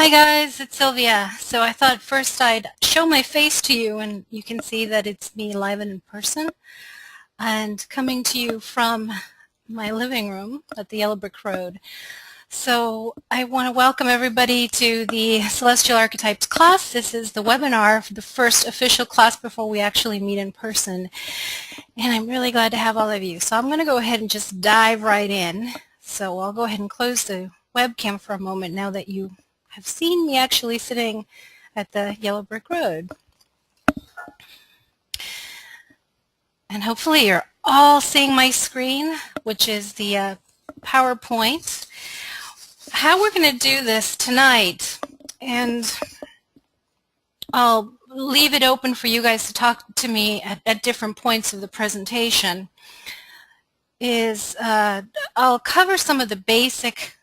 Hi guys, it's Sylvia. So I thought first I'd show my face to you and you can see that it's me live and in person and coming to you from my living room at the Yellow Brick Road. So I want to welcome everybody to the Celestial Archetypes class. This is the webinar for the first official class before we actually meet in person. And I'm really glad to have all of you. So I'm going to go ahead and just dive right in. So I'll go ahead and close the webcam for a moment now that you have seen me actually sitting at the Yellow Brick Road. And hopefully you're all seeing my screen, which is the PowerPoint. How we're going to do this tonight, and I'll leave it open for you guys to talk to me at different points of the presentation, is I'll cover some of the basic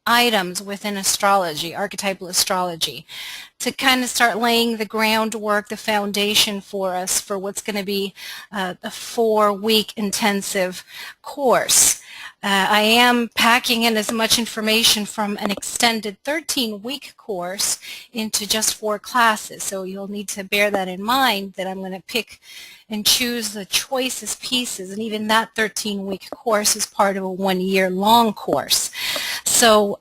items within astrology, archetypal astrology, to kind of start laying the groundwork, the foundation for us for what's going to be a 4-week intensive course. I am packing in as much information from an extended 13-week course into just 4 classes, so you'll need to bear that in mind, that I'm going to pick and choose the choicest pieces, and even that 13-week course is part of a 1-year-long course. So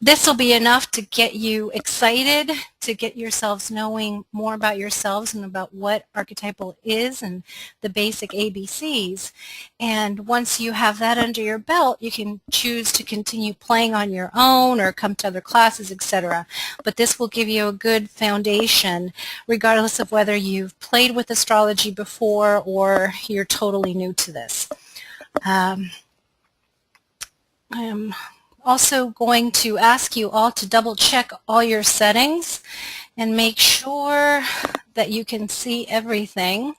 this will be enough to get you excited, to get yourselves knowing more about yourselves and about what archetypal is and the basic ABCs. And once you have that under your belt, you can choose to continue playing on your own or come to other classes, etc. But this will give you a good foundation, regardless of whether you've played with astrology before or you're totally new to this. I am also going to ask you all to double check all your settings and make sure that you can see everything.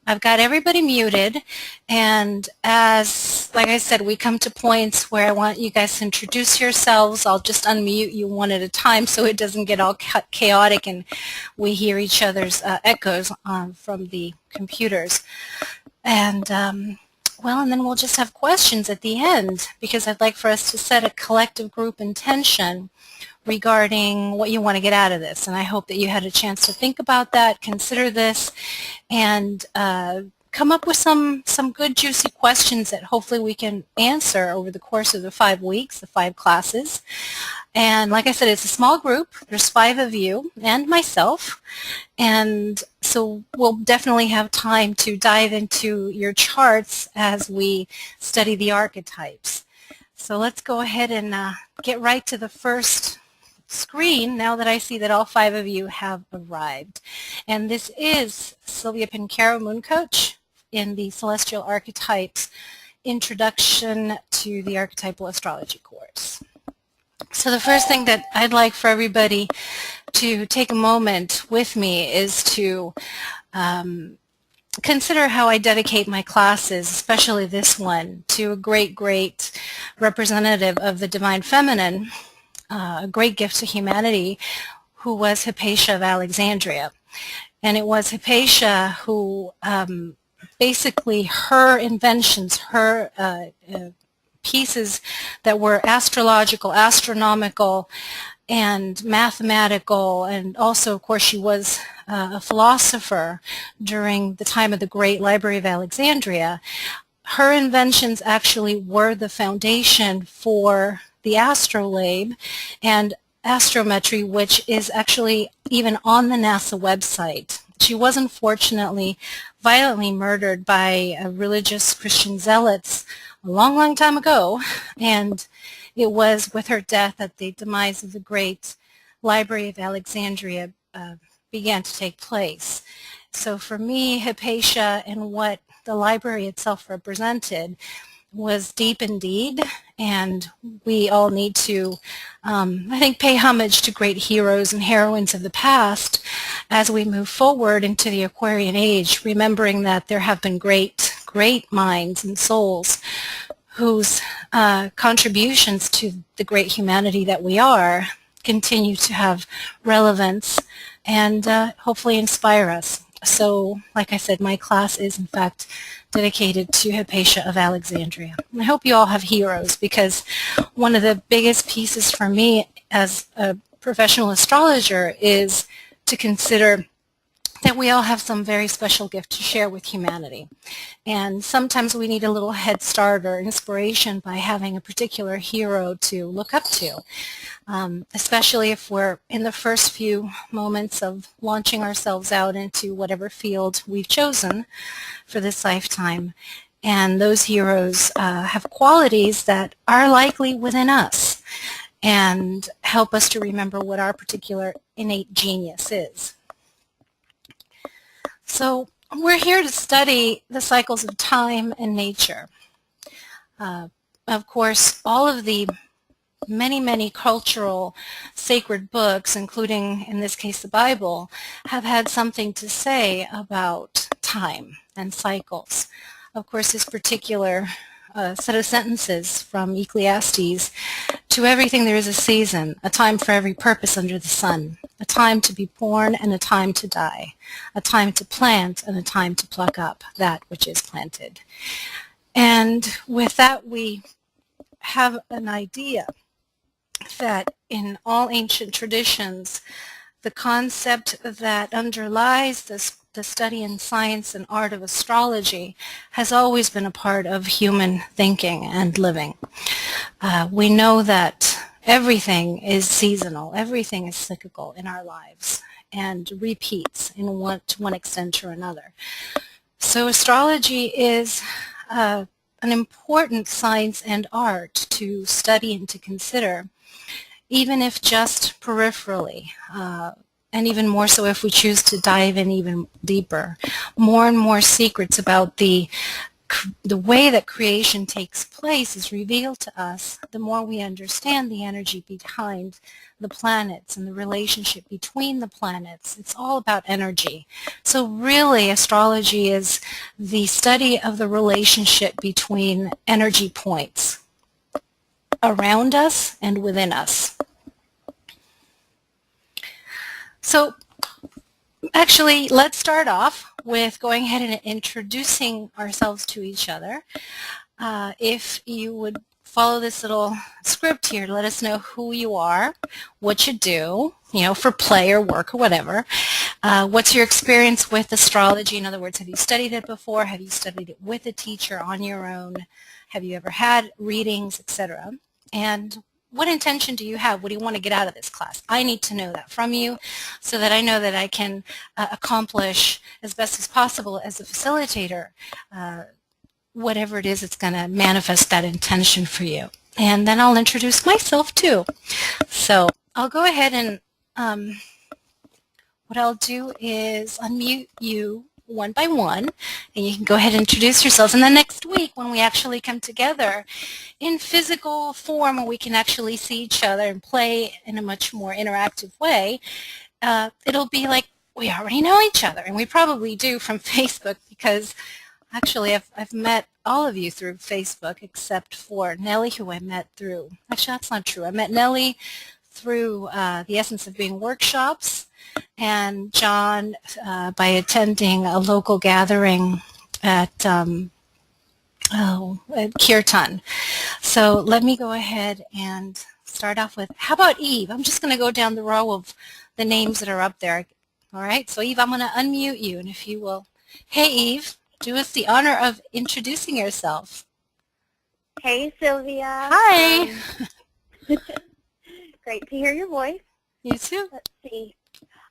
I've got everybody muted, and as, like I said, we come to points where I want you guys to introduce yourselves. I'll just unmute you one at a time so it doesn't get all chaotic and we hear each other's echoes from the computers. And well, and then we'll just have questions at the end, because I'd like for us to set a collective group intention regarding what you want to get out of this. And I hope that you had a chance to think about that, consider this, and come up with some good juicy questions that hopefully we can answer over the course of the 5 weeks, the 5 classes. And like I said, it's a small group. There's 5 of you and myself. And so we'll definitely have time to dive into your charts as we study the archetypes. So let's go ahead and get right to the first screen now that I see that all 5 of you have arrived. And this is Silvia Pancaro, MoonCoach, in the Celestial Archetypes Introduction to the Archetypal Astrology course. So the first thing that I'd like for everybody to take a moment with me is to consider how I dedicate my classes, especially this one, to a great representative of the Divine Feminine, a great gift to humanity, who was Hypatia of Alexandria. And it was Hypatia who basically her inventions, her pieces that were astrological, astronomical, and mathematical, and also, of course, she was a philosopher during the time of the Great Library of Alexandria. Her inventions actually were the foundation for the astrolabe and astrometry, which is actually even on the NASA website. She was unfortunately violently murdered by religious Christian zealots a long time ago, and it was with her death that the demise of the Great Library of Alexandria began to take place. So for me, Hypatia and what the library itself represented was deep indeed, and we all need to, I think, pay homage to great heroes and heroines of the past as we move forward into the Aquarian age, remembering that there have been great minds and souls whose contributions to the great humanity that we are continue to have relevance and hopefully inspire us. So, like I said, my class is in fact dedicated to Hypatia of Alexandria. I hope you all have heroes, because one of the biggest pieces for me as a professional astrologer is to consider that we all have some very special gift to share with humanity. And sometimes we need a little head start or inspiration by having a particular hero to look up to, especially if we're in the first few moments of launching ourselves out into whatever field we've chosen for this lifetime. And those heroes have qualities that are likely within us and help us to remember what our particular innate genius is. So we're here to study the cycles of time and nature. Of course, all of the many cultural sacred books, including, in this case, the Bible, have had something to say about time and cycles. Of course, this particular set of sentences from Ecclesiastes: to everything there is a season, a time for every purpose under the sun, a time to be born and a time to die, a time to plant and a time to pluck up that which is planted. And with that, we have an idea that in all ancient traditions, the concept that underlies the study in science and art of astrology has always been a part of human thinking and living. We know that everything is seasonal, everything is cyclical in our lives and repeats to one extent or another. So astrology is an important science and art to study and to consider, even if just peripherally, and even more so if we choose to dive in even deeper. More and more secrets about the way that creation takes place is revealed to us the more we understand the energy behind the planets and the relationship between the planets. It's all about energy. So really, astrology is the study of the relationship between energy points around us and within us. So actually, let's start off with going ahead and introducing ourselves to each other. If you would follow this little script here, let us know who you are, what you do, for play or work or whatever. What's your experience with astrology? In other words, have you studied it before? Have you studied it with a teacher on your own? Have you ever had readings, etc.? And what intention do you have? What do you want to get out of this class? I need to know that from you so that I know that I can accomplish as best as possible as a facilitator whatever it is that's going to manifest that intention for you. And then I'll introduce myself too. So I'll go ahead and what I'll do is unmute you one by one, and you can go ahead and introduce yourselves. And then next week, when we actually come together in physical form, where we can actually see each other and play in a much more interactive way, it'll be like we already know each other, and we probably do from Facebook, because actually I've met all of you through Facebook except for Nellie, who I met through, actually that's not true, I met Nellie through the Essence of Being workshops, and John by attending a local gathering at Kirtan. So let me go ahead and start off with, how about Eve? I'm just going to go down the row of the names that are up there. All right, so Eve, I'm going to unmute you, and if you will, hey Eve, do us the honor of introducing yourself. Hey Sylvia. Hi. Great to hear your voice. You too. Let's see.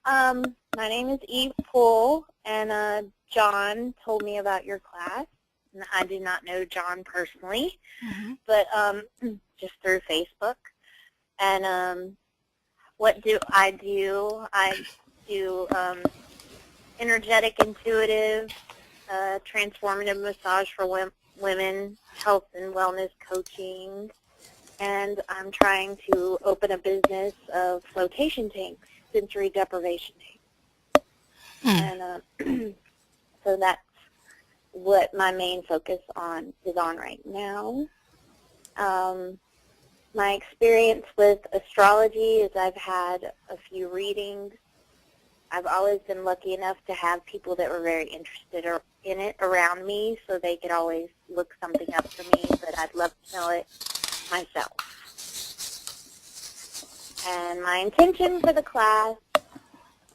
My name is Eve Poole, and John told me about your class. And I do not know John personally, but just through Facebook. And what do? I do energetic, intuitive, transformative massage for women, health and wellness coaching, and I'm trying to open a business of flotation tanks, sensory deprivation tanks. And so that's what my main focus is on right now. My experience with astrology is I've had a few readings. I've always been lucky enough to have people that were very interested in it around me, so they could always look something up for me, but I'd love to know it myself. And my intention for the class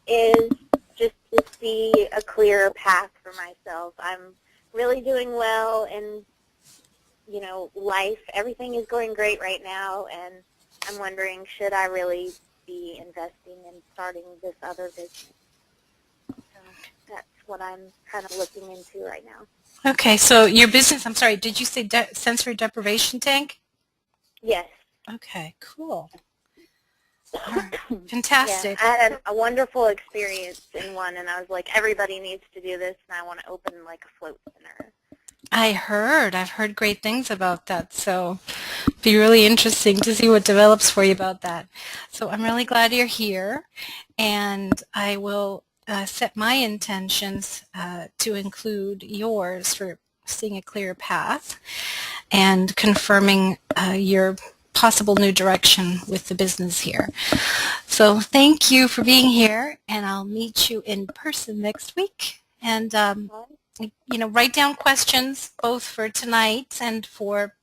is just to see a clearer path for myself. I'm really doing well in, life. Everything is going great right now, and I'm wondering, should I really be investing in starting this other business? So that's what I'm kind of looking into right now. Okay, so your business, I'm sorry, did you say sensory deprivation tank? Yes. Okay, cool. Fantastic. Yeah, I had a wonderful experience in one, and I was like, everybody needs to do this, and I want to open like a float center. I've heard great things about that, so it'd be really interesting to see what develops for you about that. So I'm really glad you're here, and I will set my intentions to include yours for seeing a clear path and confirming your possible new direction with the business here. So thank you for being here, and I'll meet you in person next week. And write down questions both for tonight and for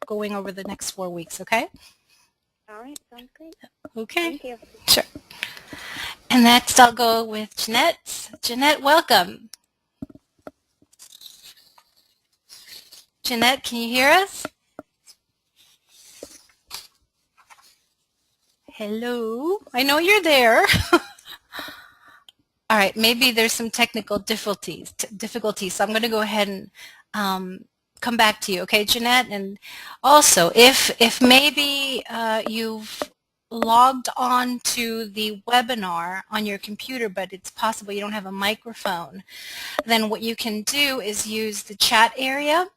going over the next 4 weeks, okay? All right, sounds great. Okay. Thank you. Sure. And next I'll go with Jeanette. Jeanette, welcome. Jeanette, can you hear us? Hello? I know you're there. All right, maybe there's some technical difficulties, so I'm going to go ahead and come back to you, okay, Jeanette? And also, if maybe you've logged on to the webinar on your computer, but it's possible you don't have a microphone, then what you can do is use the chat area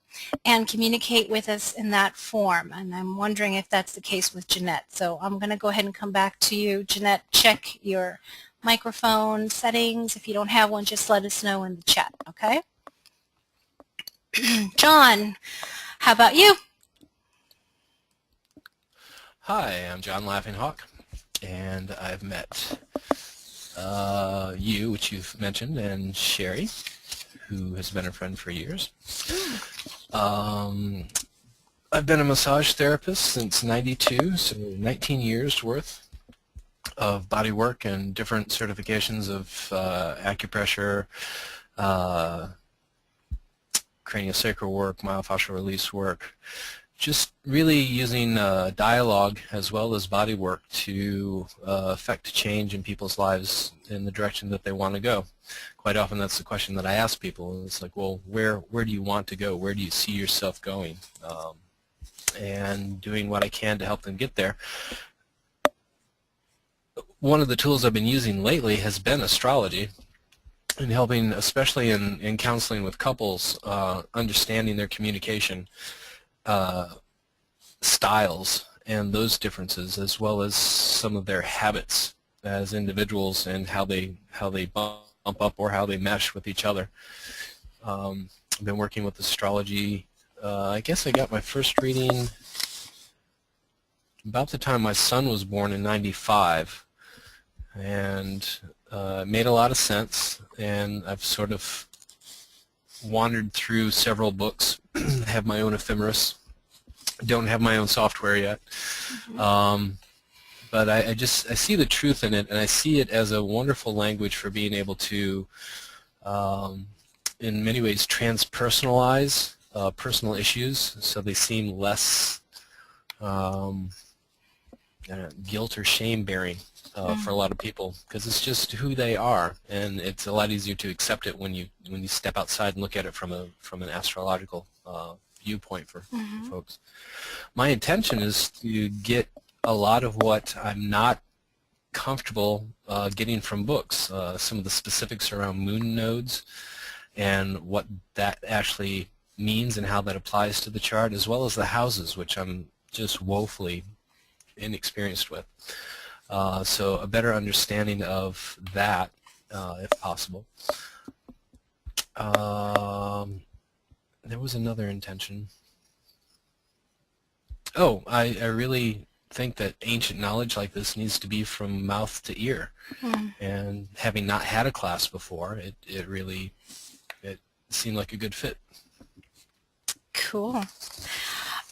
and communicate with us in that form. And I'm wondering if that's the case with Jeanette. So I'm going to go ahead and come back to you. Jeanette, check your microphone settings. If you don't have one, just let us know in the chat, okay? John, how about you? Hi, I'm John Laughing Hawk, and I've met you, which you've mentioned, and Sherry, who has been a friend for years. I've been a massage therapist since '92, so 19 years worth of body work and different certifications of acupressure, craniosacral work, myofascial release work, just really using dialogue as well as body work to affect change in people's lives in the direction that they want to go. Quite often that's the question that I ask people. It's like, well, where do you want to go? Where do you see yourself going? And doing what I can to help them get there. One of the tools I've been using lately has been astrology, and helping, especially in counseling with couples, understanding their communication styles and those differences, as well as some of their habits as individuals and how they bump up or how they mesh with each other. I've been working with astrology. I guess I got my first reading about the time my son was born in '95, and it made a lot of sense, and I've sort of wandered through several books. I have my own ephemeris. Don't have my own software yet. But I see the truth in it, and I see it as a wonderful language for being able to, in many ways, transpersonalize personal issues so they seem less guilt or shame-bearing for a lot of people, because it's just who they are, and it's a lot easier to accept it when you step outside and look at it from an astrological viewpoint for folks. My intention is to get a lot of what I'm not comfortable getting from books, some of the specifics around moon nodes and what that actually means and how that applies to the chart, as well as the houses, which I'm just woefully inexperienced with. So a better understanding of that, if possible. There was another intention. Oh, I really think that ancient knowledge like this needs to be from mouth to ear. And having not had a class before, it really seemed like a good fit. Cool.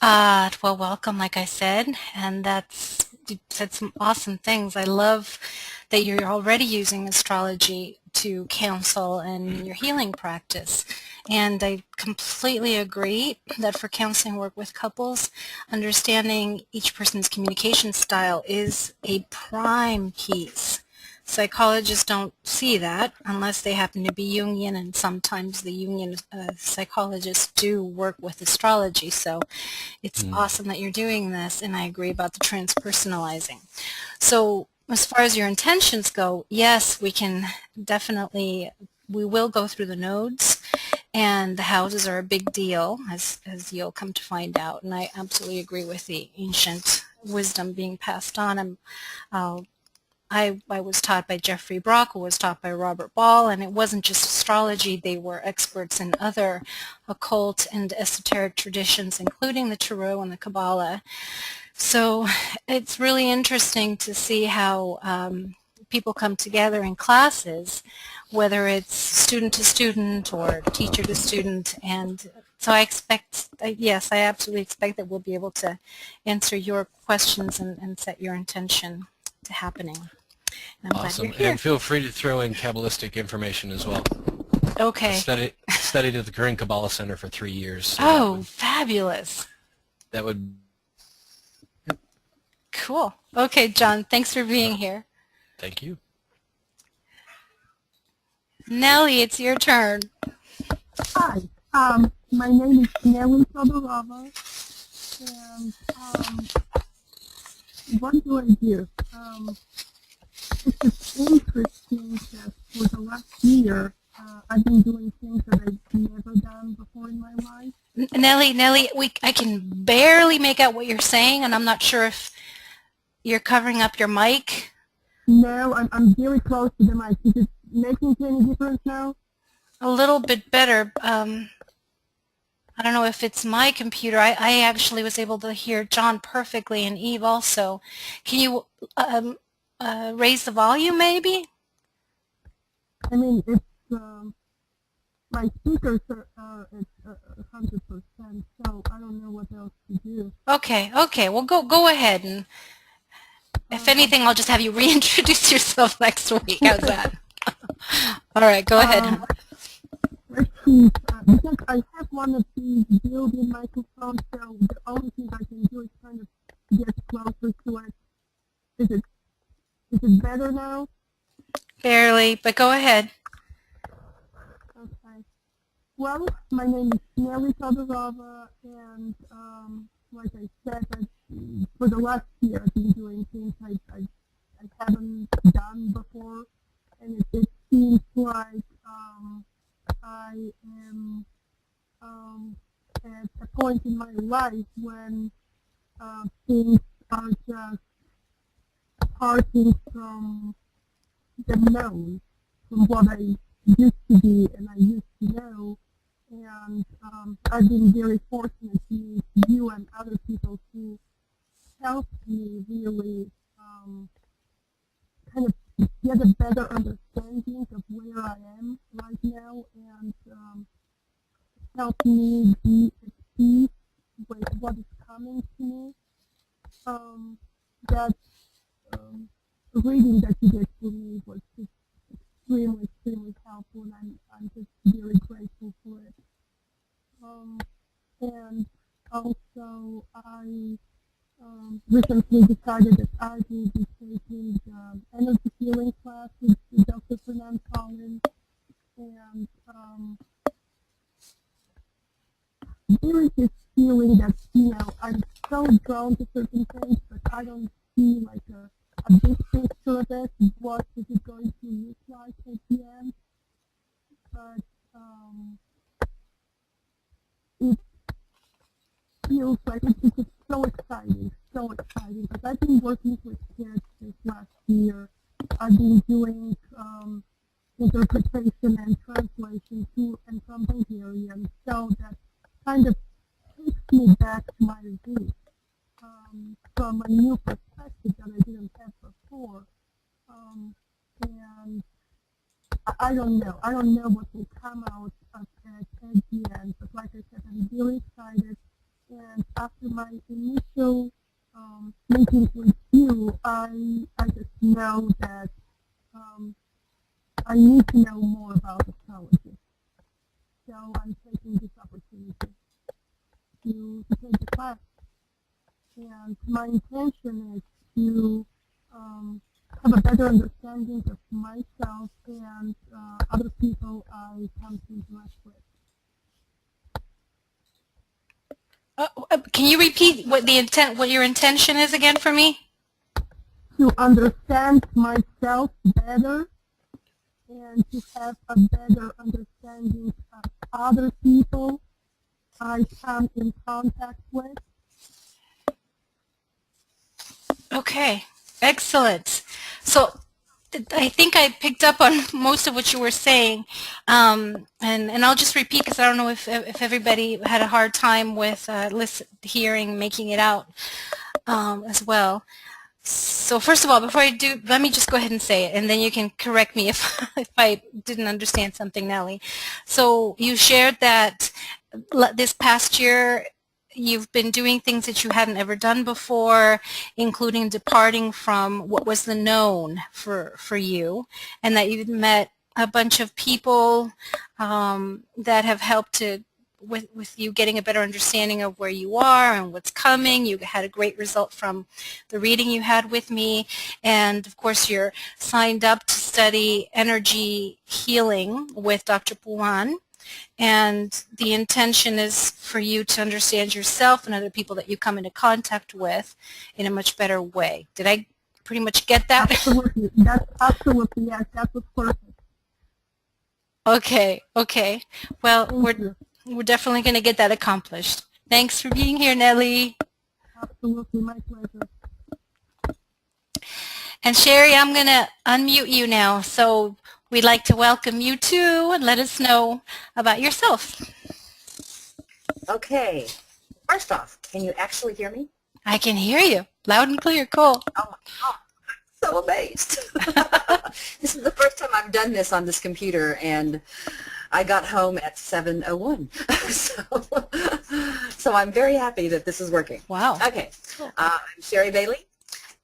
Well, welcome, like I said, and that's you said some awesome things. I love that you're already using astrology to counsel and your healing practice. And I completely agree that for counseling work with couples, understanding each person's communication style is a prime piece. Psychologists don't see that unless they happen to be Jungian, and sometimes the Jungian psychologists do work with astrology. So it's awesome that you're doing this, and I agree about the transpersonalizing. So as far as your intentions go, yes, we can definitely, we will go through the nodes, and the houses are a big deal, as you'll come to find out, and I absolutely agree with the ancient wisdom being passed on. I was taught by Jeffrey Brock, who was taught by Robert Ball, and it wasn't just astrology. They were experts in other occult and esoteric traditions, including the Tarot and the Kabbalah. So it's really interesting to see how people come together in classes, whether it's student to student or teacher to student, and so I expect, yes, I absolutely expect that we'll be able to answer your questions and set your intention to happening. And I'm Awesome. glad you're here. And feel free to throw in Kabbalistic information as well. Okay. I studied at the Korean Kabbalah Center for 3 years. So oh, fabulous. That would. Cool. Okay, John, thanks for being here. Thank you. Nellie, it's your turn. Hi, my name is Nelly Todorova, and what do I do? It's interesting that for the last year, I've been doing things that I've never done before in my life. Nellie, I can barely make out what you're saying, and I'm not sure if you're covering up your mic. No, I'm very close to the mic. Is it making any difference now? A little bit better. I don't know if it's my computer. I actually was able to hear John perfectly and Eve also. Can you raise the volume maybe? I mean, it's my speakers are at 100%, so I don't know what else to do. Okay. Well, go ahead, and if anything, I'll just have you reintroduce yourself next week. How's that? All right, go ahead. Let's see, because I have one of these built-in microphones, so the only thing I can do is kind of get closer to it. Is it better now? Barely, but go ahead. Okay. Well, my name is Nelly Todorova, and like I said, for the last year I've been doing things I haven't done before, and it seems like I am at a point in my life when things are just parting from the known, from what I used to be and I used to know. And I've been very fortunate to meet you and other people who helped me really kind of get a better understanding of where I am right now, and help me be at peace with what is coming to me. That reading that you did for me was just extremely helpful, and I'm just very grateful for it. And also, I recently decided that I will be taking the energy healing class with Dr. Fernand Collins, and there is this feeling that, I'm so drawn to certain things, but I don't see like a big picture of it. What is it going to look like at the end? But it feels like it's just so exciting, because I've been working with kids this last year. I've been doing interpretation and translation to and from Hungarian, so that kind of takes me back to my roots from a new perspective that I didn't have before. And I don't know what will come out of it at the end, but like I said, I'm really excited. And after my initial meetings with you, I just know that I need to know more about astrology. So I'm taking this opportunity to take the class. And my intention is to have a better understanding of myself and other people I come to interact with. Can you repeat what your intention is again for me? To understand myself better and to have a better understanding of other people I come in contact with. Okay, excellent. So I think I picked up on most of what you were saying, and I'll just repeat because I don't know if everybody had a hard time with hearing, making it out as well. So first of all, before I do, let me just go ahead and say it, and then you can correct me if I didn't understand something, Nellie. So you shared that this past year you've been doing things that you hadn't ever done before, including departing from what was the known for you, and that you've met a bunch of people that have helped to with you getting a better understanding of where you are and what's coming. You had a great result from the reading you had with me, and of course you're signed up to study energy healing with Dr. Puan. And the intention is for you to understand yourself and other people that you come into contact with in a much better way. Did I pretty much get that? Absolutely. That's absolutely, yes. That was perfect. Okay. Well, we're definitely going to get that accomplished. Thanks for being here, Nellie. Absolutely, my pleasure. And Sherry, I'm going to unmute you now. So we'd like to welcome you too and let us know about yourself. Okay. First off, can you actually hear me? I can hear you loud and clear. Cool. Oh my God. I'm so amazed. This is the first time I've done this on this computer, and I got home at 7:01. So I'm very happy that this is working. Wow. Okay. I'm Sherry Bailey,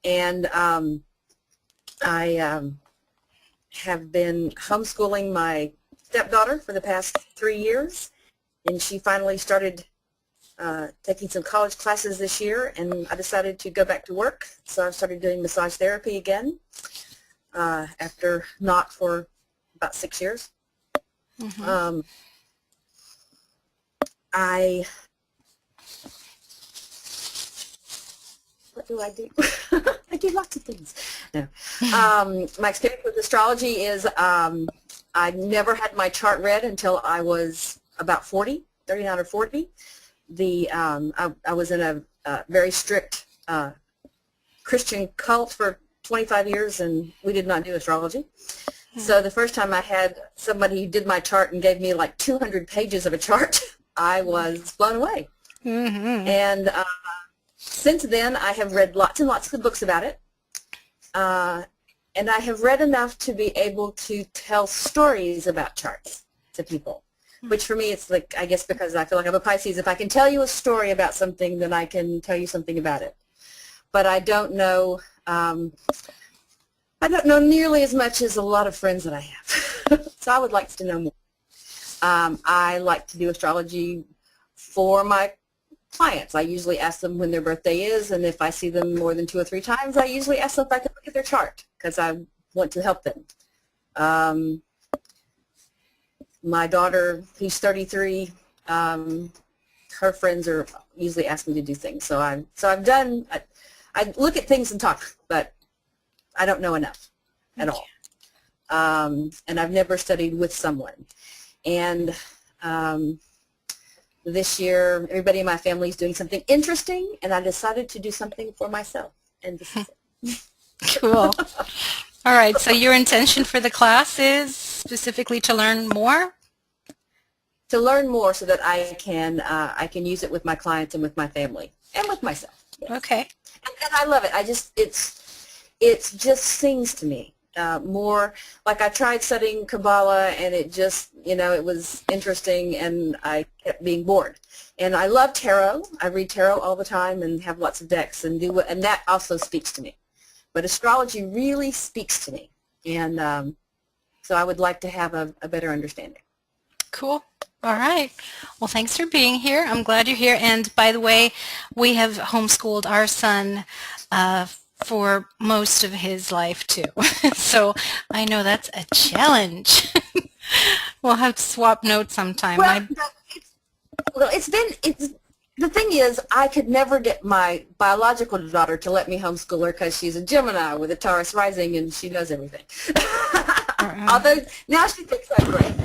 and I have been homeschooling my stepdaughter for the past 3 years, and she finally started taking some college classes this year, and I decided to go back to work, so I started doing massage therapy again after not for about 6 years. Mm-hmm. What do I do? I do lots of things. No. My experience with astrology is I never had my chart read until I was about 40, 39 or 40. I was in a very strict Christian cult for 25 years, and we did not do astrology. So the first time I had somebody who did my chart and gave me like 200 pages of a chart, I was blown away. Mm-hmm. And since then, I have read lots and lots of books about it. And I have read enough to be able to tell stories about charts to people, which for me it's like, I guess because I feel like I'm a Pisces, if I can tell you a story about something, then I can tell you something about it. But I don't know nearly as much as a lot of friends that I have. So I would like to know more. I like to do astrology for my clients. I usually ask them when their birthday is, and if I see them more than 2 or 3 times, I usually ask them if I can look at their chart because I want to help them. My daughter, who's 33, her friends are usually asking me to do things. So I've done. I look at things and talk, but I don't know enough at all. And I've never studied with someone. And this year, everybody in my family is doing something interesting, and I decided to do something for myself. And this is it. Cool. All right. So your intention for the class is specifically to learn more? To learn more so that I can use it with my clients and with my family and with myself. Yes. Okay. And I love it. It just sings to me. more, like I tried studying Kabbalah and it just, it was interesting and I kept being bored. And I love tarot. I read tarot all the time and have lots of decks and and that also speaks to me. But astrology really speaks to me. And so I would like to have a better understanding. Cool. All right. Well, thanks for being here. I'm glad you're here. And by the way, we have homeschooled our son for most of his life too. So I know that's a challenge. We'll have to swap notes sometime. The thing is, I could never get my biological daughter to let me homeschool her because she's a Gemini with a Taurus rising and she knows everything. Although now she thinks I'm great.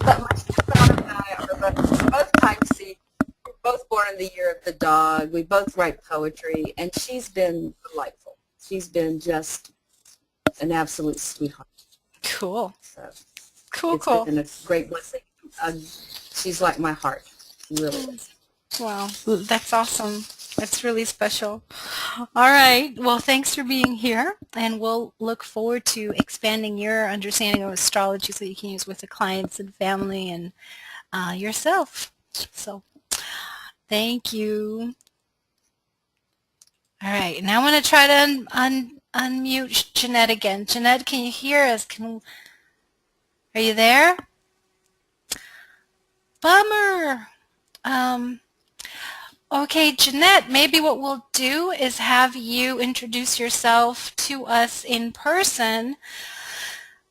But my stepdaughter and I are both time seeds. We're both born in the year of the dog. We both write poetry, and she's been delightful. She's been just an absolute sweetheart. Cool. So Cool. it's been a great blessing. She's like my heart. She really is. Wow, that's awesome. That's really special. All right. Well, thanks for being here, and we'll look forward to expanding your understanding of astrology so you can use with the clients and family and yourself. So, thank you. All right. Now I'm going to try to unmute Jeanette again. Jeanette, can you hear us? Are you there? Bummer. Okay, Jeanette, maybe what we'll do is have you introduce yourself to us in person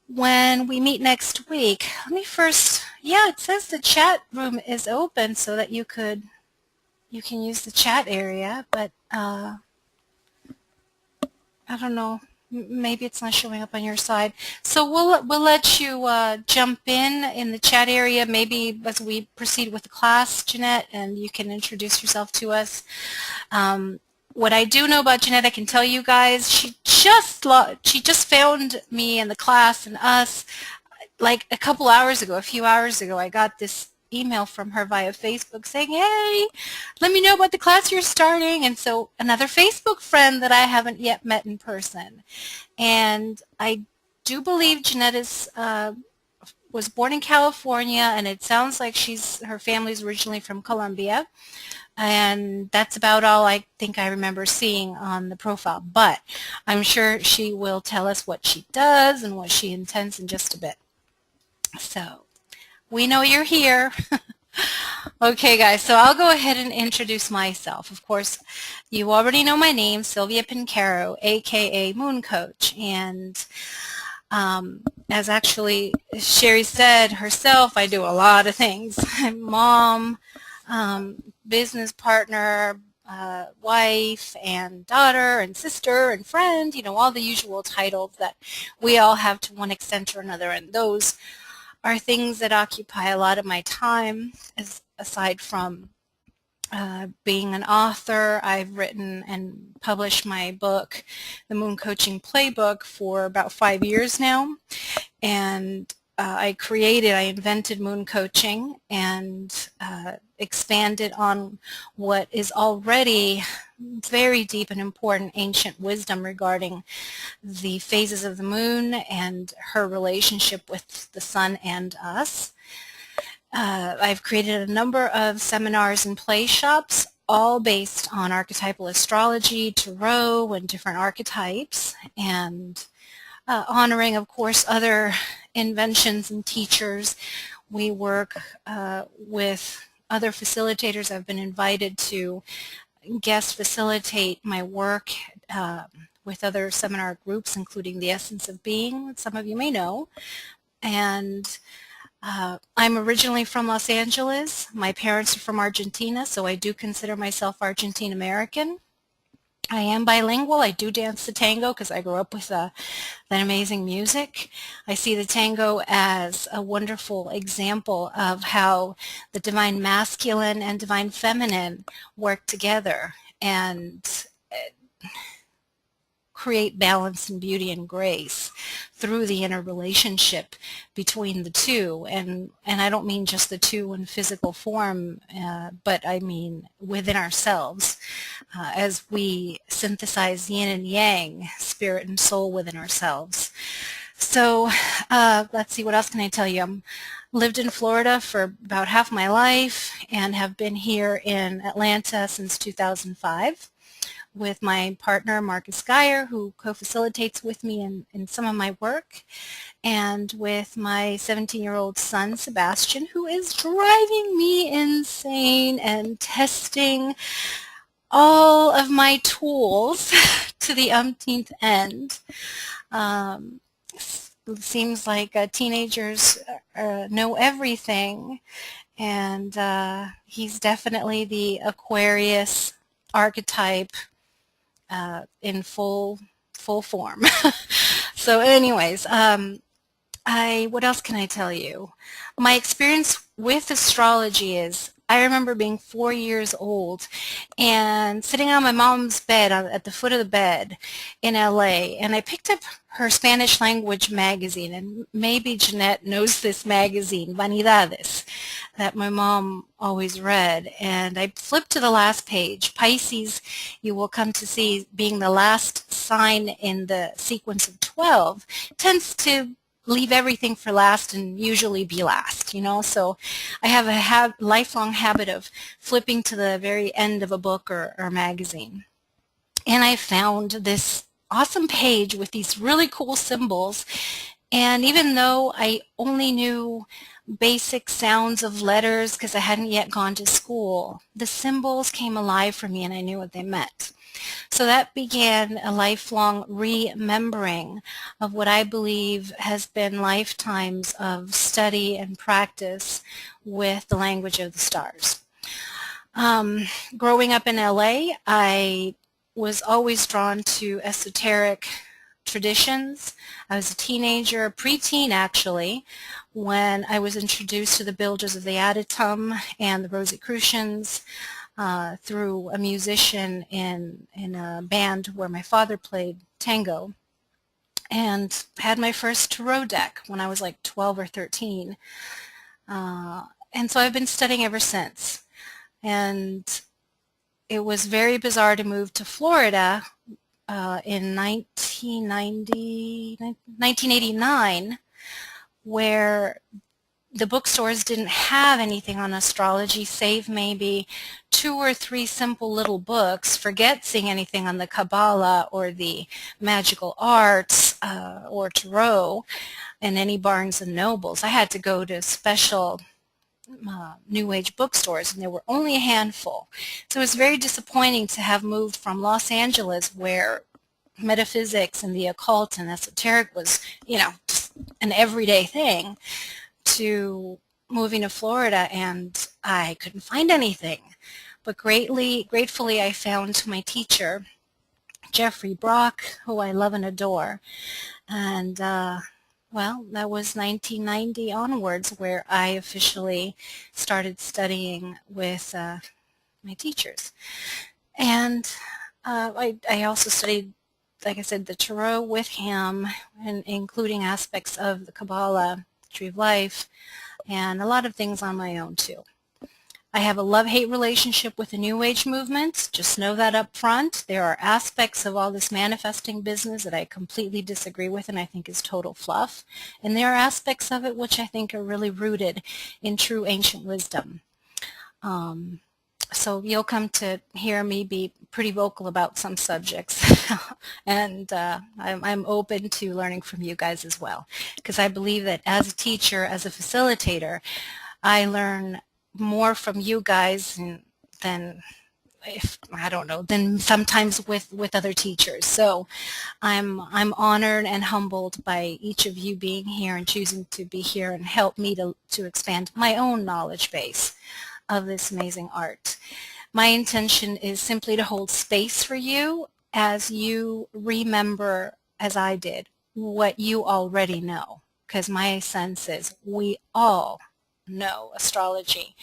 when we meet next week. Let me first, yeah, it says the chat room is open so that you can use the chat area, but I don't know. Maybe it's not showing up on your side. So we'll let you jump in the chat area maybe as we proceed with the class, Jeanette, and you can introduce yourself to us. What I do know about Jeanette, I can tell you guys, she just found me in the class and us like a few hours ago. I got this email from her via Facebook saying, hey, let me know about the class you're starting. And so another Facebook friend that I haven't yet met in person. And I do believe Jeanette was born in California, and it sounds like her family's originally from Colombia. And that's about all I think I remember seeing on the profile. But I'm sure she will tell us what she does and what she intends in just a bit. So we know you're here. Okay, guys, so I'll go ahead and introduce myself. Of course, you already know my name, Silvia Pancaro, a.k.a. MoonCoach. And as actually Sherry said herself, I do a lot of things. I'm mom, business partner, wife, and daughter, and sister, and friend, all the usual titles that we all have to one extent or another. And those are things that occupy a lot of my time, aside from being an author. I've written and published my book, The Moon Coaching Playbook, for about 5 years now. And I invented moon coaching and expanded on what is already very deep and important ancient wisdom regarding the phases of the moon and her relationship with the sun and us. I've created a number of seminars and play shops, all based on archetypal astrology, tarot, and different archetypes, and honoring, of course, other inventions and teachers. We work with other facilitators. I've been invited to guest facilitate my work with other seminar groups, including the Essence of Being, that some of you may know. And I'm originally from Los Angeles. My parents are from Argentina, so I do consider myself Argentine American. I am bilingual. I do dance the tango because I grew up with that amazing music. I see the tango as a wonderful example of how the divine masculine and divine feminine work together and create balance and beauty and grace through the interrelationship between the two. And I don't mean just the two in physical form, but I mean within ourselves as we synthesize yin and yang, spirit and soul within ourselves. So let's see, what else can I tell you? Lived in Florida for about half my life and have been here in Atlanta since 2005 with my partner Marcus Geyer, who co-facilitates with me in some of my work, and with my 17-year-old son Sebastian, who is driving me insane and testing all of my tools to the umpteenth end. It seems like teenagers know everything, and he's definitely the Aquarius archetype in full form. So anyways, what else can I tell you? My experience with astrology is I remember being 4 years old and sitting on my mom's bed at the foot of the bed in LA, and I picked up her Spanish language magazine, and maybe Jeanette knows this magazine, Vanidades, that my mom always read, and I flipped to the last page. Pisces, you will come to see, being the last sign in the sequence of 12, tends to leave everything for last and usually be last, you know. So I have a lifelong habit of flipping to the very end of a book or magazine. And I found this awesome page with these really cool symbols. And even though I only knew basic sounds of letters because I hadn't yet gone to school, the symbols came alive for me and I knew what they meant. So that began a lifelong remembering of what I believe has been lifetimes of study and practice with the language of the stars. Growing up in LA, I was always drawn to esoteric traditions. I was a teenager, preteen actually, when I was introduced to the builders of the Adytum and the Rosicrucians, through a musician in a band where my father played tango, and had my first tarot deck when I was like 12 or 13. And so I've been studying ever since. And it was very bizarre to move to Florida in 1989, where the bookstores didn't have anything on astrology save maybe 2 or 3 simple little books. Forget seeing anything on the Kabbalah or the magical arts or tarot in any Barnes and Nobles. I had to go to special New Age bookstores, and there were only a handful. So it was very disappointing to have moved from Los Angeles, where metaphysics and the occult and esoteric was, you know, just an everyday thing, to moving to Florida, and I couldn't find anything. But gratefully, I found my teacher, Jeffrey Brock, who I love and adore. And, well, that was 1990 onwards where I officially started studying with my teachers. And I also studied, like I said, the tarot with him, and including aspects of the Kabbalah, Tree of Life, and a lot of things on my own too. I have a love-hate relationship with the New Age movement. Just know that up front. There are aspects of all this manifesting business that I completely disagree with and I think is total fluff. And there are aspects of it which I think are really rooted in true ancient wisdom. So you'll come to hear me be pretty vocal about some subjects. And I'm open to learning from you guys as well, because I believe that as a teacher, as a facilitator, I learn more from you guys than sometimes with other teachers. So I'm honored and humbled by each of you being here and choosing to be here and help me to expand my own knowledge base of this amazing art. My intention is simply to hold space for you as you remember, as I did, what you already know, because my sense is we all know astrology,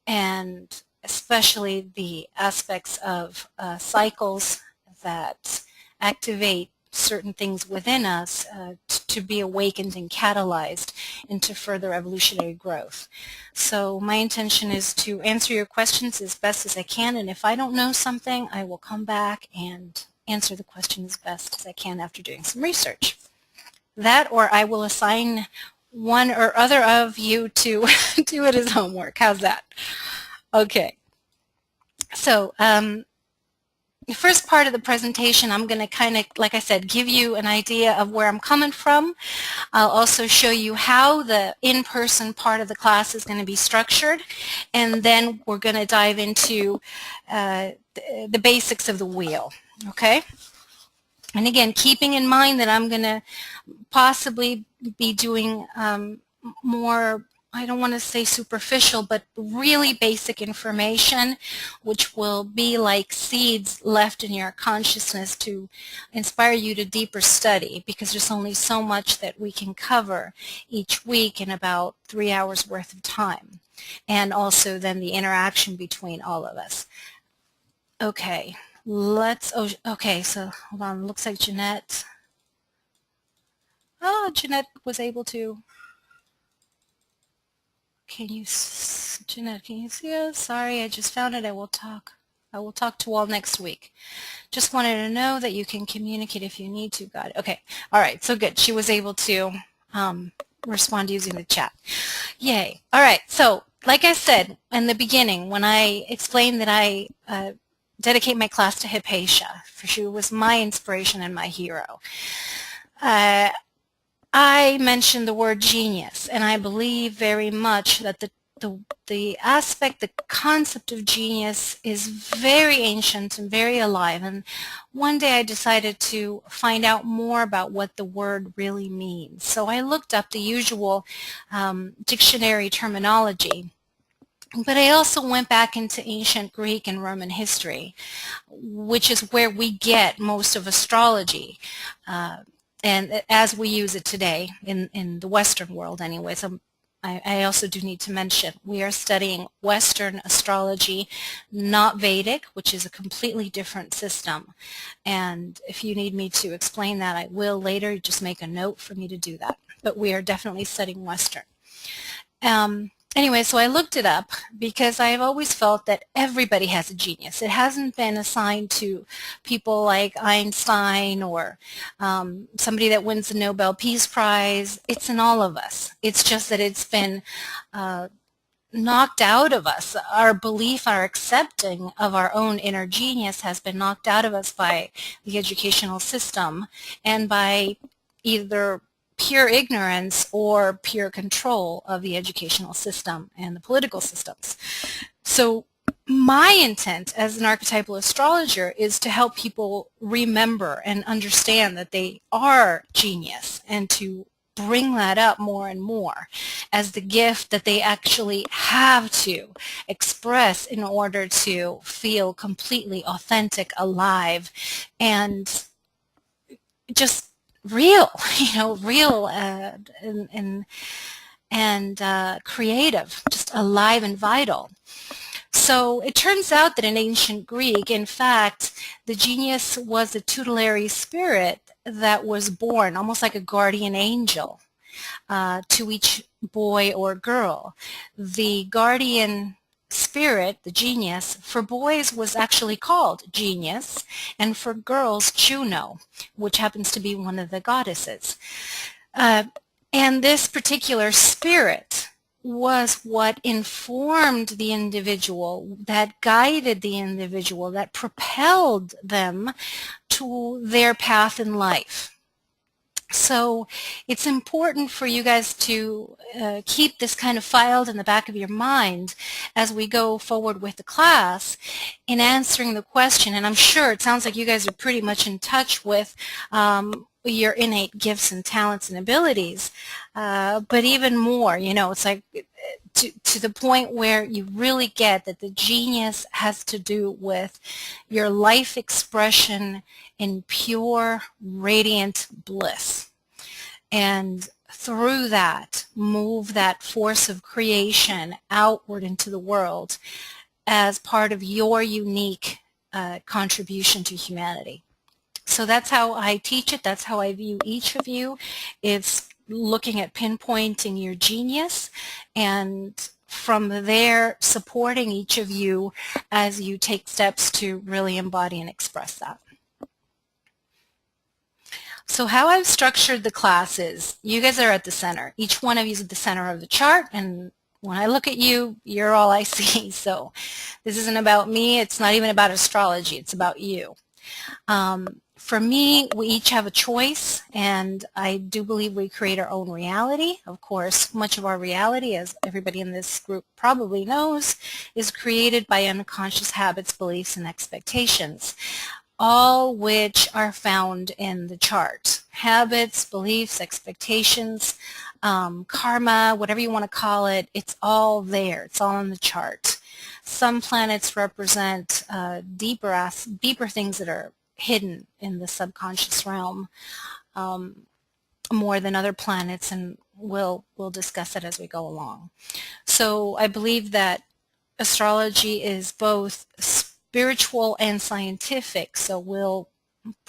and especially the aspects of cycles that activate certain things within us to be awakened and catalyzed into further evolutionary growth. So my intention is to answer your questions as best as I can, and if I don't know something, I will come back and answer the question as best as I can after doing some research. That, or I will assign one or other of you to do it as homework. How's that? Okay. So the first part of the presentation, I'm going to kind of, like I said, give you an idea of where I'm coming from. I'll also show you how the in-person part of the class is going to be structured, and then we're going to dive into the basics of the wheel, okay? And again, keeping in mind that I'm going to possibly be doing more, I don't want to say superficial, but really basic information, which will be like seeds left in your consciousness to inspire you to deeper study, because there's only so much that we can cover each week in about 3 hours worth of time, and also then the interaction between all of us. Okay, okay, so hold on, looks like Jeanette. Oh, Jeanette was able to. Jeanette, can you see us? Sorry, I just found it. I will talk to all next week. Just wanted to know that you can communicate if you need to. Got it. Okay. All right. So good. She was able to respond using the chat. Yay. All right. So, like I said in the beginning, when I explained that I dedicate my class to Hypatia, for she was my inspiration and my hero. I mentioned the word genius, and I believe very much that the aspect, the concept of genius is very ancient and very alive. And one day I decided to find out more about what the word really means. So I looked up the usual dictionary terminology. But I also went back into ancient Greek and Roman history, which is where we get most of astrology. And as we use it today in the Western world anyway. So I also do need to mention we are studying Western astrology, not Vedic, which is a completely different system. And if you need me to explain that, I will later. Just make a note for me to do that. But we are definitely studying Western. Anyway, so I looked it up because I've always felt that everybody has a genius. It hasn't been assigned to people like Einstein or somebody that wins the Nobel Peace Prize. It's in all of us. It's just that it's been knocked out of us. Our belief, our accepting of our own inner genius has been knocked out of us by the educational system and by either pure ignorance or pure control of the educational system and the political systems. So my intent as an archetypal astrologer is to help people remember and understand that they are genius, and to bring that up more and more as the gift that they actually have to express in order to feel completely authentic, alive, and just real, real and creative, just alive and vital. So it turns out that in ancient Greek, in fact, the genius was a tutelary spirit that was born, almost like a guardian angel, to each boy or girl. The guardian spirit, the genius, for boys was actually called Genius, and for girls, Juno, which happens to be one of the goddesses. And this particular spirit was what informed the individual, that guided the individual, that propelled them to their path in life. So it's important for you guys to keep this kind of filed in the back of your mind as we go forward with the class in answering the question. And I'm sure it sounds like you guys are pretty much in touch with your innate gifts and talents and abilities, but even more, it's like to the point where you really get that the genius has to do with your life expression in pure, radiant bliss. And through that, move that force of creation outward into the world as part of your unique contribution to humanity. So that's how I teach it. That's how I view each of you. It's looking at pinpointing your genius, and from there supporting each of you as you take steps to really embody and express that. So how I've structured the classes, you guys are at the center. Each one of you is at the center of the chart, and when I look at you, you're all I see. So this isn't about me. It's not even about astrology. It's about you. For me, we each have a choice, and I do believe we create our own reality. Of course, much of our reality, as everybody in this group probably knows, is created by unconscious habits, beliefs, and expectations, all which are found in the chart. Habits, beliefs, expectations, karma, whatever you want to call it, it's all there. It's all in the chart. Some planets represent deeper things that are hidden in the subconscious realm more than other planets, and we'll discuss it as we go along. So I believe that astrology is both spiritual and scientific, so we'll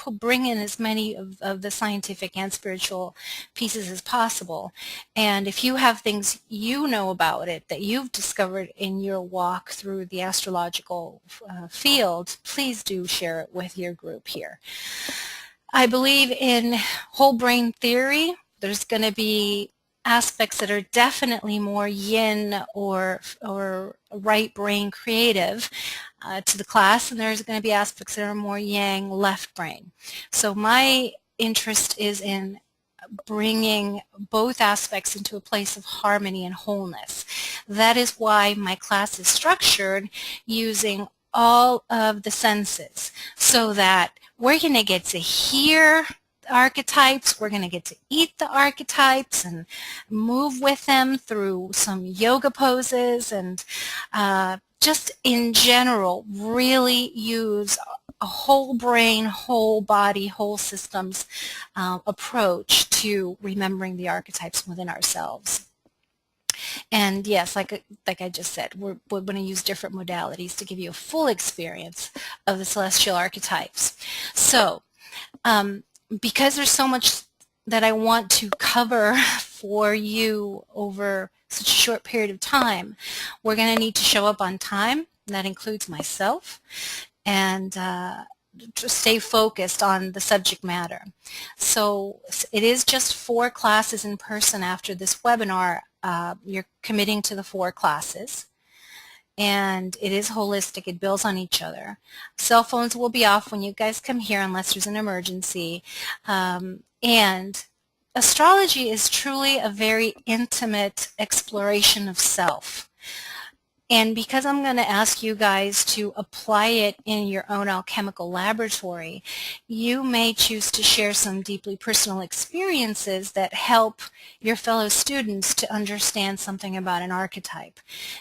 bring in as many of the scientific and spiritual pieces as possible. And if you have things you know about it that you've discovered in your walk through the astrological field, please do share it with your group here. I believe in whole brain theory. There's going to be aspects that are definitely more yin or right brain creative to the class, and there's going to be aspects that are more yang left brain. So my interest is in bringing both aspects into a place of harmony and wholeness. That is why my class is structured using all of the senses, so that we're going to get to hear archetypes, we're going to get to eat the archetypes and move with them through some yoga poses, and just in general really use a whole brain, whole body, whole systems approach to remembering the archetypes within ourselves. And yes, like I just said, we're going to use different modalities to give you a full experience of the celestial archetypes. So because there's so much that I want to cover for you over such a short period of time, we're going to need to show up on time. That includes myself, and to stay focused on the subject matter. So it is just 4 classes in person after this webinar. You're committing to the 4 classes. And it is holistic. It builds on each other. Cell phones will be off when you guys come here unless there's an emergency. And astrology is truly a very intimate exploration of self. And because I'm going to ask you guys to apply it in your own alchemical laboratory, you may choose to share some deeply personal experiences that help your fellow students to understand something about an archetype.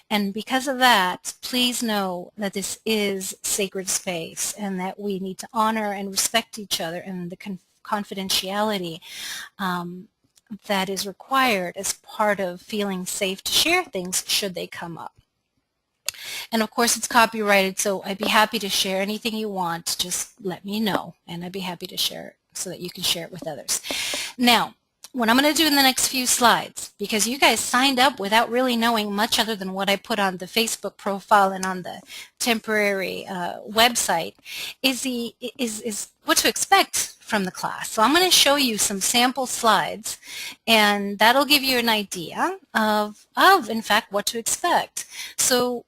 And because of that, please know that this is sacred space and that we need to honor and respect each other and the confidentiality that is required as part of feeling safe to share things should they come up. And of course it's copyrighted, so I'd be happy to share anything you want. Just let me know, and I'd be happy to share it so that you can share it with others. Now, what I'm going to do in the next few slides, because you guys signed up without really knowing much other than what I put on the Facebook profile and on the temporary website, is what to expect from the class. So I'm going to show you some sample slides, and that'll give you an idea of in fact, what to expect. So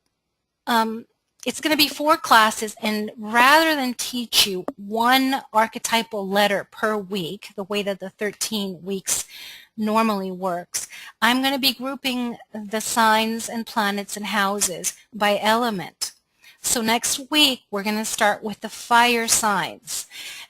it's going to be 4 classes, and rather than teach you 1 archetypal letter per week, the way that the 13 weeks normally works, I'm going to be grouping the signs and planets and houses by element. So next week, we're going to start with the fire signs.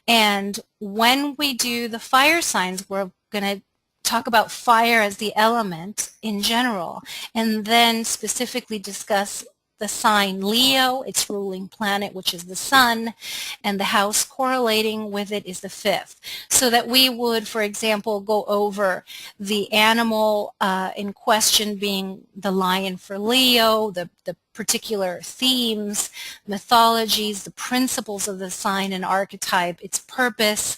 And when we do the fire signs, we're going to talk about fire as the element in general, and then specifically discuss the sign Leo, its ruling planet, which is the sun, and the house correlating with it is the 5th. So that we would, for example, go over the animal in question being the lion for Leo, the particular themes, mythologies, the principles of the sign and archetype, its purpose,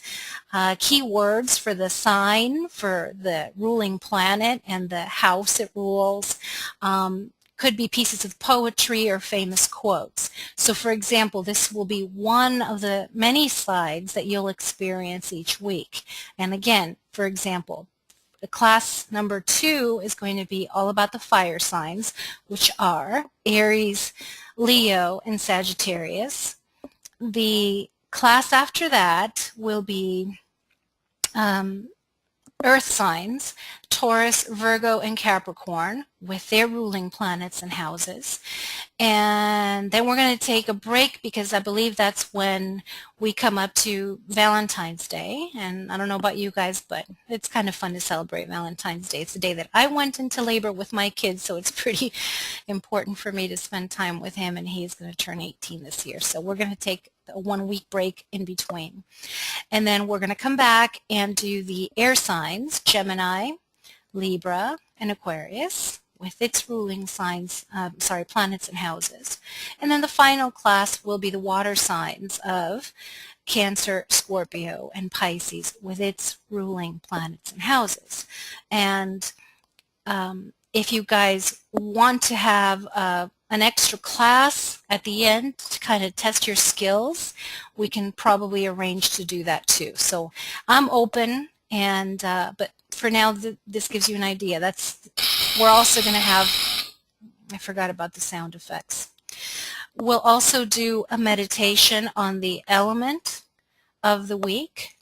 keywords for the sign, for the ruling planet and the house it rules, could be pieces of poetry or famous quotes. So for example, this will be one of the many slides that you'll experience each week. And again, for example, the class number 2 is going to be all about the fire signs, which are Aries, Leo, and Sagittarius. The class after that will be Earth signs, Taurus, Virgo, and Capricorn, with their ruling planets and houses. And then we're going to take a break because I believe that's when we come up to Valentine's Day. And I don't know about you guys, but it's kind of fun to celebrate Valentine's Day. It's the day that I went into labor with my kids, so it's pretty important for me to spend time with him, and he's going to turn 18 this year. So we're going to take a 1-week break in between. And then we're going to come back and do the air signs, Gemini, Libra, and Aquarius, with its ruling signs, planets and houses. And then the final class will be the water signs of Cancer, Scorpio, and Pisces, with its ruling planets and houses. And if you guys want to have an extra class at the end to kind of test your skills, we can probably arrange to do that too. So I'm open, and but for now this gives you an idea. We're also going to have, I forgot about the sound effects. We'll also do a meditation on the element of the week,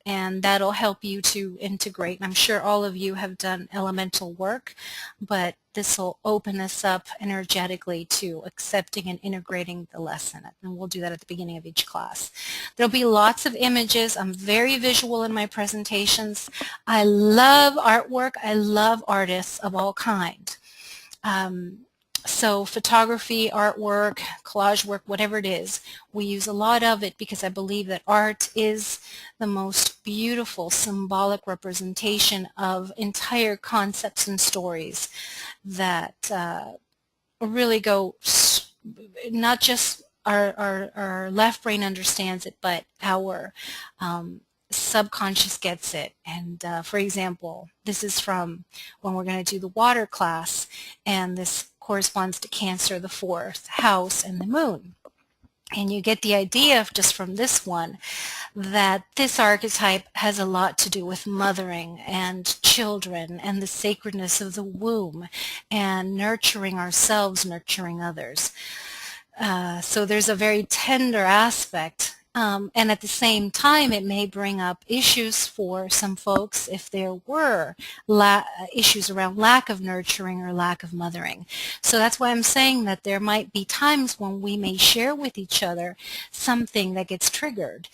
and that'll help you to integrate. I'm sure all of you have done elemental work, but this will open us up energetically to accepting and integrating the lesson, and we'll do that at the beginning of each class. There'll be lots of images. I'm very visual in my presentations. I love artwork. I love artists of all kinds. So photography, artwork, collage work, whatever it is, we use a lot of it because I believe that art is the most beautiful symbolic representation of entire concepts and stories that really go, not just our left brain understands it, but our subconscious gets it. And for example, this is from when we're going to do the water class, and this corresponds to Cancer, the 4th house, and the moon. And you get the idea just from this one that this archetype has a lot to do with mothering and children and the sacredness of the womb and nurturing ourselves, nurturing others. So there's a very tender aspect. And at the same time, it may bring up issues for some folks if there were issues around lack of nurturing or lack of mothering. So that's why I'm saying that there might be times when we may share with each other something that gets triggered.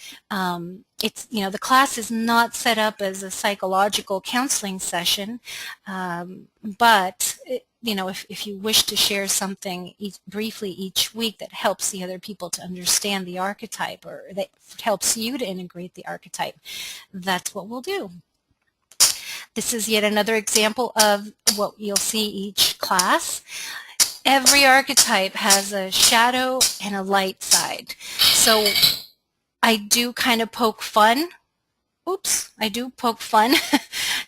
It's, the class is not set up as a psychological counseling session, but if you wish to share something briefly each week that helps the other people to understand the archetype, or that helps you to integrate the archetype, that's what we'll do. This is yet another example of what you'll see each class. Every archetype has a shadow and a light side. So I do kind of poke fun. I do poke fun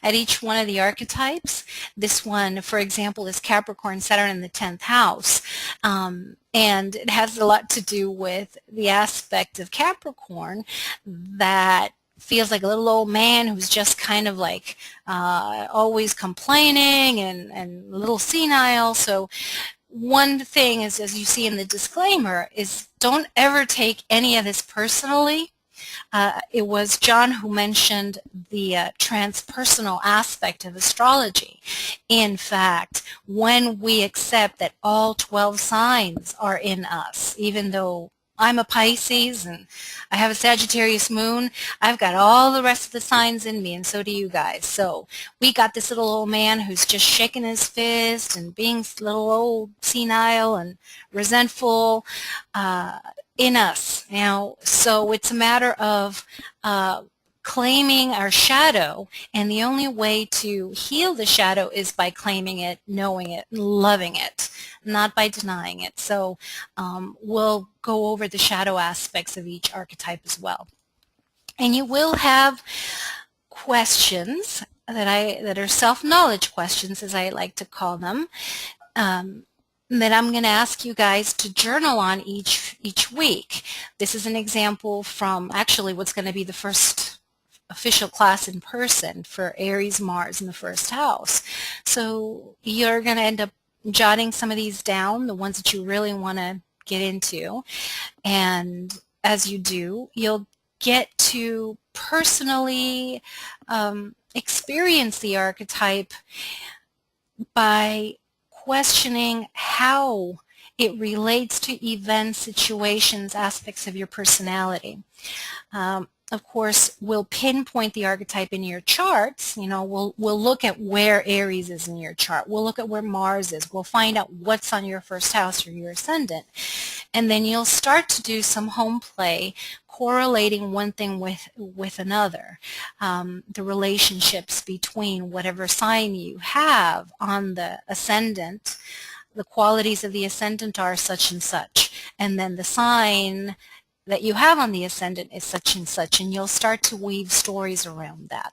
at each one of the archetypes. This one, for example, is Capricorn, Saturn in the 10th house. And it has a lot to do with the aspect of Capricorn that feels like a little old man who's just kind of like always complaining and a little senile. So one thing is, as you see in the disclaimer, is don't ever take any of this personally. It was John who mentioned the transpersonal aspect of astrology. In fact, when we accept that all 12 signs are in us, even though I'm a Pisces and I have a Sagittarius moon, I've got all the rest of the signs in me, and so do you guys. So we got this little old man who's just shaking his fist and being a little old senile and resentful in us. Now, so it's a matter of claiming our shadow, and the only way to heal the shadow is by claiming it, knowing it, loving it, not by denying it. So we'll go over the shadow aspects of each archetype as well. And you will have questions that are self-knowledge questions, as I like to call them. that I'm going to ask you guys to journal on each week. This is an example from actually what's going to be the first official class in person for Aries Mars in the first house. So you're going to end up jotting some of these down, the ones that you really want to get into, and as you do, you'll get to personally experience the archetype by questioning how it relates to events, situations, aspects of your personality. Of course, we'll pinpoint the archetype in your charts. You know, we'll look at where Aries is in your chart. We'll look at where Mars is. We'll find out what's on your first house or your ascendant. And then you'll start to do some home play, correlating one thing with another. The relationships between whatever sign you have on the ascendant, the qualities of the ascendant are such and such, and then the sign that you have on the ascendant is such, and you'll start to weave stories around that.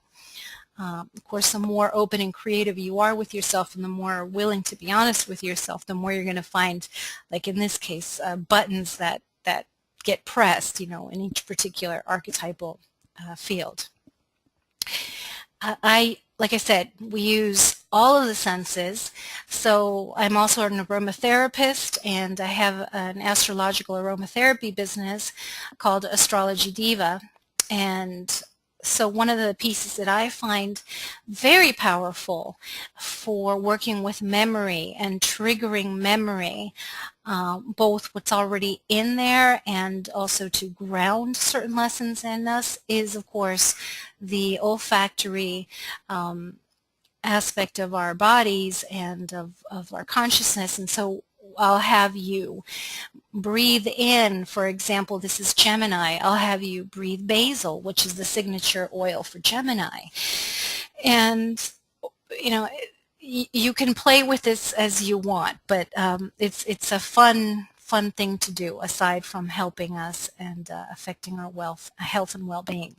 Of course, the more open and creative you are with yourself and the more willing to be honest with yourself, the more you're going to find, like in this case, buttons that get pressed, you know, in each particular archetypal field. Like I said, we use all of the senses. So I'm also an aromatherapist, and I have an astrological aromatherapy business called Astrology Diva. And so one of the pieces that I find very powerful for working with memory and triggering memory, both what's already in there and also to ground certain lessons in us, is of course the olfactory aspect of our bodies and of our consciousness. And so I'll have you breathe in, for example, this is Gemini. I'll have you breathe basil, which is the signature oil for Gemini. And, you know, you can play with this as you want, but it's a fun thing to do aside from helping us and affecting our health and well-being.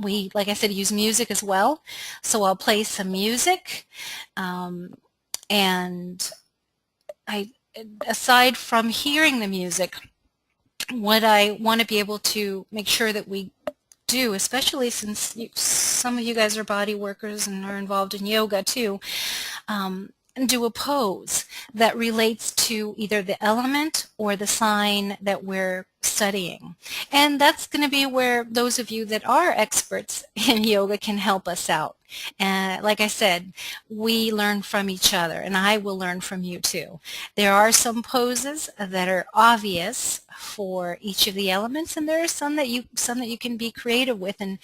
We, like I said, use music as well. So I'll play some music, and aside from hearing the music, what I want to be able to make sure that we do, especially since some of you guys are body workers and are involved in yoga too, do a pose that relates to either the element or the sign that we're studying. And that's going to be where those of you that are experts in yoga can help us out. And like I said, we learn from each other, and I will learn from you too. There are some poses that are obvious for each of the elements, and there are some that you can be creative with and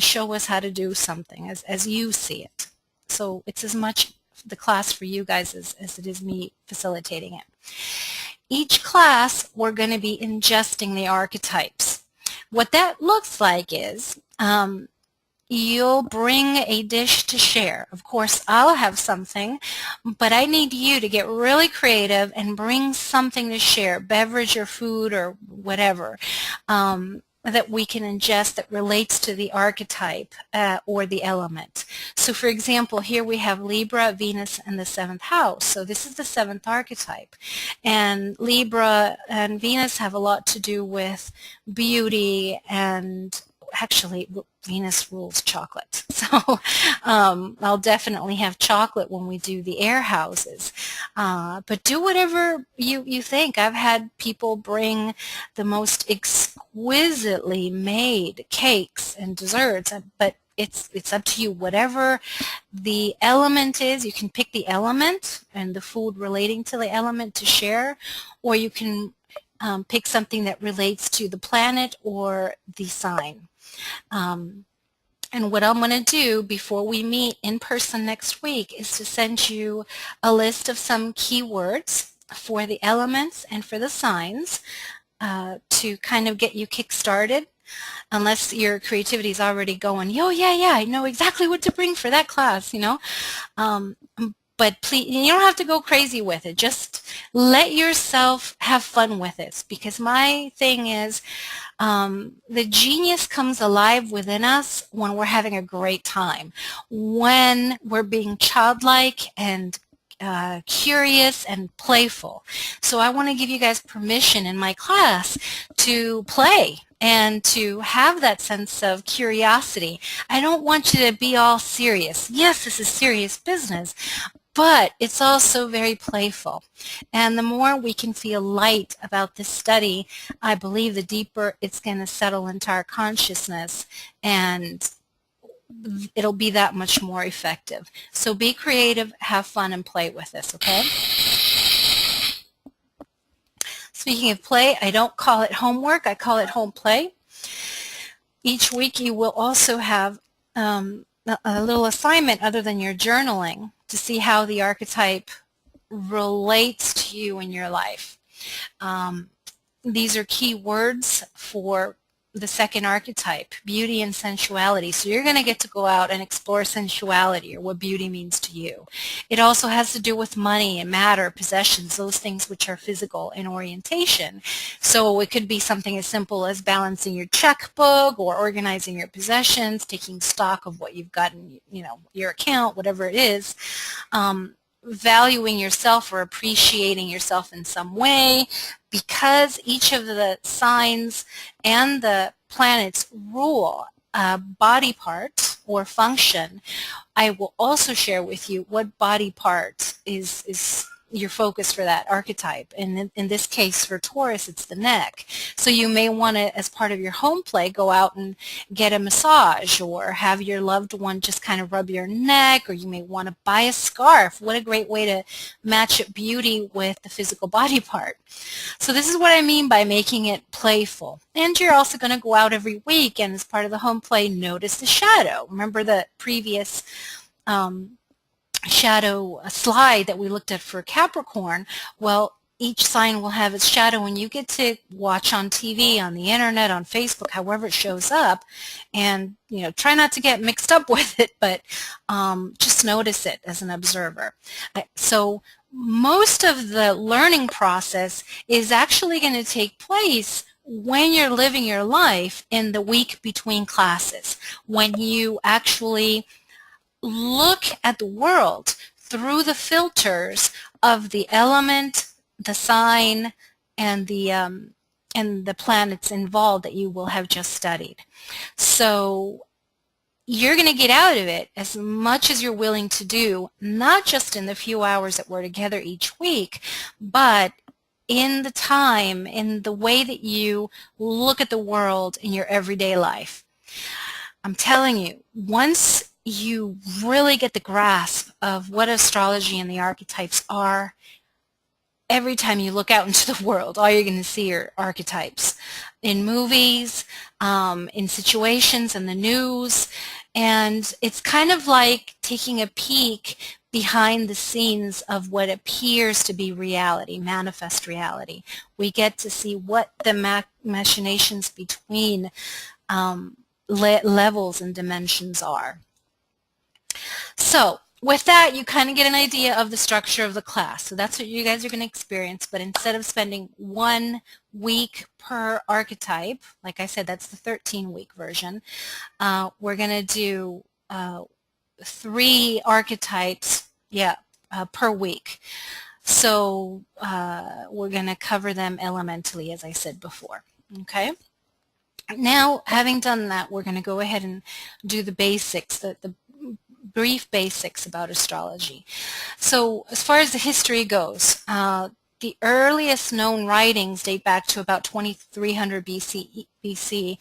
show us how to do something as you see it. So it's as much the class for you guys as it is me facilitating it. Each class, we're going to be ingesting the archetypes. What that looks like is you'll bring a dish to share. Of course, I'll have something, but I need you to get really creative and bring something to share, beverage or food or whatever, that we can ingest that relates to the archetype or the element. So for example, here we have Libra, Venus, and the 7th house. So this is the 7th archetype. And Libra and Venus have a lot to do with beauty, and actually Venus rules chocolate. So I'll definitely have chocolate when we do the air houses. But do whatever you think. I've had people bring the most exquisitely made cakes and desserts, but it's up to you. Whatever the element is, you can pick the element and the food relating to the element to share, or you can pick something that relates to the planet or the sign. And what I'm going to do before we meet in person next week is to send you a list of some keywords for the elements and for the signs to kind of get you kick-started, unless your creativity is already going, yo, yeah, I know exactly what to bring for that class, you know. But please, you don't have to go crazy with it. Just let yourself have fun with this, because my thing is the genius comes alive within us when we're having a great time, when we're being childlike and curious and playful. So I want to give you guys permission in my class to play and to have that sense of curiosity. I don't want you to be all serious. Yes, this is serious business, but it's also very playful. And the more we can feel light about this study, I believe the deeper it's going to settle into our consciousness, and it'll be that much more effective. So be creative, have fun, and play with this, okay? Speaking of play, I don't call it homework, I call it home play. Each week you will also have a little assignment other than your journaling to see how the archetype relates to you in your life. These are key words for the second archetype, beauty and sensuality. So you're going to get to go out and explore sensuality, or what beauty means to you. It also has to do with money and matter, possessions, those things which are physical in orientation. So it could be something as simple as balancing your checkbook, or organizing your possessions, taking stock of what you've got in, your account, whatever it is. Valuing yourself or appreciating yourself in some way, because each of the signs and the planets rule a body part or function. I will also share with you what body part is your focus for that archetype. And in this case, for Taurus, it's the neck. So you may want to, as part of your home play, go out and get a massage, or have your loved one just kind of rub your neck, or you may want to buy a scarf. What a great way to match up beauty with the physical body part. So this is what I mean by making it playful. And you're also going to go out every week, and as part of the home play, notice the shadow. Remember the previous shadow slide that we looked at for Capricorn? Well, each sign will have its shadow, and you get to watch on TV, on the internet, on Facebook, however it shows up, and try not to get mixed up with it, but just notice it as an observer. So most of the learning process is actually going to take place when you're living your life in the week between classes, when you actually look at the world through the filters of the element, the sign, and the planets involved that you will have just studied. So you're going to get out of it as much as you're willing to do, not just in the few hours that we're together each week, but in the time, in the way that you look at the world in your everyday life. I'm telling you, once you really get the grasp of what astrology and the archetypes are, every time you look out into the world, all you're going to see are archetypes in movies, in situations, in the news, and it's kind of like taking a peek behind the scenes of what appears to be reality, manifest reality. We get to see what the machinations between levels and dimensions are. So with that, you kind of get an idea of the structure of the class. So that's what you guys are going to experience, but instead of spending 1 week per archetype, like I said, that's the 13-week version, we're going to do 3 archetypes per week. So we're going to cover them elementally, as I said before. Okay? Now, having done that, we're going to go ahead and do the basics, the brief basics about astrology. So as far as the history goes, the earliest known writings date back to about 2300 BC,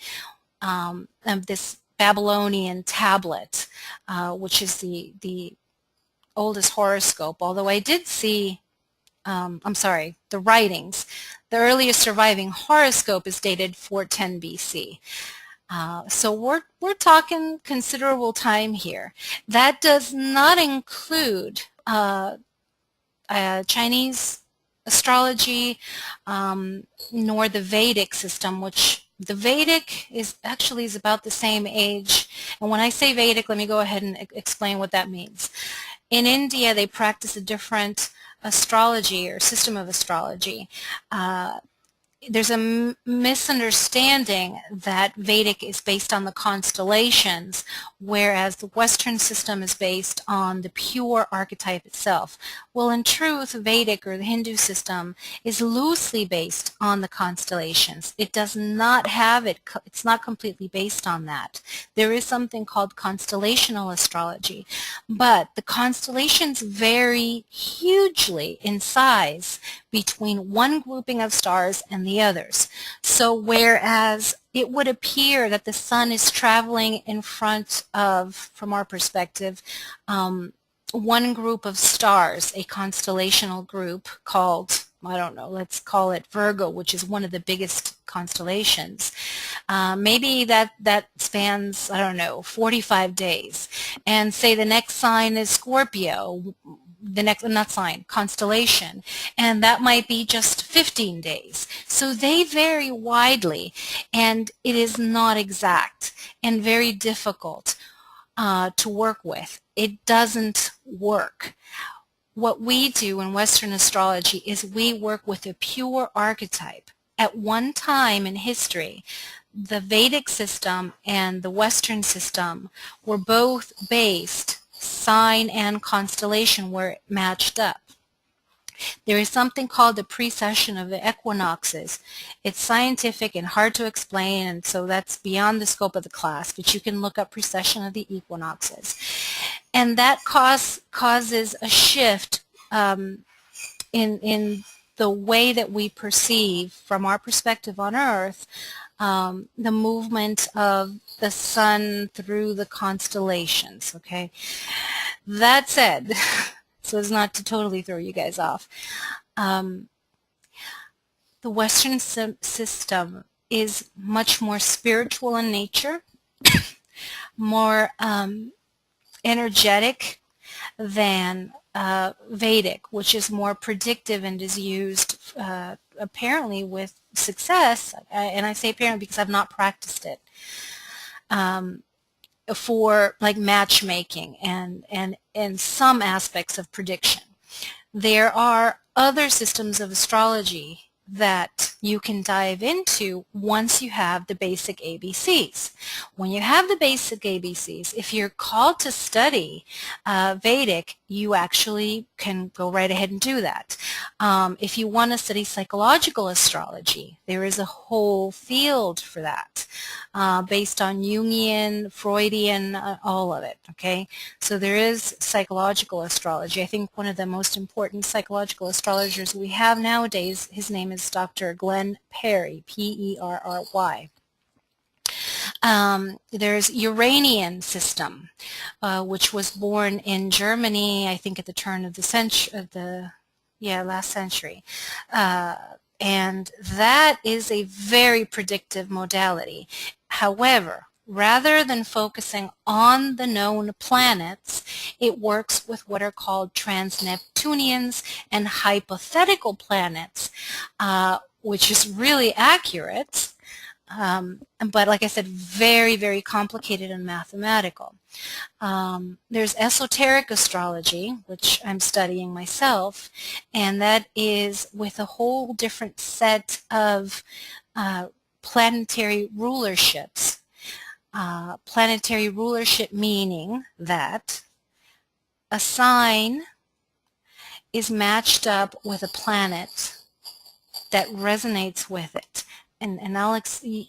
this Babylonian tablet, which is the oldest horoscope, although I did see, the writings. The earliest surviving horoscope is dated 410 BC. So we're talking considerable time here. That does not include Chinese astrology, nor the Vedic system, which the Vedic is about the same age. And when I say Vedic, let me go ahead and explain what that means. In India, they practice a different astrology or system of astrology. there's a misunderstanding that Vedic is based on the constellations, whereas the Western system is based on the pure archetype itself. Well, in truth, Vedic, or the Hindu system, is loosely based on the constellations. It does not have it, it's not completely based on that. There is something called constellational astrology, but the constellations vary hugely in size between one grouping of stars and the others. So whereas it would appear that the sun is traveling in front of, from our perspective, one group of stars, a constellational group called, I don't know, let's call it Virgo, which is one of the biggest constellations. Maybe that spans, I don't know, 45 days. And say the next sign is Scorpio, the next, not sign, constellation, and that might be just 15 days. So they vary widely, and it is not exact and very difficult to work with. It doesn't work. What we do in Western astrology is we work with a pure archetype. At one time in history, the Vedic system and the Western system were both based, sign and constellation were matched up. There is something called the precession of the equinoxes. It's scientific and hard to explain, and so that's beyond the scope of the class, but you can look up precession of the equinoxes. And that causes a shift in the way that we perceive, from our perspective on Earth, the movement of the sun through the constellations, okay? That said, so as not to totally throw you guys off, the Western system is much more spiritual in nature, more energetic than Vedic, which is more predictive and is used apparently with success, and I say apparently because I've not practiced it, for like matchmaking and some aspects of prediction. There are other systems of astrology that you can dive into once you have the basic ABCs. When you have the basic ABCs, if you're called to study Vedic, you actually can go right ahead and do that. If you want to study psychological astrology, there is a whole field for that based on Jungian, Freudian, all of it, okay? So there is psychological astrology. I think one of the most important psychological astrologers we have nowadays, his name is Dr. Glenn Perry, P-E-R-R-Y. There's Uranian system, which was born in Germany, I think at the turn of the century, last century. And that is a very predictive modality. However, rather than focusing on the known planets, it works with what are called trans-Neptunians and hypothetical planets, which is really accurate, but like I said, very, very complicated and mathematical. There's esoteric astrology, which I'm studying myself, and that is with a whole different set of planetary rulerships. Planetary rulership meaning that a sign is matched up with a planet that resonates with it. And I'm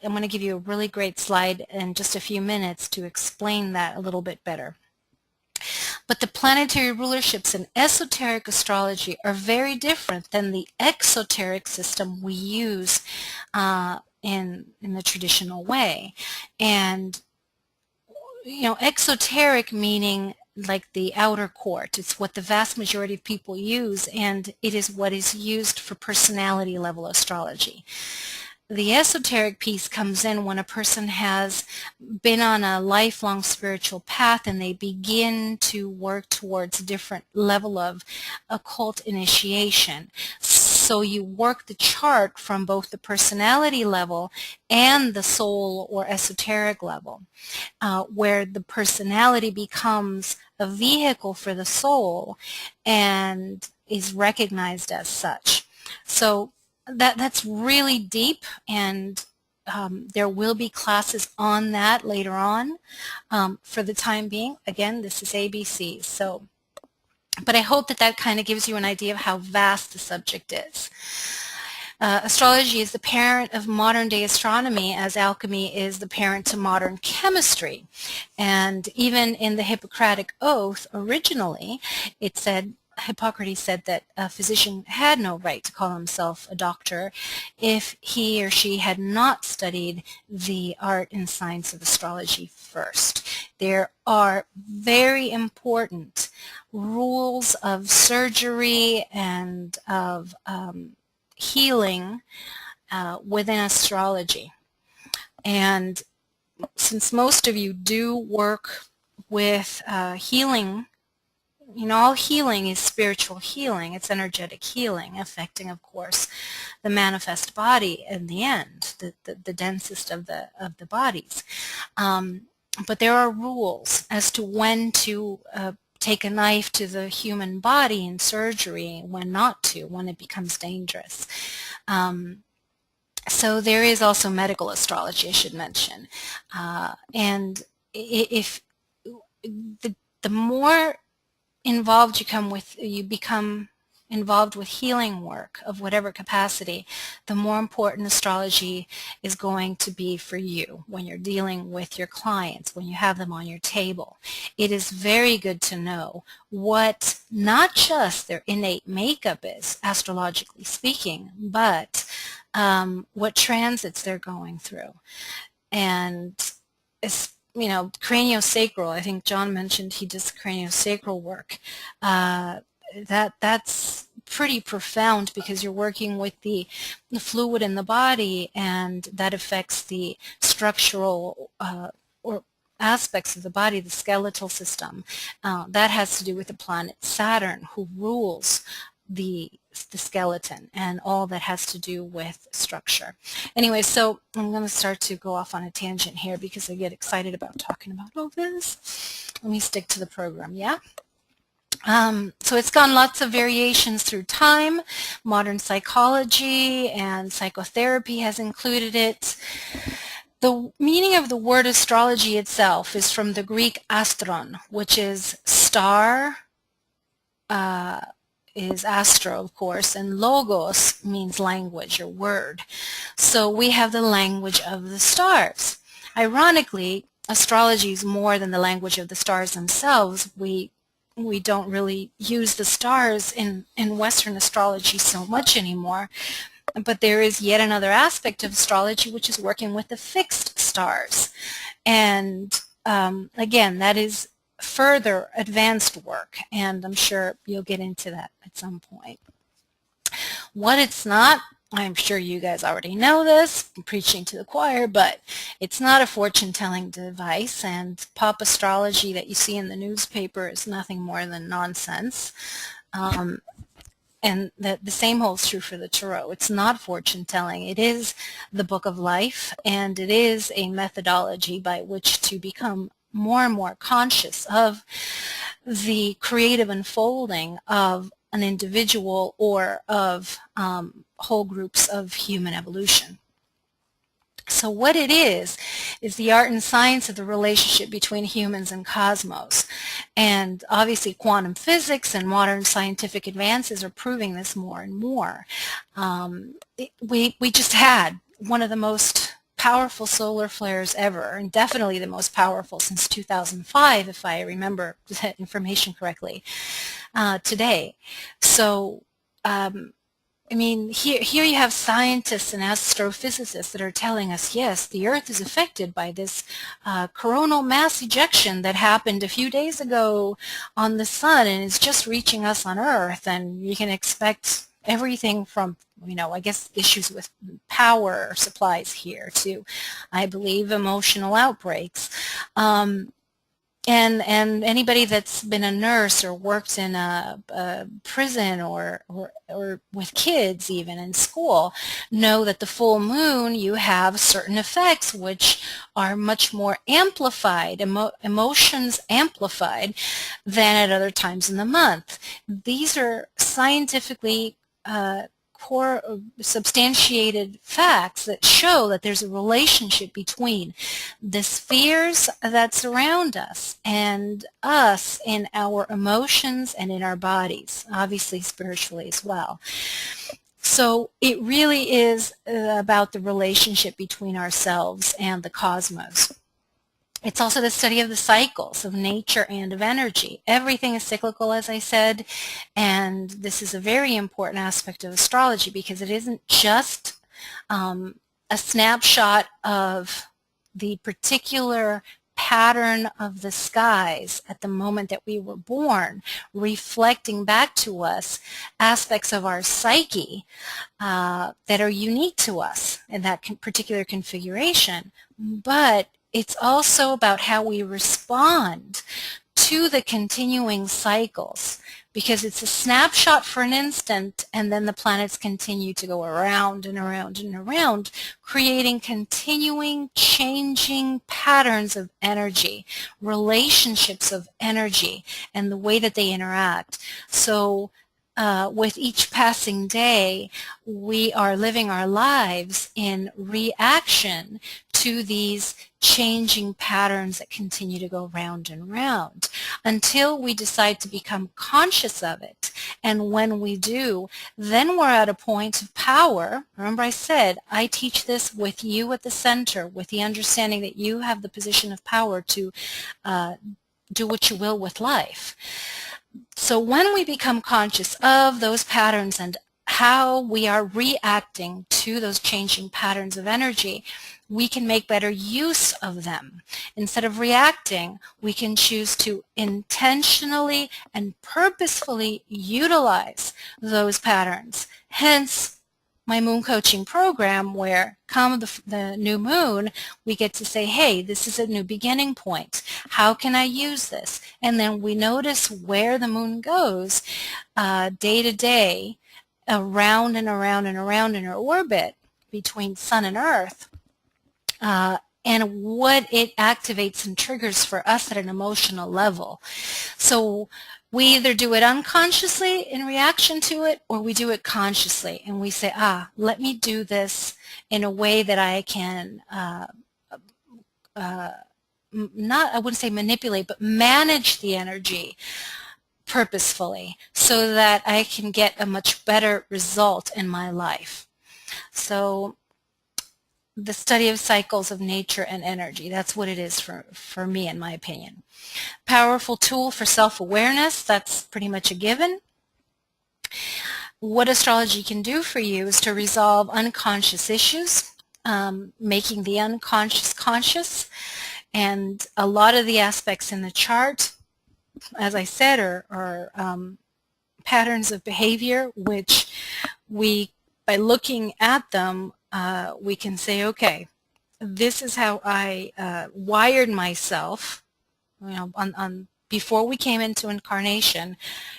going to give you a really great slide in just a few minutes to explain that a little bit better. But the planetary rulerships in esoteric astrology are very different than the exoteric system we use in the traditional way. And, you know, exoteric meaning like the outer court. It's what the vast majority of people use, and it is what is used for personality level astrology. The esoteric piece comes in when a person has been on a lifelong spiritual path and they begin to work towards a different level of occult initiation. So you work the chart from both the personality level and the soul or esoteric level, where the personality becomes a vehicle for the soul and is recognized as such. So that's really deep, and there will be classes on that later on. For the time being, again, this is ABC. So, but I hope that that kind of gives you an idea of how vast the subject is. Astrology is the parent of modern-day astronomy, as alchemy is the parent to modern chemistry. And even in the Hippocratic Oath, originally, it said, Hippocrates said that a physician had no right to call himself a doctor if he or she had not studied the art and science of astrology first. There are very important rules of surgery and of healing within astrology. And since most of you do work with healing, you know, all healing is spiritual healing. It's energetic healing, affecting, of course, the manifest body in the end, the densest of the bodies. But there are rules as to when to take a knife to the human body in surgery, when not to, when it becomes dangerous. So there is also medical astrology, I should mention. And if the more involved you become involved with healing work of whatever capacity, the more important astrology is going to be for you when you're dealing with your clients, when you have them on your table. It is very good to know what not just their innate makeup is, astrologically speaking, but what transits they're going through. And it's, you know, craniosacral, I think John mentioned he does craniosacral work. That's pretty profound because you're working with the fluid in the body, and that affects the structural or aspects of the body, the skeletal system. That has to do with the planet Saturn, who rules the skeleton and all that has to do with structure. Anyway, so I'm going to start to go off on a tangent here because I get excited about talking about all this. Let me stick to the program, yeah? So it's gone lots of variations through time. Modern psychology and psychotherapy has included it. The meaning of the word astrology itself is from the Greek astron, which is star, is astro, of course, and logos means language or word. So we have the language of the stars. Ironically, astrology is more than the language of the stars themselves. We don't really use the stars in Western astrology so much anymore, but there is yet another aspect of astrology, which is working with the fixed stars. And again, that is further advanced work, and I'm sure you'll get into that at some point. What it's not, I'm sure you guys already know this, I'm preaching to the choir, but it's not a fortune-telling device, and pop astrology that you see in the newspaper is nothing more than nonsense. And the same holds true for the tarot. It's not fortune-telling. It is the book of life, and it is a methodology by which to become more and more conscious of the creative unfolding of an individual or of whole groups of human evolution. So what it is the art and science of the relationship between humans and cosmos. And obviously quantum physics and modern scientific advances are proving this more and more. We just had one of the most powerful solar flares ever, and definitely the most powerful since 2005, if I remember that information correctly, today. So, I mean, here you have scientists and astrophysicists that are telling us, yes, the Earth is affected by this coronal mass ejection that happened a few days ago on the Sun, and it's just reaching us on Earth, and you can expect everything from, you know, I guess issues with power supplies here to, I believe, emotional outbreaks. And anybody that's been a nurse or worked in a prison or with kids even in school know that the full moon, you have certain effects which are much more amplified, emotions amplified than at other times in the month. These are scientifically substantiated facts that show that there's a relationship between the spheres that surround us and us in our emotions and in our bodies, obviously spiritually as well. So it really is about the relationship between ourselves and the cosmos. It's also the study of the cycles of nature and of energy. Everything is cyclical, as I said, and this is a very important aspect of astrology because it isn't just a snapshot of the particular pattern of the skies at the moment that we were born, reflecting back to us aspects of our psyche that are unique to us in that particular configuration, but it's also about how we respond to the continuing cycles, because it's a snapshot for an instant and then the planets continue to go around and around and around, creating continuing changing patterns of energy, relationships of energy, and the way that they interact. So with each passing day, we are living our lives in reaction to these changing patterns that continue to go round and round until we decide to become conscious of it. And when we do, then we're at a point of power. Remember I said, I teach this with you at the center, with the understanding that you have the position of power to do what you will with life. So when we become conscious of those patterns and how we are reacting to those changing patterns of energy, we can make better use of them. Instead of reacting, we can choose to intentionally and purposefully utilize those patterns. Hence, my moon coaching program, where come the new moon, we get to say, hey, this is a new beginning point. How can I use this? And then we notice where the moon goes day to day, around and around and around in her orbit between Sun and Earth, and what it activates and triggers for us at an emotional level. So we either do it unconsciously in reaction to it, or we do it consciously, and we say, let me do this in a way that I can not, I wouldn't say manipulate, but manage the energy purposefully so that I can get a much better result in my life. So the study of cycles of nature and energy, that's what it is for me, in my opinion. Powerful tool for self-awareness, that's pretty much a given. What astrology can do for you is to resolve unconscious issues, making the unconscious conscious, and a lot of the aspects in the chart, as I said, are patterns of behavior which we, by looking at them, we can say, okay, this is how I wired myself, you know, before we came into incarnation.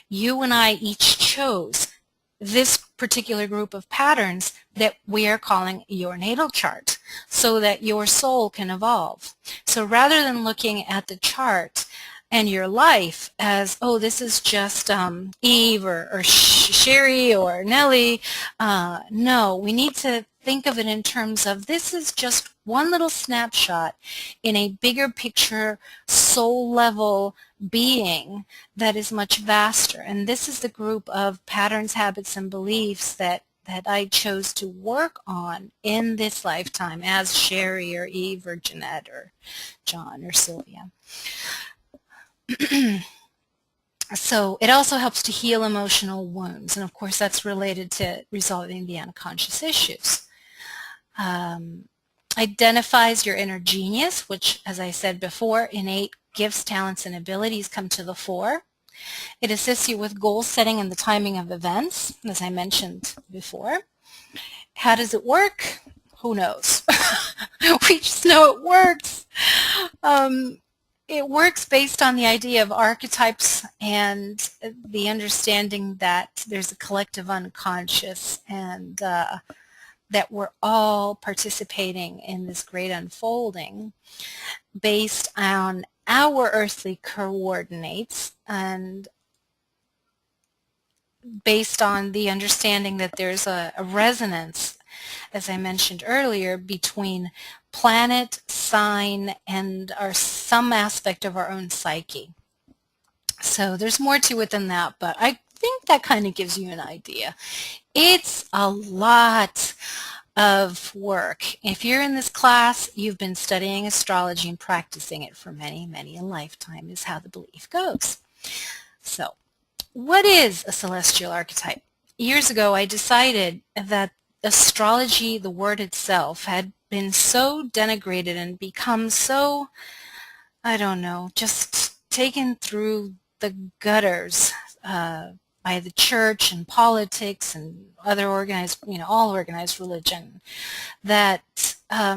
You and I each chose this particular group of patterns that we are calling your natal chart so that your soul can evolve. So rather than looking at the chart and your life as, oh, this is just Eve or Sherry or Nellie, no, we need to think of it in terms of this is just one little snapshot in a bigger picture, soul level being that is much vaster. And this is the group of patterns, habits, and beliefs that I chose to work on in this lifetime as Sherry or Eve or Jeanette or John or Sylvia. So it also helps to heal emotional wounds, and of course that's related to resolving the unconscious issues. Identifies your inner genius, which, as I said before, innate gifts, talents, and abilities come to the fore. It assists you with goal setting and the timing of events, as I mentioned before. How does it work? Who knows? We just know it works. It works based on the idea of archetypes and the understanding that there's a collective unconscious and that we're all participating in this great unfolding based on our earthly coordinates, and based on the understanding that there's a resonance, as I mentioned earlier, between planet, sign, and some aspect of our own psyche. So there's more to it than that, but I think that kind of gives you an idea. It's a lot of work. If you're in this class, you've been studying astrology and practicing it for many, many a lifetime, is how the belief goes. So, what is a celestial archetype? Years ago, I decided that astrology, the word itself, had been so denigrated and become so, I don't know, just taken through the gutters by the church and politics and other organized, all organized religion, that a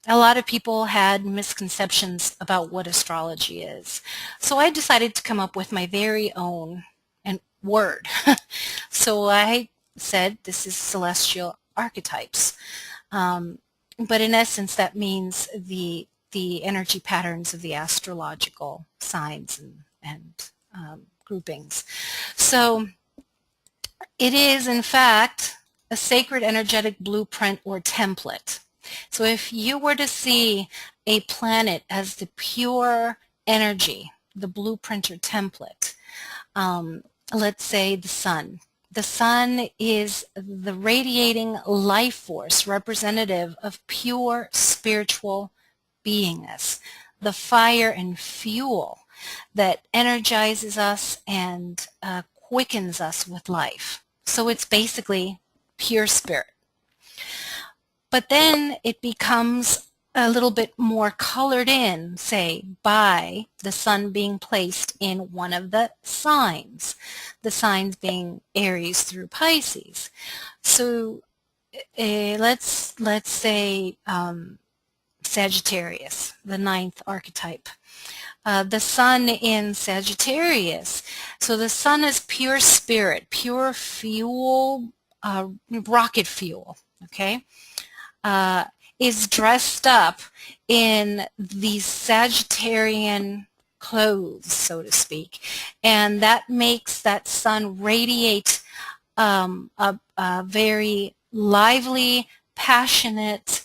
lot of people had misconceptions about what astrology is. So I decided to come up with my very own word. So I said this is celestial archetypes. But in essence, that means the energy patterns of the astrological signs and groupings. So it is, in fact, a sacred energetic blueprint or template. So if you were to see a planet as the pure energy, the blueprint or template, let's say the sun. The sun is the radiating life force representative of pure spiritual beingness, the fire and fuel that energizes us and quickens us with life. So it's basically pure spirit. But then it becomes a little bit more colored in, say, by the sun being placed in one of the signs being Aries through Pisces. So let's say Sagittarius, the 9th archetype. The sun in Sagittarius. So the sun is pure spirit, pure fuel, rocket fuel, okay? Is dressed up in these Sagittarian clothes, so to speak, and that makes that sun radiate a very lively, passionate,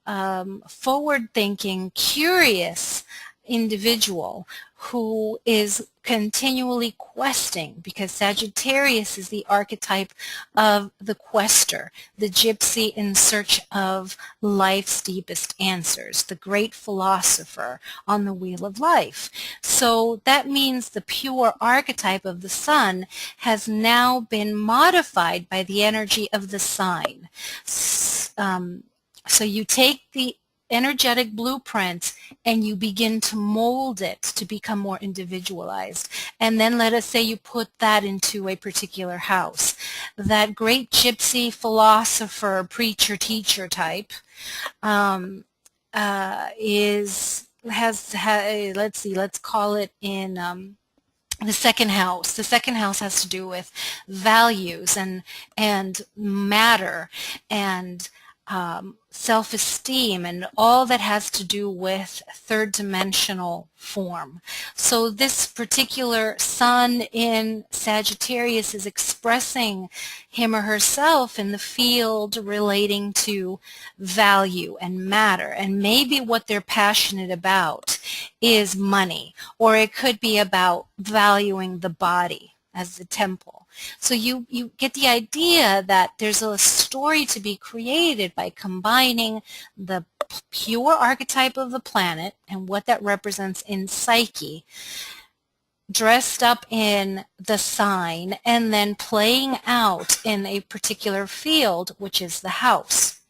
forward-thinking, curious individual who is continually questing, because Sagittarius is the archetype of the quester, the gypsy in search of life's deepest answers, the great philosopher on the wheel of life. So that means the pure archetype of the sun has now been modified by the energy of the sign. So you take the energetic blueprint and you begin to mold it to become more individualized. And then let us say you put that into a particular house. That great gypsy philosopher, preacher, teacher type let's call it in the second house. The second house has to do with values and matter and self-esteem and all that has to do with third-dimensional form. So this particular sun in Sagittarius is expressing him or herself in the field relating to value and matter, and maybe what they're passionate about is money, or it could be about valuing the body as the temple. So you get the idea that there's a story to be created by combining the pure archetype of the planet and what that represents in psyche, dressed up in the sign, and then playing out in a particular field, which is the house.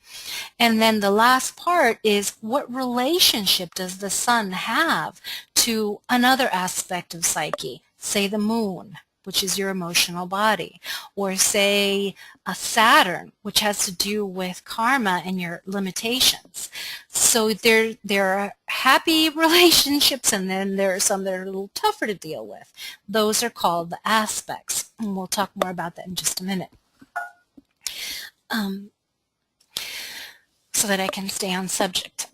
And then the last part is, what relationship does the sun have to another aspect of psyche, say the moon, which is your emotional body, or say a Saturn, which has to do with karma and your limitations. So there are happy relationships, and then there are some that are a little tougher to deal with. Those are called the aspects, and we'll talk more about that in just a minute. So that I can stay on subject.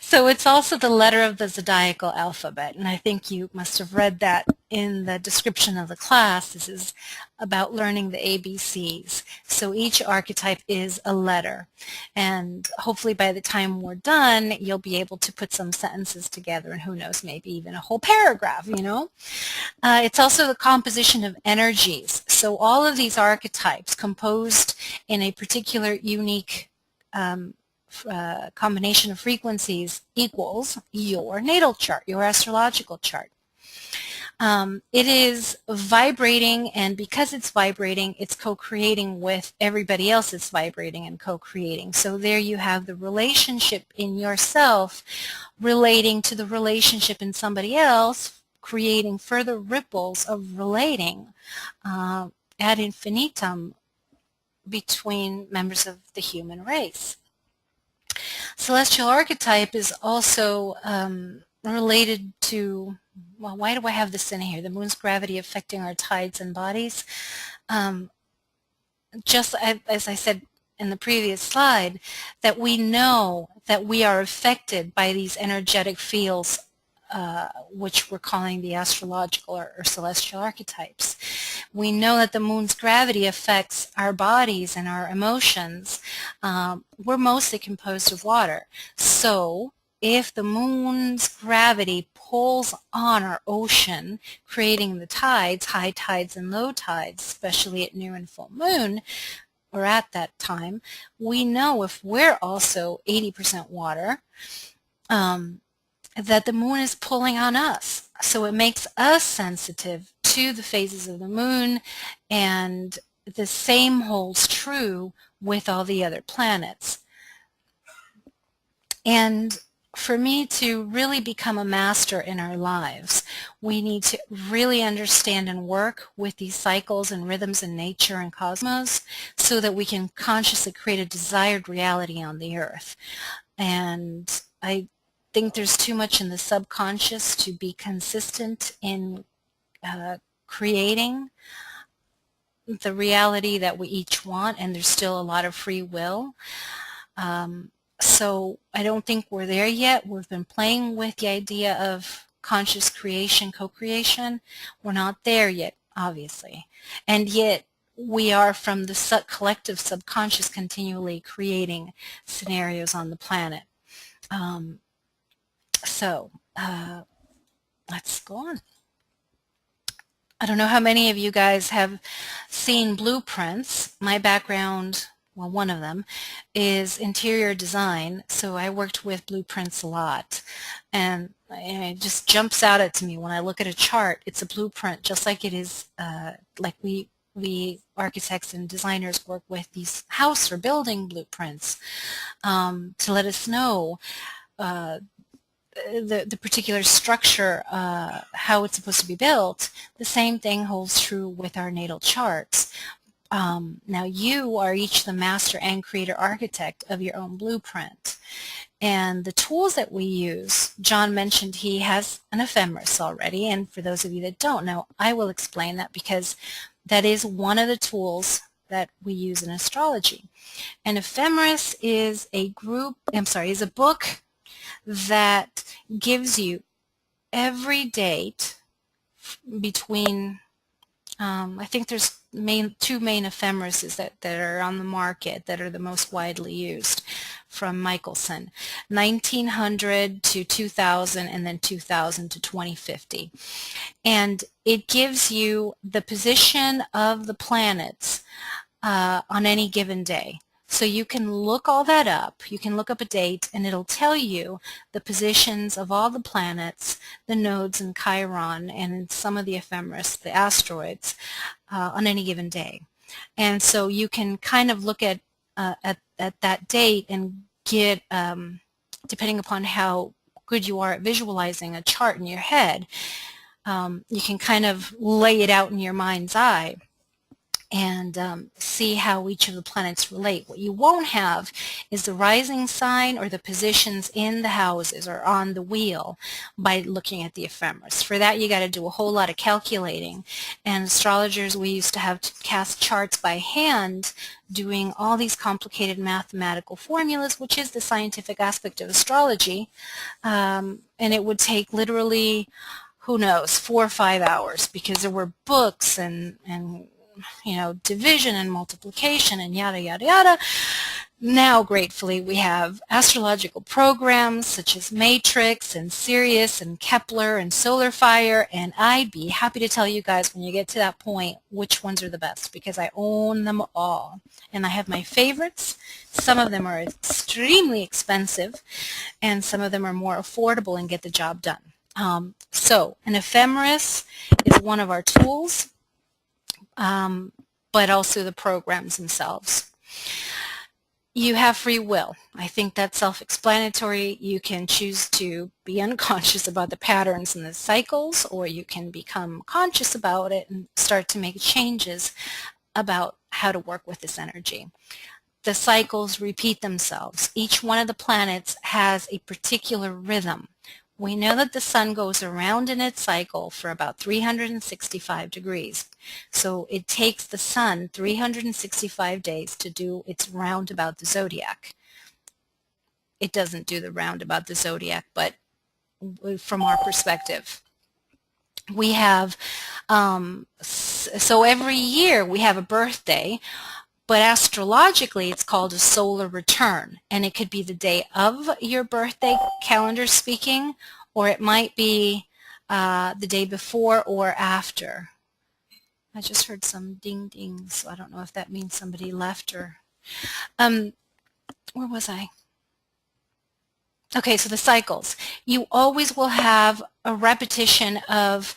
So it's also the letter of the zodiacal alphabet, and I think you must have read that in the description of the class. This is about learning the ABCs. So each archetype is a letter, and hopefully by the time we're done, you'll be able to put some sentences together, and who knows, maybe even a whole paragraph, you know? It's also the composition of energies. So all of these archetypes composed in a particular unique combination of frequencies equals your natal chart, your astrological chart. It is vibrating, and because it's vibrating, it's co-creating with everybody else that's vibrating and co-creating. So there you have the relationship in yourself relating to the relationship in somebody else, creating further ripples of relating ad infinitum between members of the human race. Celestial archetype is also related to, well, why do I have this in here? The moon's gravity affecting our tides and bodies. Just as I said in the previous slide, that we know that we are affected by these energetic fields, which we're calling the astrological or celestial archetypes. We know that the moon's gravity affects our bodies and our emotions. We're mostly composed of water. So if the moon's gravity pulls on our ocean, creating the tides, high tides and low tides, especially at new and full moon, or at that time, we know if we're also 80% water, that the moon is pulling on us. So it makes us sensitive to the phases of the moon, and the same holds true with all the other planets. And for me to really become a master in our lives, we need to really understand and work with these cycles and rhythms in nature and cosmos so that we can consciously create a desired reality on the earth. And I think there's too much in the subconscious to be consistent in creating the reality that we each want, and there's still a lot of free will. So I don't think we're there yet. We've been playing with the idea of conscious creation, co-creation. We're not there yet, obviously. And yet we are, from the collective subconscious, continually creating scenarios on the planet. Let's go on. I don't know how many of you guys have seen blueprints. My background, well, one of them, is interior design, so I worked with blueprints a lot. And it just jumps out at me when I look at a chart. It's a blueprint, just like it is, like we architects and designers work with these house or building blueprints to let us know the particular structure, how it's supposed to be built. The same thing holds true with our natal charts. Now you are each the master and creator architect of your own blueprint. And the tools that we use, John mentioned he has an ephemeris already, and for those of you that don't know, I will explain that because that is one of the tools that we use in astrology. An ephemeris is a book that gives you every date between, I think there's two main ephemerises that are on the market that are the most widely used from Michelson, 1900 to 2000, and then 2000 to 2050. And it gives you the position of the planets on any given day. So you can look all that up. You can look up a date, and it'll tell you the positions of all the planets, the nodes in Chiron, and some of the ephemeris, the asteroids, on any given day. And so you can kind of look at that date and get, depending upon how good you are at visualizing a chart in your head, you can kind of lay it out in your mind's eye and see how each of the planets relate. What you won't have is the rising sign or the positions in the houses or on the wheel by looking at the ephemeris. For that, you got to do a whole lot of calculating, and astrologers, we used to have to cast charts by hand doing all these complicated mathematical formulas, which is the scientific aspect of astrology, and it would take literally, who knows, 4 or 5 hours, because there were books and division and multiplication and yada, yada, yada. Now, gratefully, we have astrological programs such as Matrix and Sirius and Kepler and Solar Fire, and I'd be happy to tell you guys when you get to that point which ones are the best, because I own them all. And I have my favorites. Some of them are extremely expensive, and some of them are more affordable and get the job done. So an ephemeris is one of our tools, but also the programs themselves. You have free will. I think that's self-explanatory. You can choose to be unconscious about the patterns and the cycles, or you can become conscious about it and start to make changes about how to work with this energy. The cycles repeat themselves. Each one of the planets has a particular rhythm. We know that the sun goes around in its cycle for about 365 degrees. So it takes the sun 365 days to do its round about the zodiac. It doesn't do the round about the zodiac, but from our perspective. We have, so every year we have a birthday, but astrologically it's called a solar return, and it could be the day of your birthday, calendar speaking, or it might be the day before or after. I just heard some ding dings, so I don't know if that means somebody left or... where was I? Okay, so the cycles. You always will have a repetition of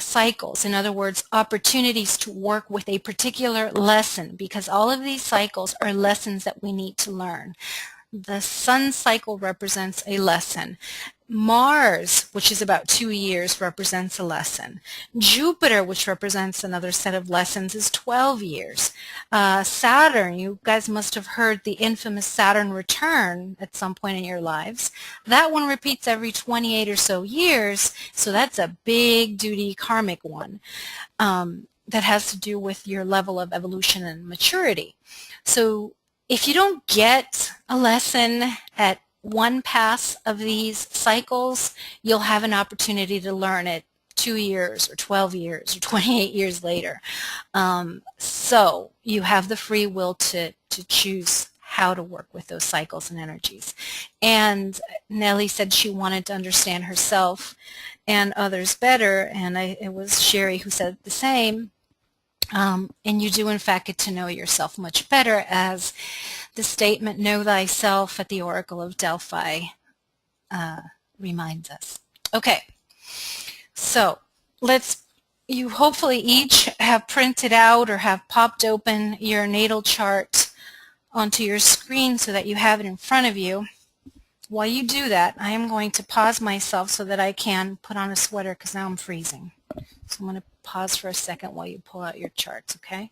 cycles. In other words, opportunities to work with a particular lesson, because all of these cycles are lessons that we need to learn. The sun cycle represents a lesson. Mars, which is about 2 years, represents a lesson. Jupiter, which represents another set of lessons, is 12 years. Saturn, you guys must have heard the infamous Saturn return at some point in your lives. That one repeats every 28 or so years, so that's a big duty karmic one that has to do with your level of evolution and maturity. So if you don't get a lesson at one pass of these cycles, you'll have an opportunity to learn it 2 years or 12 years or 28 years later. So you have the free will to choose how to work with those cycles and energies. And Nellie said she wanted to understand herself and others better, and it was Sherry who said the same. And you do, in fact, get to know yourself much better, as the statement, know thyself at the Oracle of Delphi reminds us. Okay, so you hopefully each have printed out or have popped open your natal chart onto your screen so that you have it in front of you. While you do that, I am going to pause myself so that I can put on a sweater, because now I'm freezing. So I'm going to pause for a second while you pull out your charts, okay?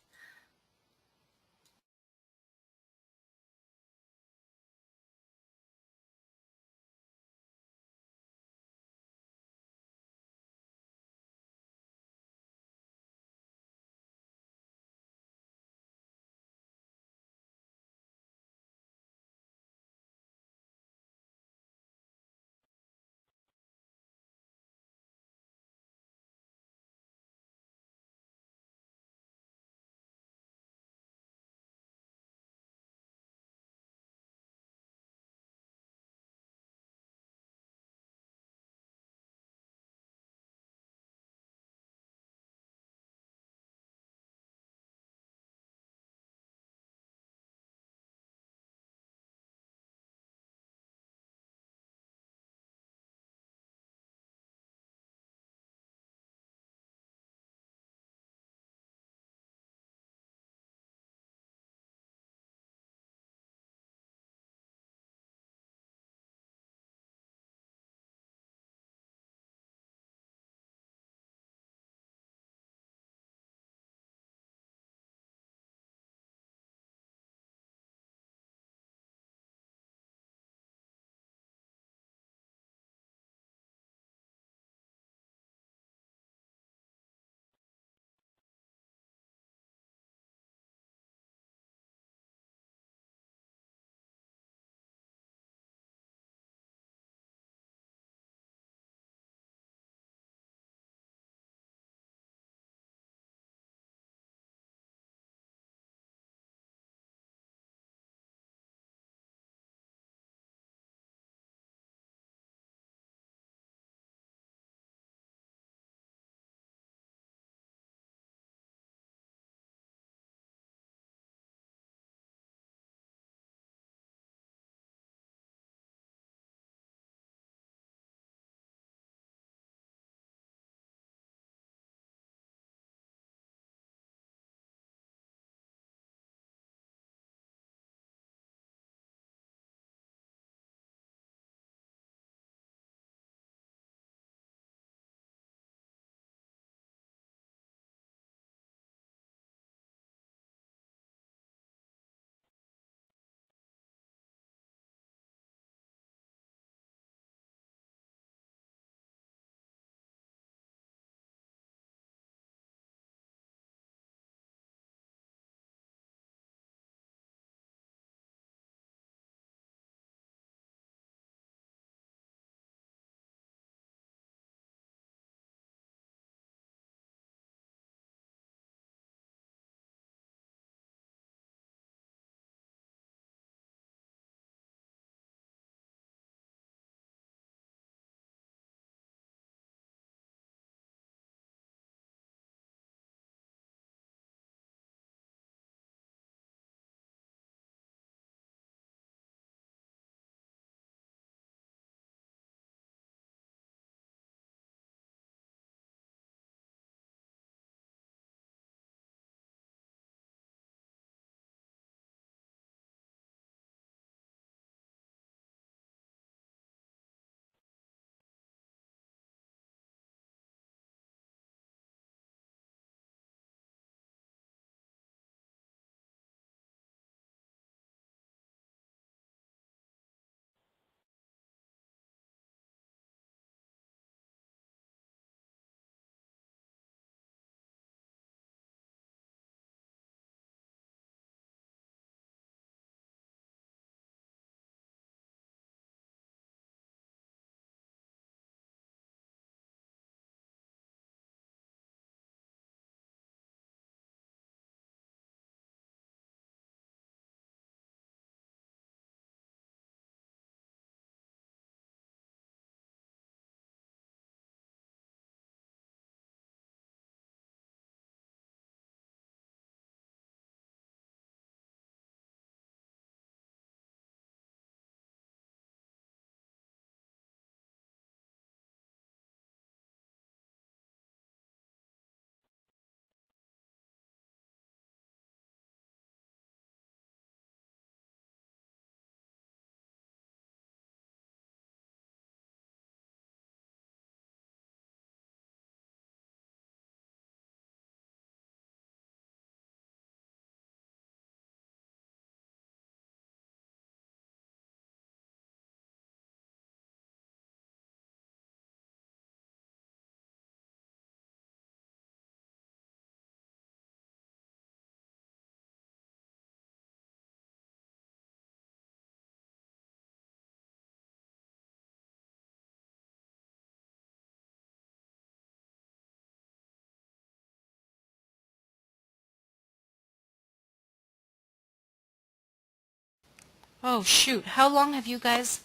Oh, shoot. How long have you guys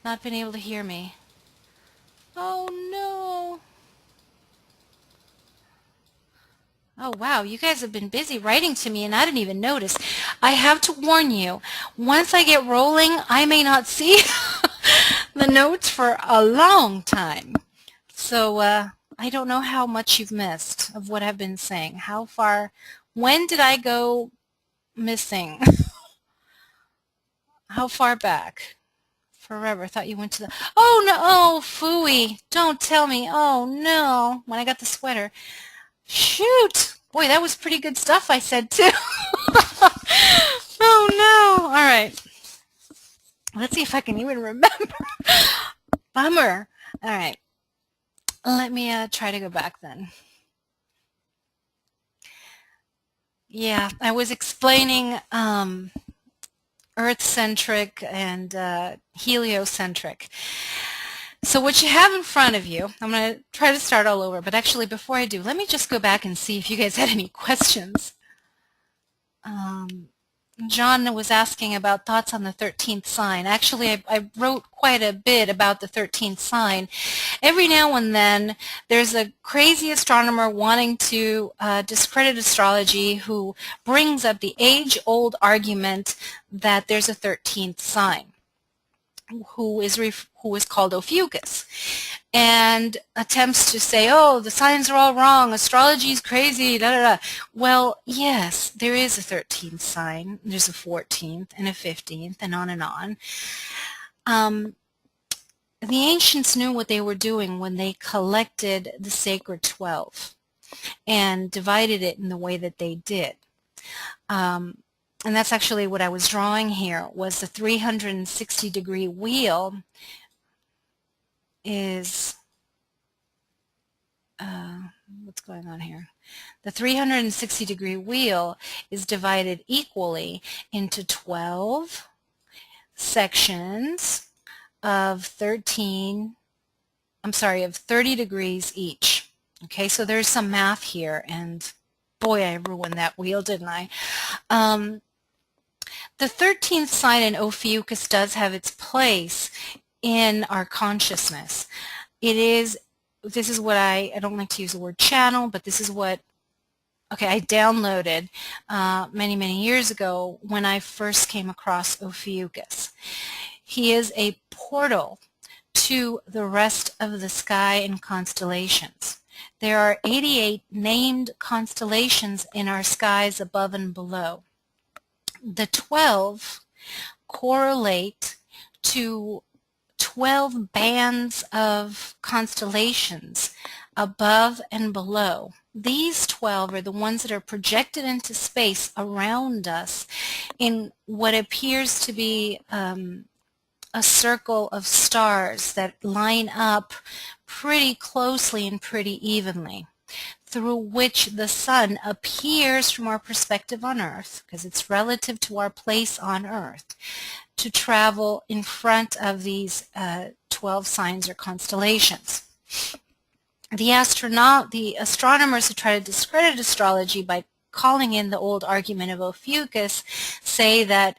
not been able to hear me? Oh, no. Oh, wow. You guys have been busy writing to me, and I didn't even notice. I have to warn you, once I get rolling, I may not see the notes for a long time. So I don't know how much you've missed of what I've been saying. How far, when did I go missing? How far back? Forever. I thought you went to the, oh no, oh, phooey. Don't tell me. Oh no, when I got the sweater. Shoot. Boy, that was pretty good stuff I said too. Oh no. All right. Let's see if I can even remember. Bummer. All right. Let me try to go back then. Yeah, I was explaining Earth-centric and heliocentric. So what you have in front of you, I'm going to try to start all over, but actually before I do, let me just go back and see if you guys had any questions. John was asking about thoughts on the 13th sign. Actually, I wrote quite a bit about the 13th sign. Every now and then, there's a crazy astronomer wanting to discredit astrology who brings up the age-old argument that there's a 13th sign, who is called Ophiuchus, and attempts to say, oh, the signs are all wrong, astrology is crazy, da da da. Well, yes, there is a 13th sign, there's a 14th and a 15th, and on and on. The ancients knew what they were doing when they collected the sacred 12 and divided it in the way that they did. And that's actually what I was drawing here, was the 360-degree wheel is, what's going on here? The 360-degree wheel is divided equally into 12 sections of 30 degrees each. Okay, so there's some math here, and boy, I ruined that wheel, didn't I? The 13th sign in Ophiuchus does have its place in our consciousness. This is what I don't like to use the word channel, but this is what, okay, I downloaded many, many years ago when I first came across Ophiuchus. He is a portal to the rest of the sky and constellations. There are 88 named constellations in our skies above and below. The 12 correlate to 12 bands of constellations above and below. These 12 are the ones that are projected into space around us in what appears to be a circle of stars that line up pretty closely and pretty evenly, through which the sun appears from our perspective on Earth, because it's relative to our place on Earth, to travel in front of these 12 signs or constellations. The astronomers who try to discredit astrology by calling in the old argument of Ophiuchus say that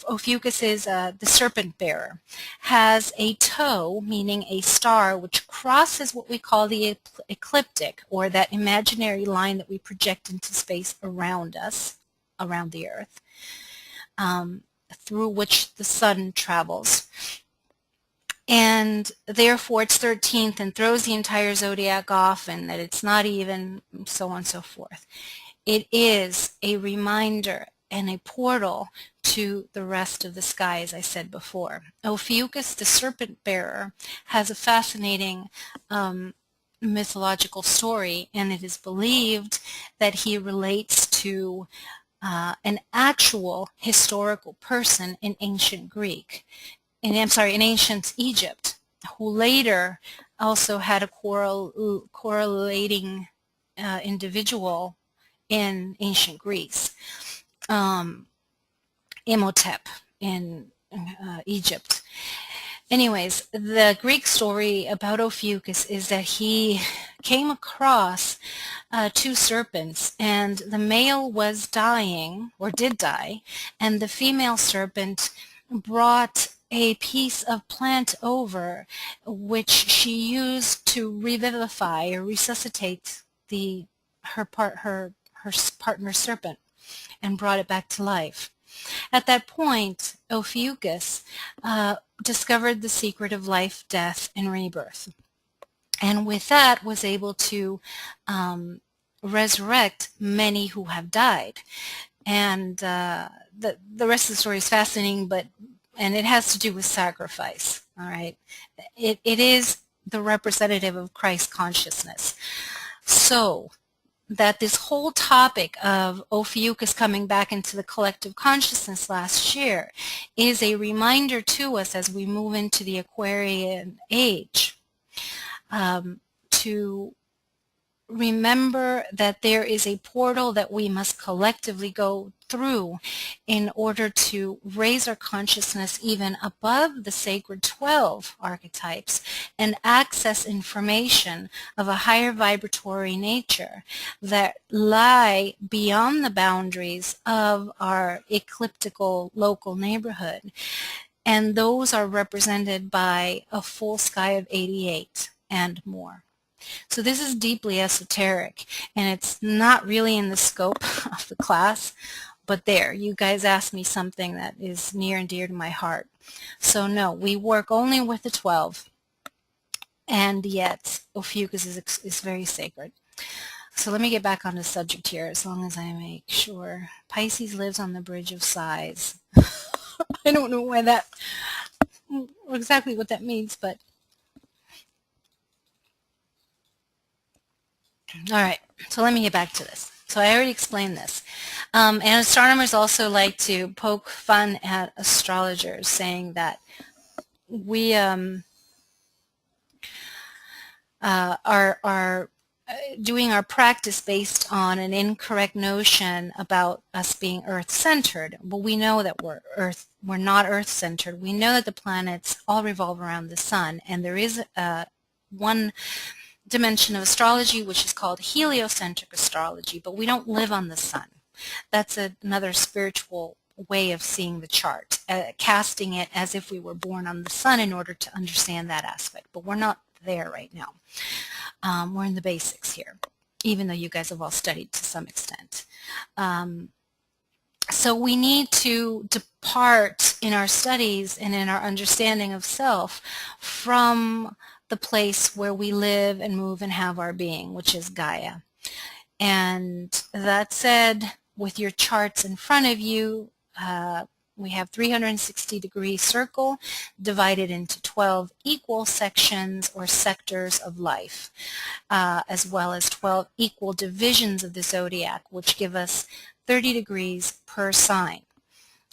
Ophiuchus is the serpent bearer, has a toe, meaning a star, which crosses what we call the ecliptic, or that imaginary line that we project into space around us, around the Earth, through which the sun travels. And therefore it's 13th and throws the entire zodiac off, and that it's not even, so on and so forth. It is a reminder and a portal to the rest of the sky, as I said before. Ophiuchus, the serpent bearer, has a fascinating mythological story, and it is believed that he relates to an actual historical person in ancient in ancient Egypt, who later also had a correlating individual in ancient Greece. Imhotep in Egypt. Anyways, the Greek story about Ophiuchus is that he came across two serpents, and the male was dying, or did die, and the female serpent brought a piece of plant over which she used to revivify or resuscitate her partner serpent and brought it back to life. At that point, Ophiuchus discovered the secret of life, death, and rebirth, and with that was able to resurrect many who have died. And the rest of the story is fascinating, and it has to do with sacrifice. All right, it is the representative of Christ consciousness. So that this whole topic of Ophiuchus coming back into the collective consciousness last year is a reminder to us as we move into the Aquarian age to remember that there is a portal that we must collectively go through in order to raise our consciousness even above the sacred 12 archetypes and access information of a higher vibratory nature that lie beyond the boundaries of our ecliptical local neighborhood. And those are represented by a full sky of 88 and more. So this is deeply esoteric, and it's not really in the scope of the class, but there, you guys asked me something that is near and dear to my heart. So no, we work only with the 12, and yet Ophiuchus is very sacred. So let me get back on the subject here, as long as I make sure. Pisces lives on the bridge of sighs. I don't know why that, exactly what that means, but all right, so let me get back to this. So I already explained this. And astronomers also like to poke fun at astrologers, saying that we are doing our practice based on an incorrect notion about us being Earth-centered. But we know that we're not Earth-centered. We know that the planets all revolve around the sun, and there is one dimension of astrology which is called heliocentric astrology, but we don't live on the sun. That's another spiritual way of seeing the chart, casting it as if we were born on the sun in order to understand that aspect, but we're not there right now. We're in the basics here, even though you guys have all studied to some extent. So we need to depart in our studies and in our understanding of self from the place where we live and move and have our being, which is Gaia. And that said, with your charts in front of you, we have 360-degree circle divided into 12 equal sections or sectors of life, as well as 12 equal divisions of the zodiac, which give us 30 degrees per sign.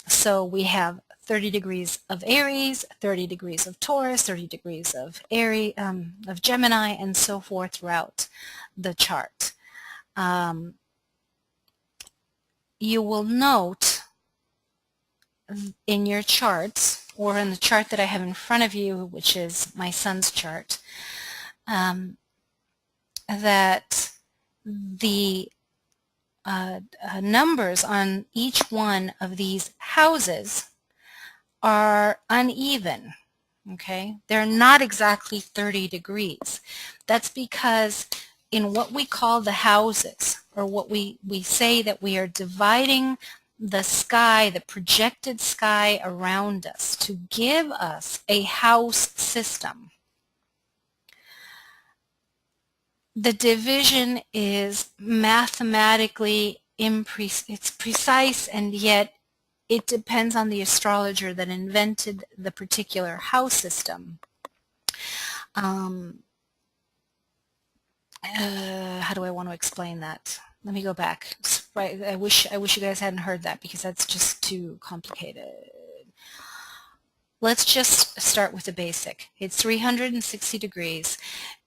So we have 30 degrees of Aries, 30 degrees of Taurus, 30 degrees of Gemini, and so forth throughout the chart. You will note in your charts, or in the chart that I have in front of you, which is my son's chart, that the numbers on each one of these houses are uneven, okay? They're not exactly 30 degrees. That's because in what we call the houses, or what we say that we are dividing the sky, the projected sky around us to give us a house system. The division is mathematically it's precise, and yet it depends on the astrologer that invented the particular house system. How do I want to explain that? Let me go back. Right, I wish you guys hadn't heard that, because that's just too complicated. Let's just start with the basic. It's 360 degrees,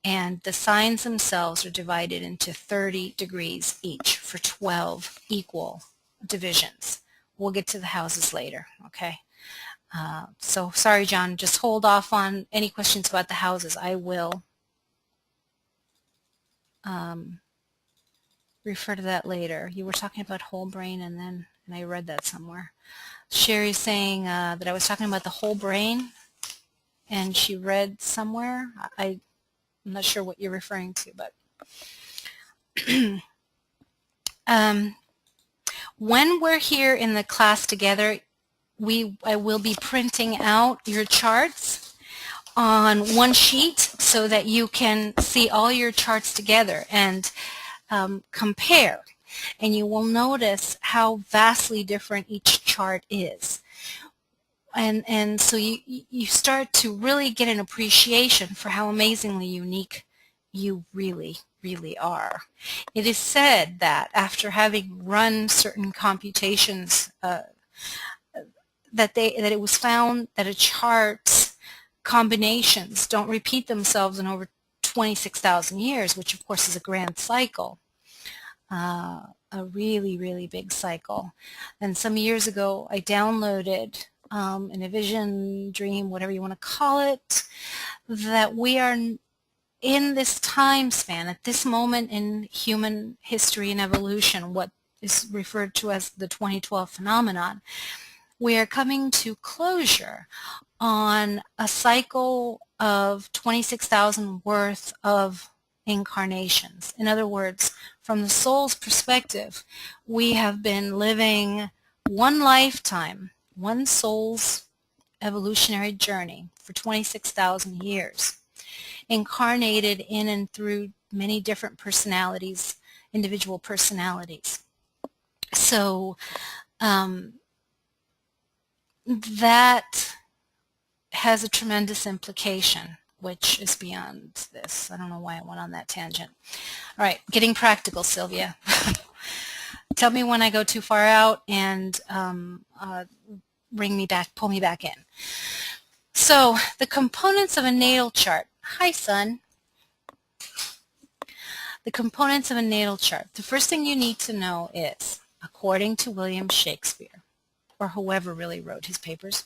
and the signs themselves are divided into 30 degrees each for 12 equal divisions. We'll get to the houses later, okay? So sorry, John, just hold off on any questions about the houses. I will. refer to that later. You were talking about whole brain, and I read that somewhere. Sherry's saying that I was talking about the whole brain, and she read somewhere. I'm not sure what you're referring to, but when we're here in the class together, I will be printing out your charts on one sheet so that you can see all your charts together and compare. And you will notice how vastly different each chart is. And so you start to really get an appreciation for how amazingly unique you really, really are. It is said that after having run certain computations, that it was found that a chart's combinations don't repeat themselves in over 26,000 years, which of course is a grand cycle, a really, really big cycle. And some years ago I downloaded in a vision, dream, whatever you want to call it, that we are in this time span, at this moment in human history and evolution, what is referred to as the 2012 phenomenon, we are coming to closure on a cycle of 26,000 worth of incarnations. In other words, from the soul's perspective, we have been living one lifetime, one soul's evolutionary journey for 26,000 years, incarnated in and through many different personalities, individual personalities. So that has a tremendous implication, which is beyond this. I don't know why I went on that tangent. All right, getting practical, Sylvia. Tell me when I go too far out and bring me back, pull me back in. So the components of a natal chart. Hi, son. The components of a natal chart. The first thing you need to know is, according to William Shakespeare, or whoever really wrote his papers,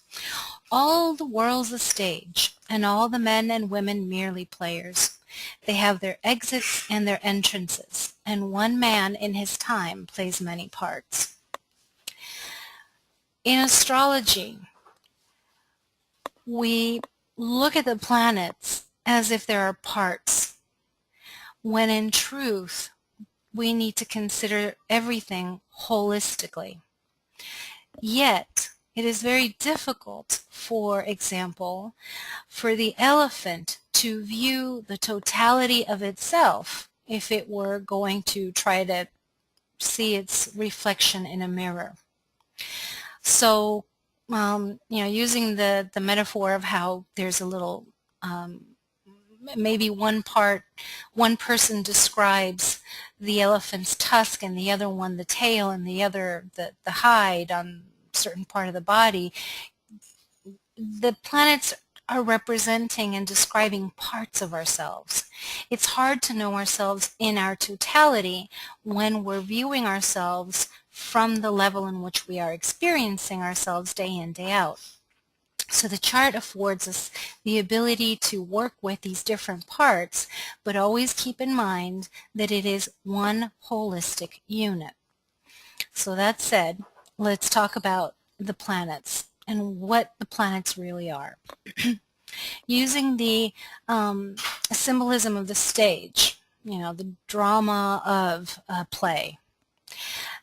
all the world's a stage, and all the men and women merely players. They have their exits and their entrances, and one man in his time plays many parts. In astrology, we look at the planets as if there are parts, when in truth, we need to consider everything holistically. Yet, it is very difficult, for example, for the elephant to view the totality of itself if it were going to try to see its reflection in a mirror. So, using the metaphor of how there's a little, maybe one person describes the elephant's tusk and the other one the tail and the other the hide on a certain part of the body. The planets are representing and describing parts of ourselves. It's hard to know ourselves in our totality when we're viewing ourselves from the level in which we are experiencing ourselves day in, day out. So the chart affords us the ability to work with these different parts, but always keep in mind that it is one holistic unit. So that said, let's talk about the planets and what the planets really are. Using the symbolism of the stage, the drama of play,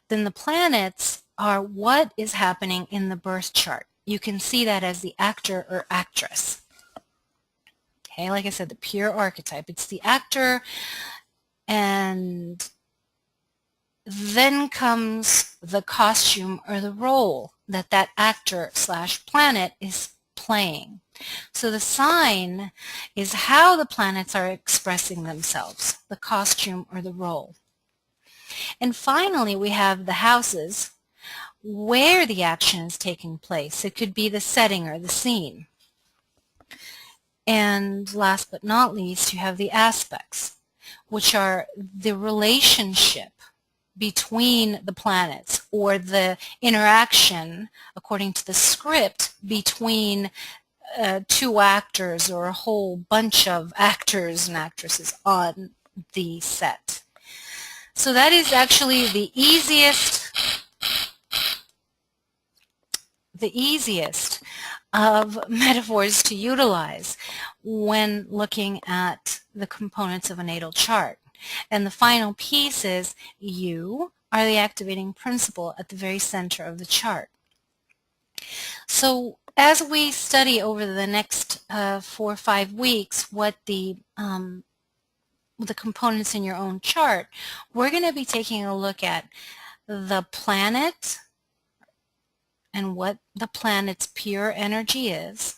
then the planets are what is happening in the birth chart. You can see that as the actor or actress. Okay, like I said, the pure archetype. It's the actor, and then comes the costume or the role that that actor / planet is playing. So the sign is how the planets are expressing themselves, the costume or the role. And finally, we have the houses where the action is taking place. It could be the setting or the scene. And last but not least, you have the aspects, which are the relationship between the planets, or the interaction, according to the script, between two actors or a whole bunch of actors and actresses on the set. So that is actually the easiest of metaphors to utilize when looking at the components of a natal chart. And the final piece is you are the activating principle at the very center of the chart. So as we study over the next 4 or 5 weeks what the components in your own chart, we're going to be taking a look at the planet and what the planet's pure energy is,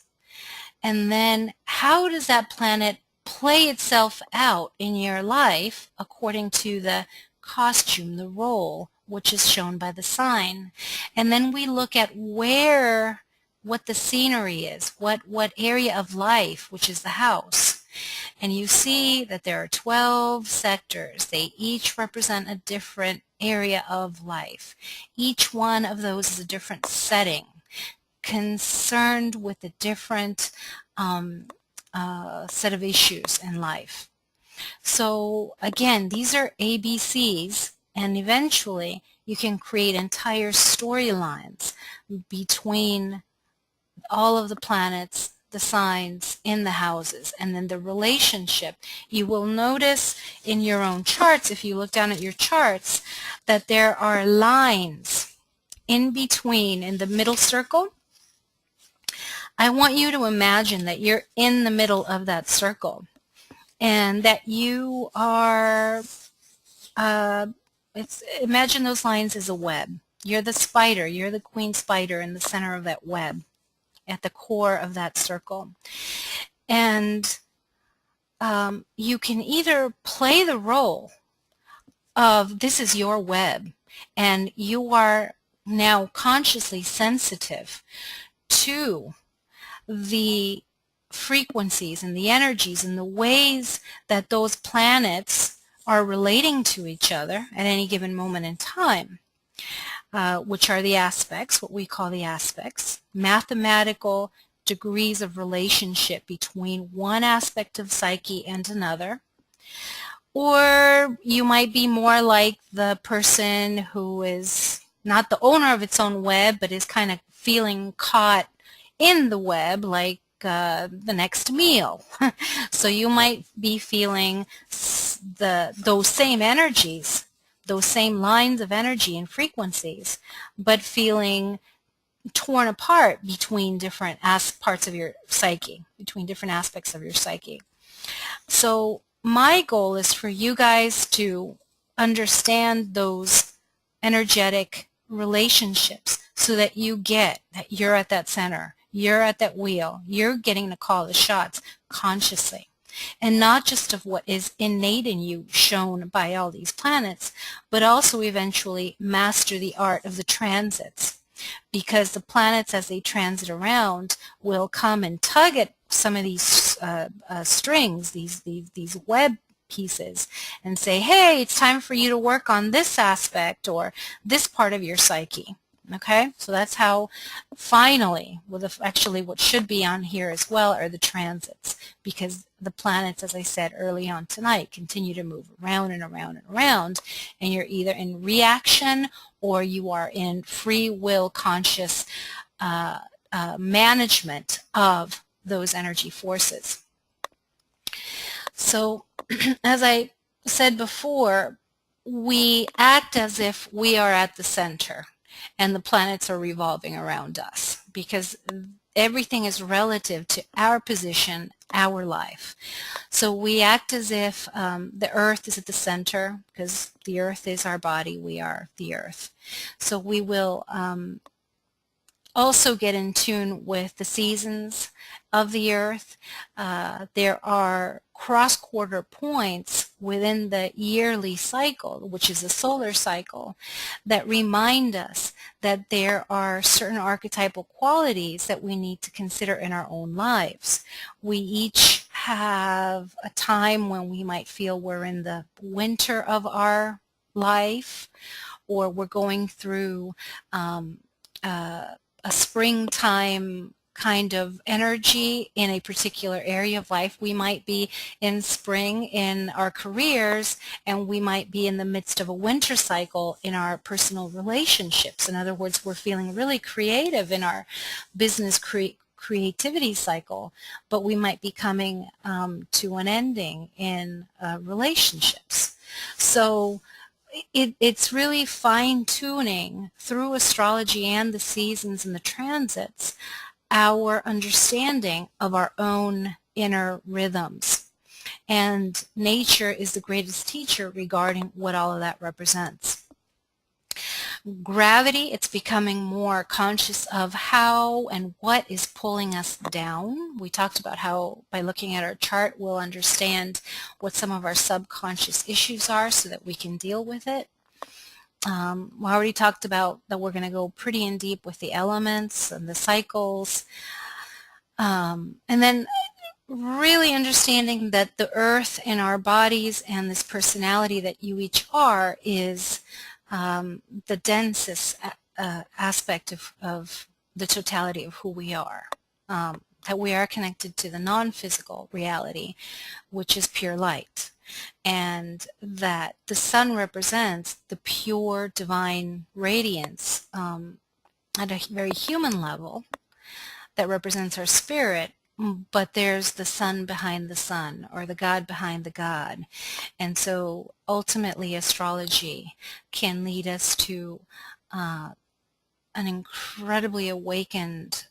and then how does that planet play itself out in your life according to the costume, the role, which is shown by the sign. And then we look at what the scenery is, what area of life, which is the house. And you see that there are 12 sectors. They each represent a different area of life. Each one of those is a different setting, concerned with a different set of issues in life. So again, these are ABCs, and eventually you can create entire storylines between all of the planets, the signs in the houses, and then the relationship. You will notice in your own charts, if you look down at your charts, that there are lines in between, in the middle circle. I want you to imagine that you're in the middle of that circle and that you are, imagine those lines as a web. You're the spider, you're the queen spider in the center of that web, at the core of that circle. And you can either play the role of this is your web, and you are now consciously sensitive to the frequencies and the energies and the ways that those planets are relating to each other at any given moment in time, which are the aspects, what we call the aspects, mathematical degrees of relationship between one aspect of psyche and another. Or you might be more like the person who is not the owner of its own web, but is kind of feeling caught in the web, like the next meal. So you might be feeling those same energies, those same lines of energy and frequencies, but feeling torn apart between different parts of your psyche, between different aspects of your psyche. So my goal is for you guys to understand those energetic relationships so that you get that you're at that center, you're at that wheel, you're getting to call the shots consciously. And not just of what is innate in you shown by all these planets, but also eventually master the art of the transits. Because the planets, as they transit around, will come and tug at some of these strings, these web pieces, and say, hey, it's time for you to work on this aspect or this part of your psyche. Okay, so that's how finally, actually what should be on here as well are the transits, because the planets, as I said early on tonight, continue to move around and around and around, and you're either in reaction or you are in free will conscious management of those energy forces. So as I said before, we act as if we are at the center and the planets are revolving around us, because everything is relative to our position, our life. So we act as if the earth is at the center, because the earth is our body, we are the earth. So we will also get in tune with the seasons of the earth. There are cross-quarter points within the yearly cycle, which is a solar cycle, that remind us that there are certain archetypal qualities that we need to consider in our own lives. We each have a time when we might feel we're in the winter of our life, or we're going through a springtime kind of energy in a particular area of life. We might be in spring in our careers, and we might be in the midst of a winter cycle in our personal relationships. In other words, we're feeling really creative in our business creativity cycle, but we might be coming to an ending in relationships. So it's really fine-tuning through astrology and the seasons and the transits our understanding of our own inner rhythms. And nature is the greatest teacher regarding what all of that represents. Gravity, it's becoming more conscious of how and what is pulling us down. We talked about how by looking at our chart we'll understand what some of our subconscious issues are so that we can deal with it. We already talked about that we're going to go pretty in deep with the elements and the cycles. And then really understanding that the earth and our bodies and this personality that you each are is the densest aspect of the totality of who we are. That we are connected to the non-physical reality, which is pure light. And that the sun represents the pure divine radiance at a very human level that represents our spirit, but there's the sun behind the sun, or the God behind the God. And so ultimately astrology can lead us to an incredibly awakened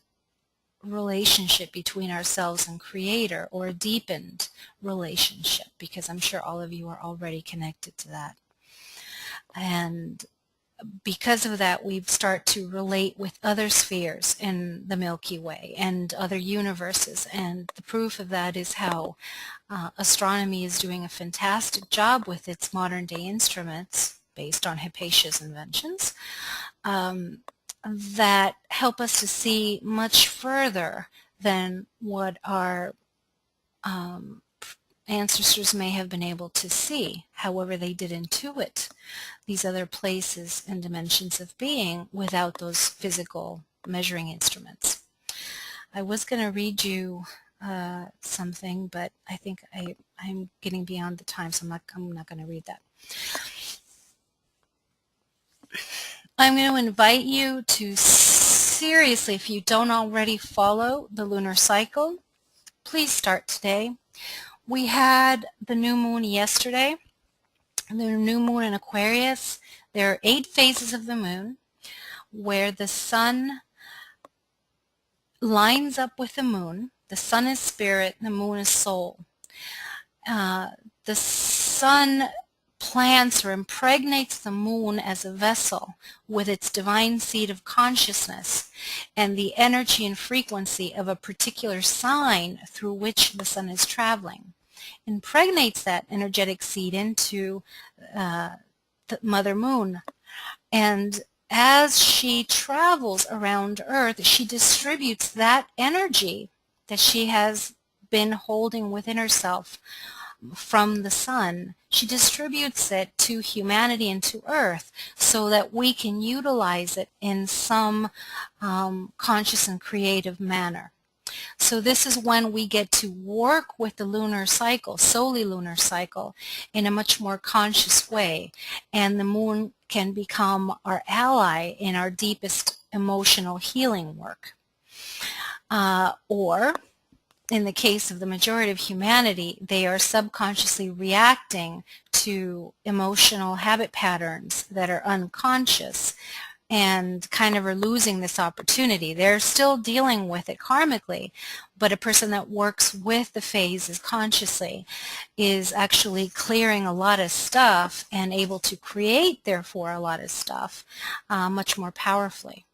relationship between ourselves and Creator, or a deepened relationship, because I'm sure all of you are already connected to that. And because of that, we start to relate with other spheres in the Milky Way and other universes, and the proof of that is how astronomy is doing a fantastic job with its modern day instruments based on Hypatia's inventions that help us to see much further than what our ancestors may have been able to see. However, they did intuit these other places and dimensions of being without those physical measuring instruments. I was going to read you something, but I think I'm getting beyond the time, so I'm not going to read that. I'm going to invite you to seriously, if you don't already follow the lunar cycle, please start today. We had the new moon yesterday, the new moon in Aquarius. There are 8 phases of the moon where the sun lines up with the moon. The sun is spirit, the moon is soul. The sun plants or impregnates the moon as a vessel with its divine seed of consciousness and the energy and frequency of a particular sign through which the sun is traveling. Impregnates that energetic seed into the Mother Moon, and as she travels around Earth, she distributes that energy that she has been holding within herself from the sun. She distributes it to humanity and to Earth so that we can utilize it in some conscious and creative manner. So this is when we get to work with the lunar cycle, solely lunar cycle, in a much more conscious way. And the moon can become our ally in our deepest emotional healing work. Or, in the case of the majority of humanity, they are subconsciously reacting to emotional habit patterns that are unconscious and kind of are losing this opportunity. They're still dealing with it karmically, but a person that works with the phases consciously is actually clearing a lot of stuff and able to create, therefore, a lot of stuff much more powerfully.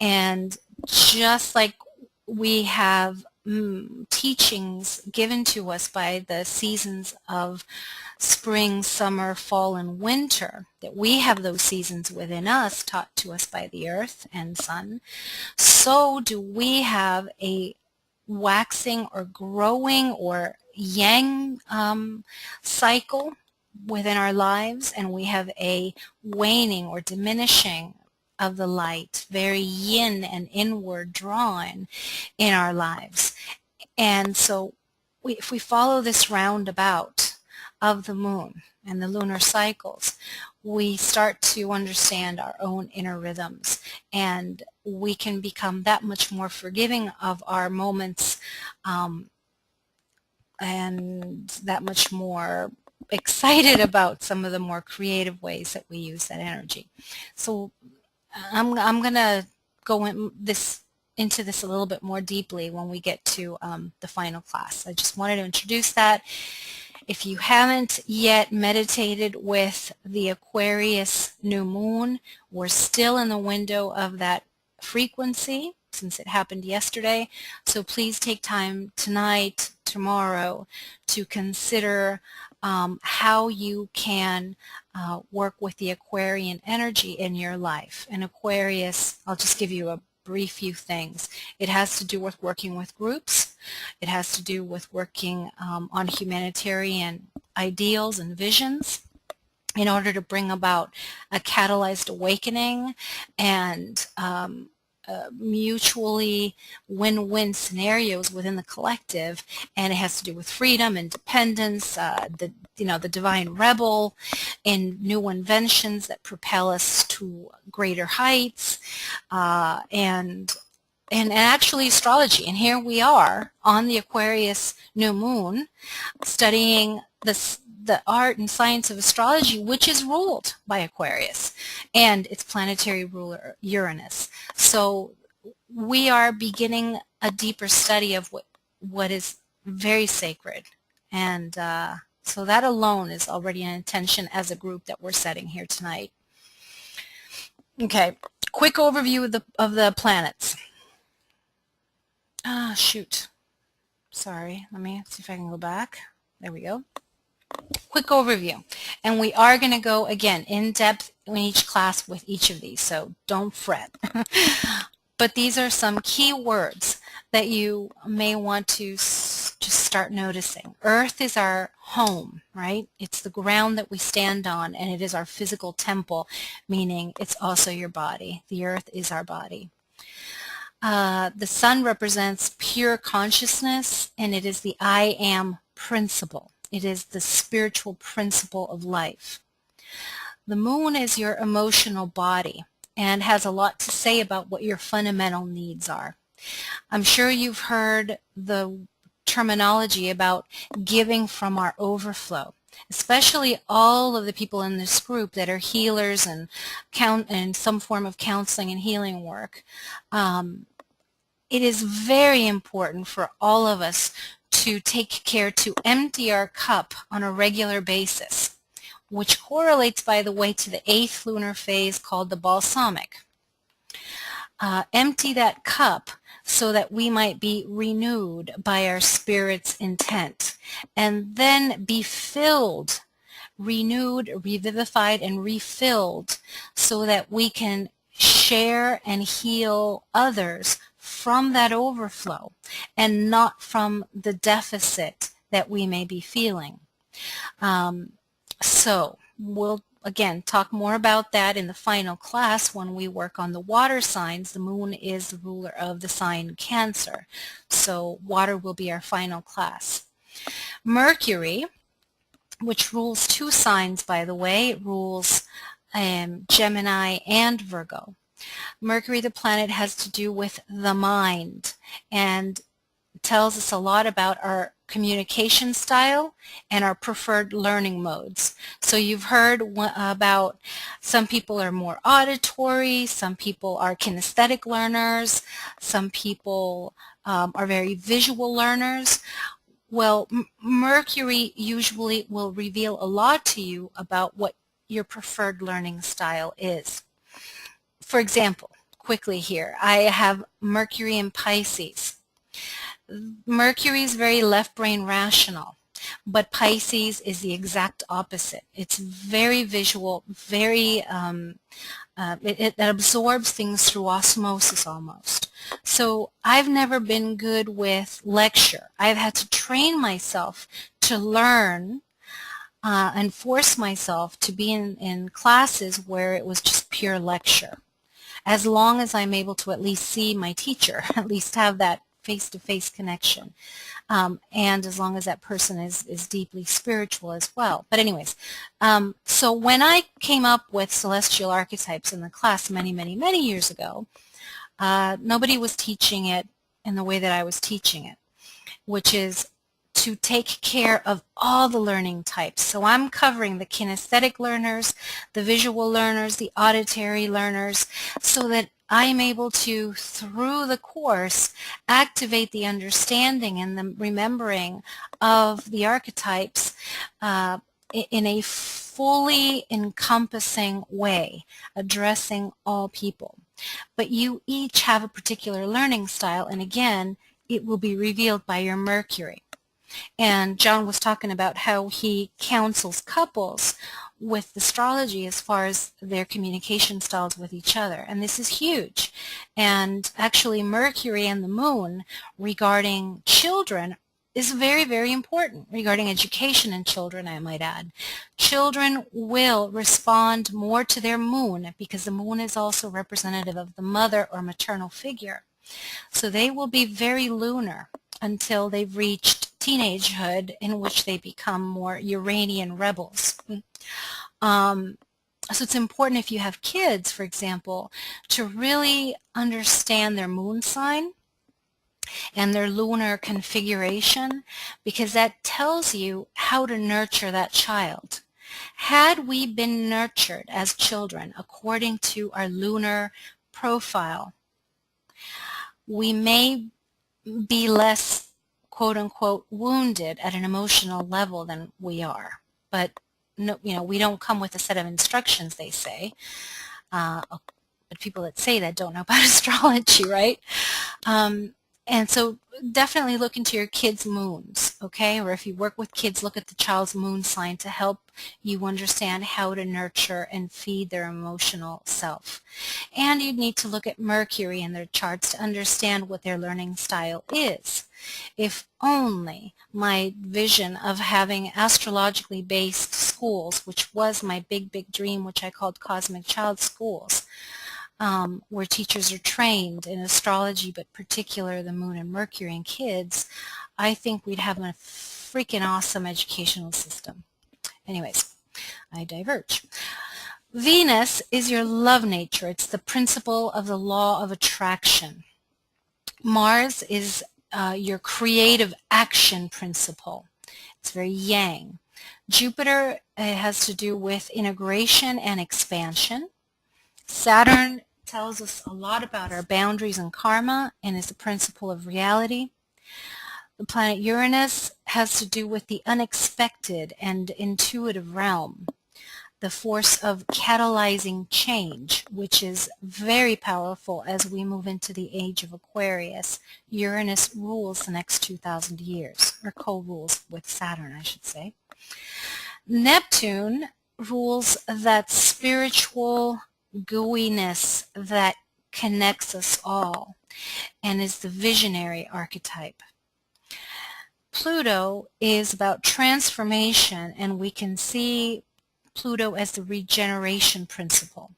And just like we have teachings given to us by the seasons of spring, summer, fall, and winter, that we have those seasons within us taught to us by the earth and sun, so do we have a waxing or growing or yang cycle within our lives, and we have a waning or diminishing of the light, very yin and inward drawn in our lives. And so if we follow this roundabout of the moon and the lunar cycles, we start to understand our own inner rhythms, and we can become that much more forgiving of our moments, and that much more excited about some of the more creative ways that we use that energy. So I'm going to go into this a little bit more deeply when we get to the final class. I just wanted to introduce that. If you haven't yet meditated with the Aquarius new moon, we're still in the window of that frequency since it happened yesterday. So please take time tonight, tomorrow, to consider how you can work with the Aquarian energy in your life. And Aquarius, I'll just give you a brief few things. It has to do with working with groups. It has to do with working on humanitarian ideals and visions in order to bring about a catalyzed awakening and mutually win-win scenarios within the collective. And it has to do with freedom, independence, the divine rebel, and new inventions that propel us to greater heights, and actually astrology. And here we are on the Aquarius new moon studying the art and science of astrology, which is ruled by Aquarius and its planetary ruler Uranus. So we are beginning a deeper study of what is very sacred, and so that alone is already an intention as a group that we're setting here tonight. Okay, quick overview of the planets. Shoot. Sorry, let me see if I can go back. There we go. Quick overview. And we are going to go, again, in depth in each class with each of these, so don't fret. But these are some key words that you may want to just start noticing. Earth is our home, right? It's the ground that we stand on, and it is our physical temple, meaning it's also your body. The earth is our body. The sun represents pure consciousness, and it is the I am principle. It is the spiritual principle of life. The moon is your emotional body and has a lot to say about what your fundamental needs are. I'm sure you've heard the terminology about giving from our overflow, especially all of the people in this group that are healers and some form of counseling and healing work. It is very important for all of us to take care to empty our cup on a regular basis, which correlates, by the way, to the 8th lunar phase called the balsamic. Empty that cup so that we might be renewed by our spirit's intent, and then be filled, renewed, revivified, and refilled so that we can share and heal others from that overflow and not from the deficit that we may be feeling. So we'll again talk more about that in the final class when we work on the water signs. The moon is the ruler of the sign Cancer, so water will be our final class. Mercury, which rules 2 signs, by the way, it rules Gemini and Virgo. Mercury, the planet, has to do with the mind and tells us a lot about our communication style and our preferred learning modes. So you've heard about some people are more auditory, some people are kinesthetic learners, some people are very visual learners. Well, Mercury usually will reveal a lot to you about what your preferred learning style is. For example, quickly here, I have Mercury in Pisces. Mercury is very left brain rational, but Pisces is the exact opposite. It's very visual, very, it absorbs things through osmosis almost. So I've never been good with lecture. I've had to train myself to learn and force myself to be in classes where it was just pure lecture. as long as I'm able to at least see my teacher, at least have that face-to-face connection, and as long as that person is deeply spiritual as well. But anyways, so when I came up with celestial archetypes in the class many, many, many years ago, nobody was teaching it in the way that I was teaching it, which is to take care of all the learning types. So I'm covering the kinesthetic learners, the visual learners, the auditory learners, so that I'm able to, through the course, activate the understanding and the remembering of the archetypes in a fully encompassing way, addressing all people. But you each have a particular learning style, and again, it will be revealed by your Mercury. And John was talking about how he counsels couples with astrology as far as their communication styles with each other. And this is huge. And actually Mercury and the Moon regarding children is very, very important, regarding education in children, I might add. Children will respond more to their moon because the moon is also representative of the mother or maternal figure. So they will be very lunar until they've reached teenagehood, in which they become more Uranian rebels. So it's important, if you have kids, for example, to really understand their moon sign and their lunar configuration, because that tells you how to nurture that child. Had we been nurtured as children according to our lunar profile, we may be less, quote-unquote, wounded at an emotional level than we are. But no, you know, we don't come with a set of instructions, they say. But people that say that don't know about astrology, right? And so definitely look into your kids' moons, okay? Or if you work with kids, look at the child's moon sign to help you understand how to nurture and feed their emotional self. And you need to look at Mercury in their charts to understand what their learning style is. If only my vision of having astrologically based schools, which was my big, big dream, which I called Cosmic Child Schools, where teachers are trained in astrology, but particular the moon and Mercury in kids, I think we'd have a freaking awesome educational system. Anyways, I diverge. Venus is your love nature. It's the principle of the law of attraction. Mars is your creative action principle. It's very yang. Jupiter has to do with integration and expansion. Saturn tells us a lot about our boundaries and karma and is the principle of reality. The planet Uranus has to do with the unexpected and intuitive realm, the force of catalyzing change, which is very powerful as we move into the age of Aquarius. Uranus rules the next 2,000 years, or co-rules with Saturn, I should say. Neptune rules that spiritual gooiness that connects us all and is the visionary archetype. Pluto is about transformation, and we can see Pluto as the regeneration principle.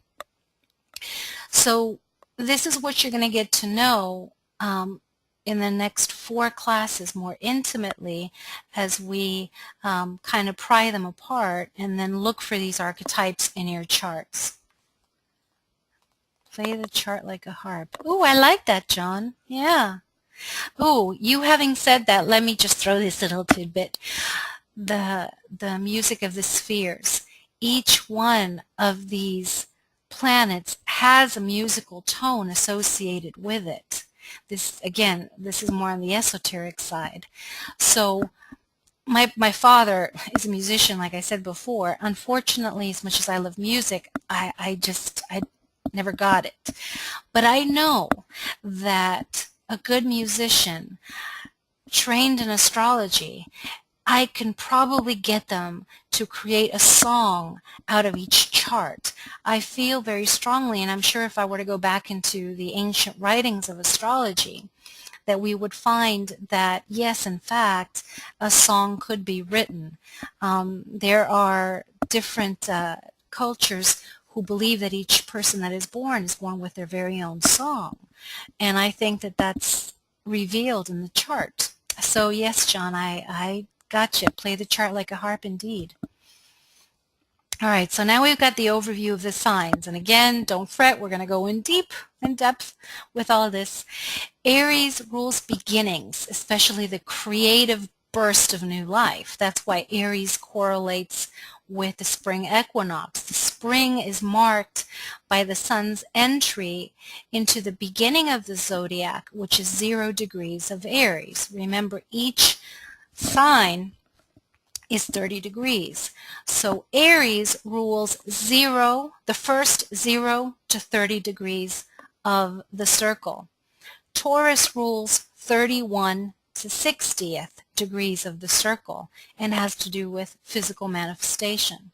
So this is what you're going to get to know in the next 4 classes more intimately as we kind of pry them apart and then look for these archetypes in your charts. Play the chart like a harp. Ooh, I like that, John. Yeah. Ooh, you having said that, let me just throw this little tidbit. The music of the spheres. Each one of these planets has a musical tone associated with it. This, again, this is more on the esoteric side. So my father is a musician, like I said before. Unfortunately, as much as I love music, I never got it. But I know that a good musician trained in astrology, I can probably get them to create a song out of each chart. I feel very strongly, and I'm sure if I were to go back into the ancient writings of astrology, that we would find that, yes, in fact, a song could be written. There are different cultures who believe that each person that is born with their very own song. And I think that that's revealed in the chart. So yes, John, I got you. Play the chart like a harp indeed. All right, so now we've got the overview of the signs. And again, don't fret, we're going to go in depth with all this. Aries rules beginnings, especially the creative burst of new life. That's why Aries correlates with the spring equinox. The spring is marked by the sun's entry into the beginning of the zodiac, which is 0 degrees of Aries. Remember, each sign is 30 degrees. So Aries rules the first 0 to 30 degrees of the circle. Taurus rules 31 to 60th degrees of the circle and has to do with physical manifestation.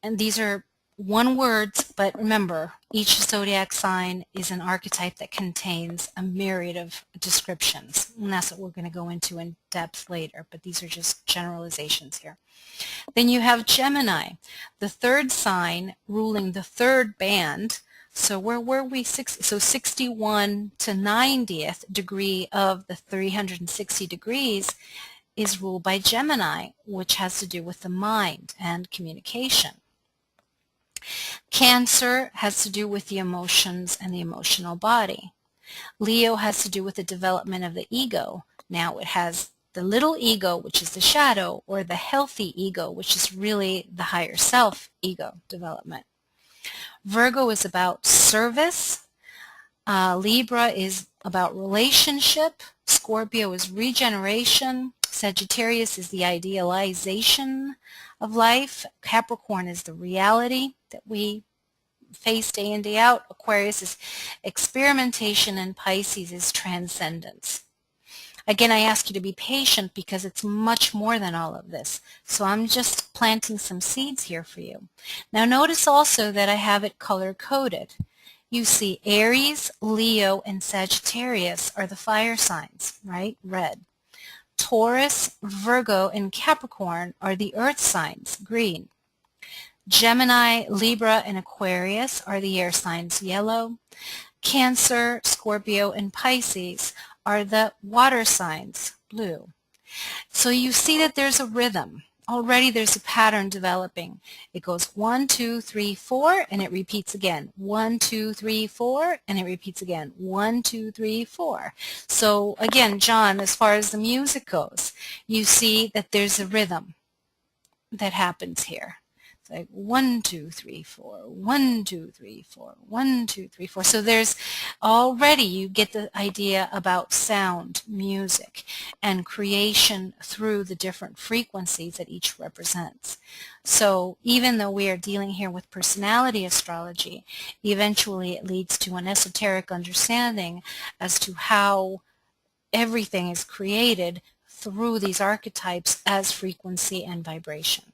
And these are one words, but remember, each zodiac sign is an archetype that contains a myriad of descriptions. And that's what we're going to go into in depth later, but these are just generalizations here. Then you have Gemini, the third sign ruling the third band. So where were we? 61 to 90th degree of the 360 degrees is ruled by Gemini, which has to do with the mind and communication. Cancer has to do with the emotions and the emotional body. Leo has to do with the development of the ego. Now it has the little ego, which is the shadow, or the healthy ego, which is really the higher self ego development. Virgo is about service. Libra is about relationship. Scorpio is regeneration. Sagittarius is the idealization of life. Capricorn is the reality that we face day in, day out. Aquarius is experimentation, and Pisces is transcendence. Again, I ask you to be patient because it's much more than all of this. So I'm just planting some seeds here for you. Now notice also that I have it color-coded. You see Aries, Leo, and Sagittarius are the fire signs, right? Red. Taurus, Virgo, and Capricorn are the earth signs, green. Gemini, Libra, and Aquarius are the air signs, yellow. Cancer, Scorpio, and Pisces are the water signs, blue. So you see that there's a rhythm. Already there's a pattern developing. It goes 1, 2, 3, 4, and it repeats again. 1, 2, 3, 4, and it repeats again. 1, 2, 3, 4. So again, John, as far as the music goes, you see that there's a rhythm that happens here. It's like 1, 2, 3, 4, 1, 2, 3, 4, 1, 2, 3, 4. So there's already, you get the idea about sound, music, and creation through the different frequencies that each represents. So even though we are dealing here with personality astrology, eventually it leads to an esoteric understanding as to how everything is created through these archetypes as frequency and vibration.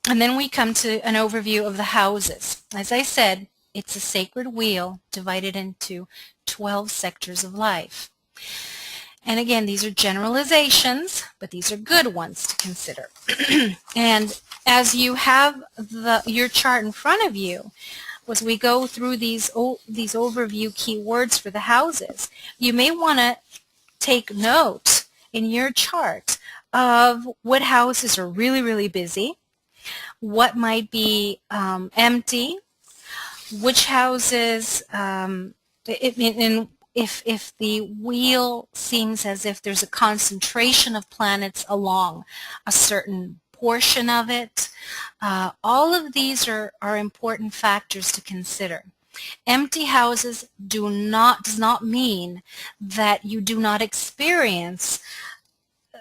And then we come to an overview of the houses. As I said, it's a sacred wheel divided into 12 sectors of life. And again, these are generalizations, but these are good ones to consider. And as you have your chart in front of you, as we go through these overview keywords for the houses, you may want to take note in your chart of what houses are really, really busy, what might be empty, which houses, if the wheel seems as if there's a concentration of planets along a certain portion of it. All of these are important factors to consider. Empty houses does not mean that you do not experience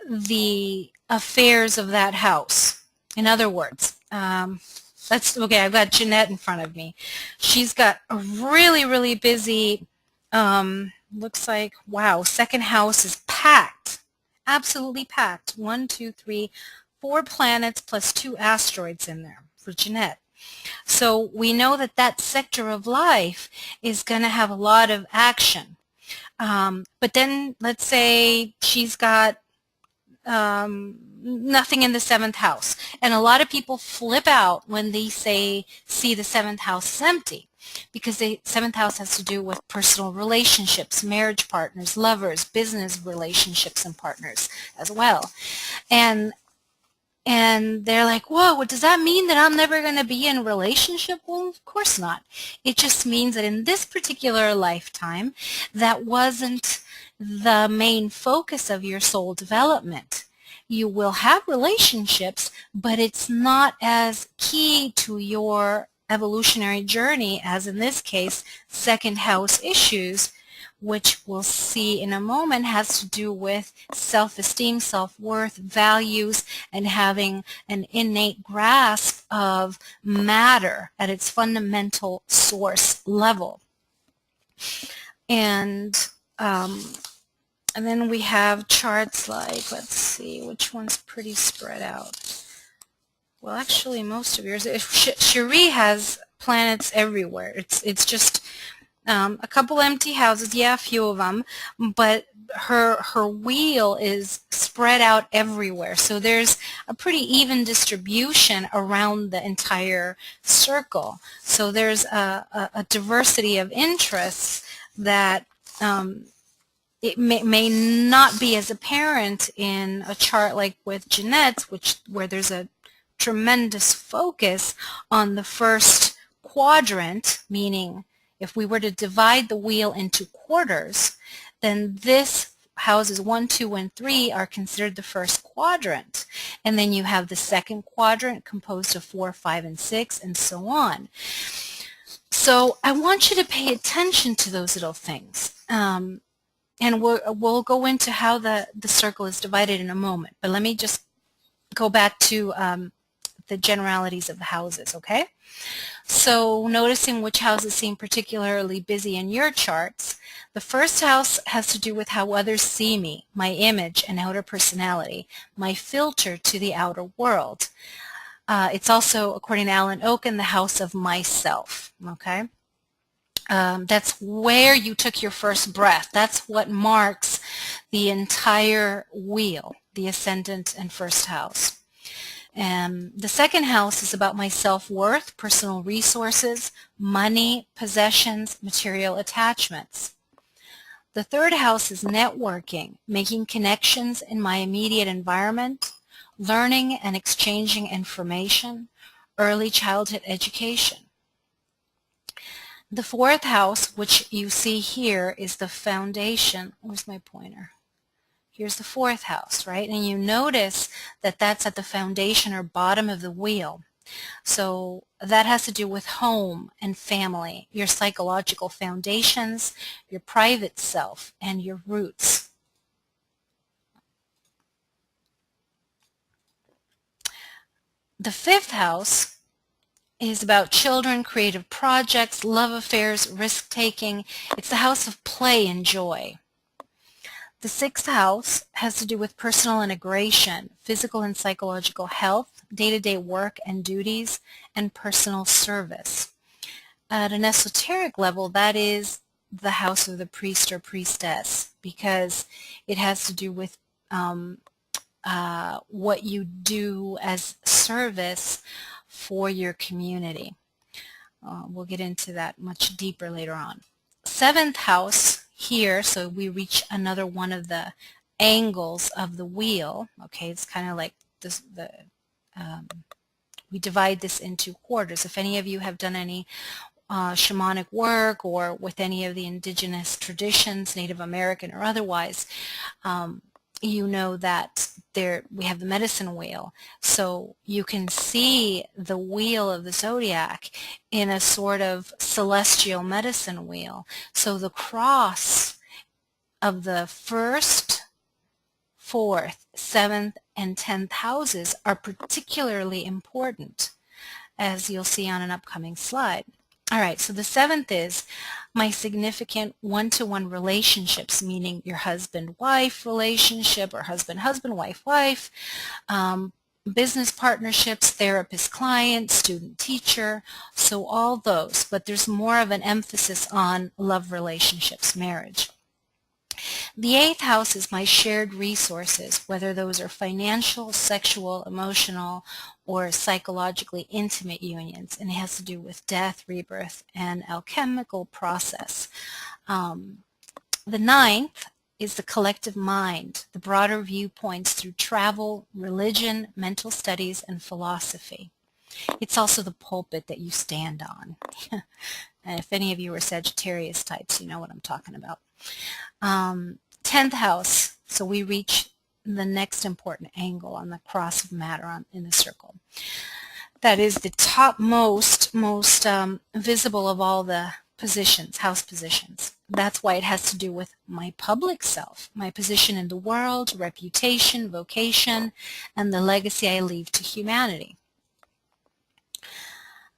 the affairs of that house. In other words, okay, I've got Jeanette in front of me. She's got a really, really busy, looks like, wow, second house is packed, absolutely packed. 1, 2, 3, 4 planets plus 2 asteroids in there for Jeanette. So we know that that sector of life is going to have a lot of action. But then let's say she's got nothing in the 7th house. And a lot of people flip out when they see the 7th house is empty, because the 7th house has to do with personal relationships, marriage partners, lovers, business relationships and partners as well. And they're like, whoa, does that mean that I'm never going to be in a relationship? Well, of course not. It just means that in this particular lifetime, that wasn't the main focus of your soul development. You will have relationships, but it's not as key to your evolutionary journey as in this case, 2nd house issues, which we'll see in a moment, has to do with self-esteem, self-worth, values, and having an innate grasp of matter at its fundamental source level. And then we have charts like, let's see, which one's pretty spread out? Well, actually, most of yours. Cherie has planets everywhere. It's just a couple empty houses, yeah, a few of them, but her wheel is spread out everywhere. So there's a pretty even distribution around the entire circle. So there's a diversity of interests that it may not be as apparent in a chart like with Jeanette's, where there's a tremendous focus on the first quadrant, meaning if we were to divide the wheel into quarters, then this houses 1, 2, and 3 are considered the first quadrant. And then you have the 2nd quadrant composed of 4, 5, and 6, and so on. So I want you to pay attention to those little things. And we'll go into how the circle is divided in a moment. But let me just go back to the generalities of the houses, okay? So noticing which houses seem particularly busy in your charts, the first house has to do with how others see me, my image and outer personality, my filter to the outer world. It's also, according to Alan Oken, the house of myself, okay? That's where you took your first breath. That's what marks the entire wheel, the ascendant and first house. The 2nd house is about my self-worth, personal resources, money, possessions, material attachments. The 3rd house is networking, making connections in my immediate environment, learning and exchanging information, early childhood education. The 4th house, which you see here, is the foundation. Where's my pointer? Here's the 4th house, right? And you notice that that's at the foundation or bottom of the wheel. So that has to do with home and family, your psychological foundations, your private self, and your roots. The 5th house is about children, creative projects, love affairs, risk-taking. It's the house of play and joy. The 6th house has to do with personal integration, physical and psychological health, day-to-day work and duties, and personal service. At an esoteric level, that is the house of the priest or priestess, because it has to do with what you do as service for your community. We'll get into that much deeper later on. 7th house here, so we reach another one of the angles of the wheel. Okay, it's kind of like this. We divide this into quarters. If any of you have done any shamanic work or with any of the indigenous traditions, Native American or otherwise, you know that we have the medicine wheel. So you can see the wheel of the zodiac in a sort of celestial medicine wheel. So the cross of the 1st, 4th, 7th, and 10th houses are particularly important, as you'll see on an upcoming slide. All right, so the 7th is my significant one-to-one relationships, meaning your husband-wife relationship or husband-husband, wife-wife, business partnerships, therapist-client, student-teacher, so all those, but there's more of an emphasis on love relationships, marriage. The 8th house is my shared resources, whether those are financial, sexual, emotional, or psychologically intimate unions, and it has to do with death, rebirth, and alchemical process. The 9th is the collective mind, the broader viewpoints through travel, religion, mental studies, and philosophy. It's also the pulpit that you stand on. And if any of you are Sagittarius types, you know what I'm talking about. 10th house, so we reach the next important angle on the cross of matter in the circle. That is the topmost, most visible of all the positions, house positions. That's why it has to do with my public self, my position in the world, reputation, vocation, and the legacy I leave to humanity.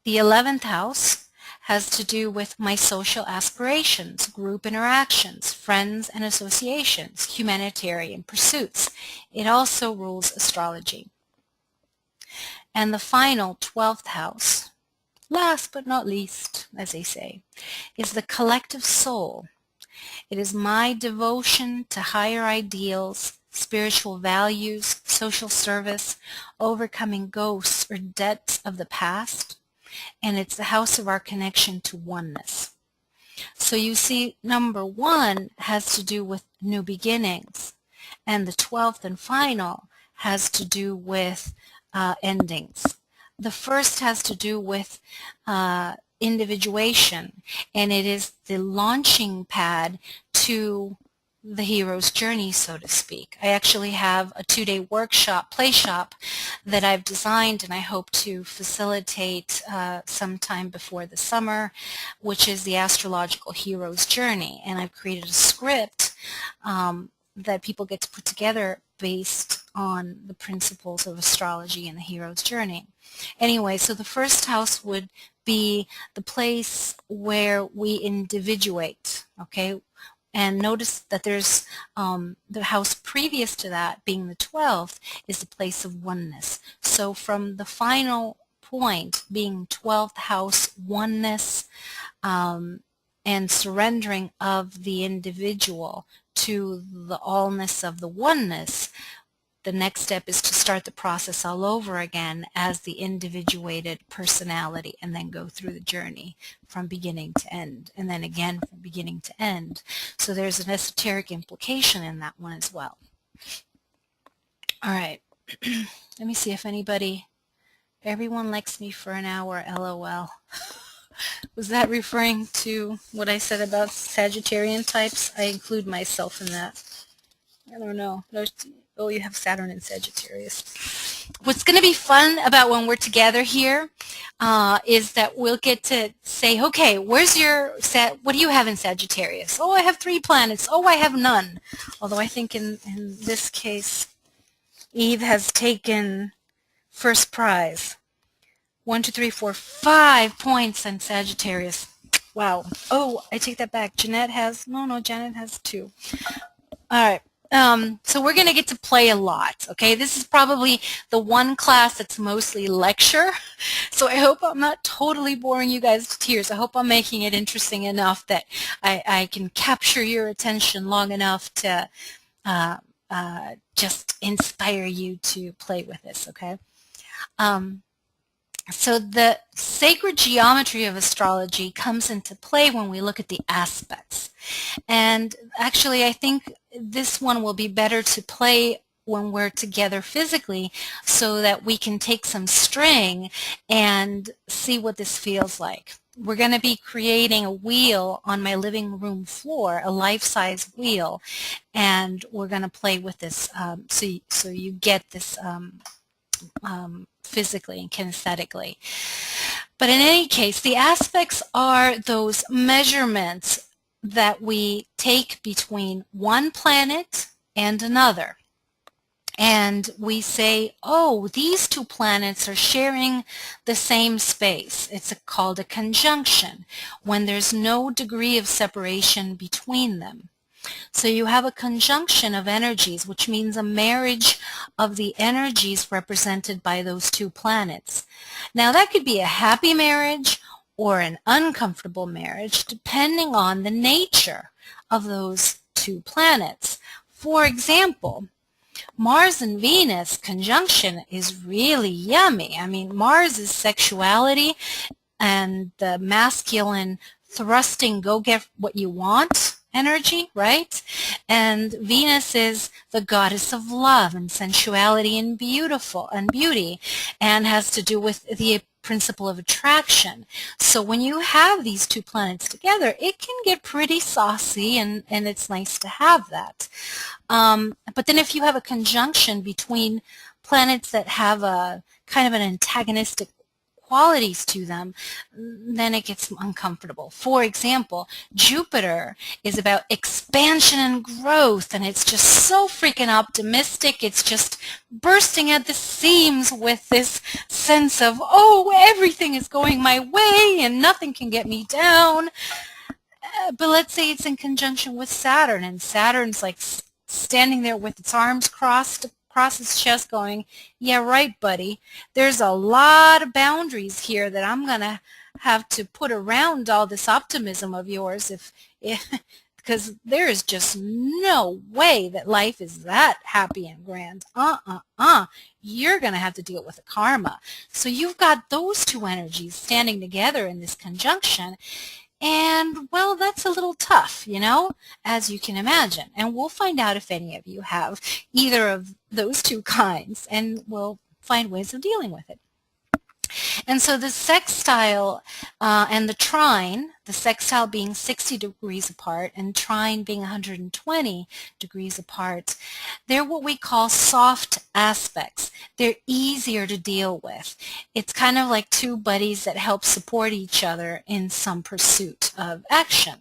The 11th house has to do with my social aspirations, group interactions, friends and associations, humanitarian pursuits. It also rules astrology. And the final 12th house, last but not least, as they say, is the collective soul. It is my devotion to higher ideals, spiritual values, social service, overcoming ghosts or debts of the past, and it's the house of our connection to oneness. So you see, number 1 has to do with new beginnings, and the 12th and final has to do with endings. The first has to do with individuation, and it is the launching pad to the hero's journey, so to speak. I actually have a 2-day workshop, play shop, that I've designed and I hope to facilitate sometime before the summer, which is the astrological hero's journey. And I've created a script that people get to put together based on the principles of astrology and the hero's journey. Anyway, so the first house would be the place where we individuate, okay? And notice that there's the house previous to that, being the 12th, is the place of oneness. So from the final point, being 12th house oneness and surrendering of the individual to the allness of the oneness, the next step is to start the process all over again as the individuated personality, and then go through the journey from beginning to end, and then again from beginning to end. So there's an esoteric implication in that one as well. All right. Let me see if everyone likes me for an hour, LOL. Was that referring to what I said about Sagittarian types? I include myself in that. I don't know. Oh, you have Saturn in Sagittarius. What's going to be fun about when we're together here is that we'll get to say, okay, what do you have in Sagittarius? Oh, I have 3 planets. Oh, I have none. Although I think in this case, Eve has taken first prize. 1, 2, 3, 4, 5 points in Sagittarius. Wow. Oh, I take that back. Janet has 2. All right. So we're going to get to play a lot, okay? This is probably the one class that's mostly lecture, so I hope I'm not totally boring you guys to tears. I hope I'm making it interesting enough that I can capture your attention long enough to just inspire you to play with this, okay? So the sacred geometry of astrology comes into play when we look at the aspects. And actually, I think this one will be better to play when we're together physically so that we can take some string and see what this feels like. We're going to be creating a wheel on my living room floor, a life-size wheel, and we're going to play with this so you get this physically and kinesthetically. But in any case, the aspects are those measurements that we take between one planet and another. And we say, oh, these 2 planets are sharing the same space. It's called a conjunction, when there's no degree of separation between them. So you have a conjunction of energies, which means a marriage of the energies represented by those 2 planets. Now that could be a happy marriage or an uncomfortable marriage, depending on the nature of those 2 two planets. For example, Mars and Venus conjunction is really yummy. I mean, Mars is sexuality and the masculine thrusting, go get what you want energy, right? And Venus is the goddess of love and sensuality and beauty, and has to do with the principle of attraction. So when you have these two planets together, it can get pretty saucy, and it's nice to have that. But then if you have a conjunction between planets that have a kind of an antagonistic qualities to them, then it gets uncomfortable. For example, Jupiter is about expansion and growth, and it's just so freaking optimistic. It's just bursting at the seams with this sense of, oh, everything is going my way and nothing can get me down. But let's say it's in conjunction with Saturn, and Saturn's like standing there with its arms crossed across his chest going, yeah, right, buddy. There's a lot of boundaries here that I'm going to have to put around all this optimism of yours because there is just no way that life is that happy and grand. You're going to have to deal with the karma. So you've got those two energies standing together in this conjunction. And, well, that's a little tough, you know, as you can imagine. And we'll find out if any of you have either of those two kinds, and we'll find ways of dealing with it. And so the sextile and the trine, the sextile being 60 degrees apart and trine being 120 degrees apart, they're what we call soft aspects. They're easier to deal with. It's kind of like two buddies that help support each other in some pursuit of action.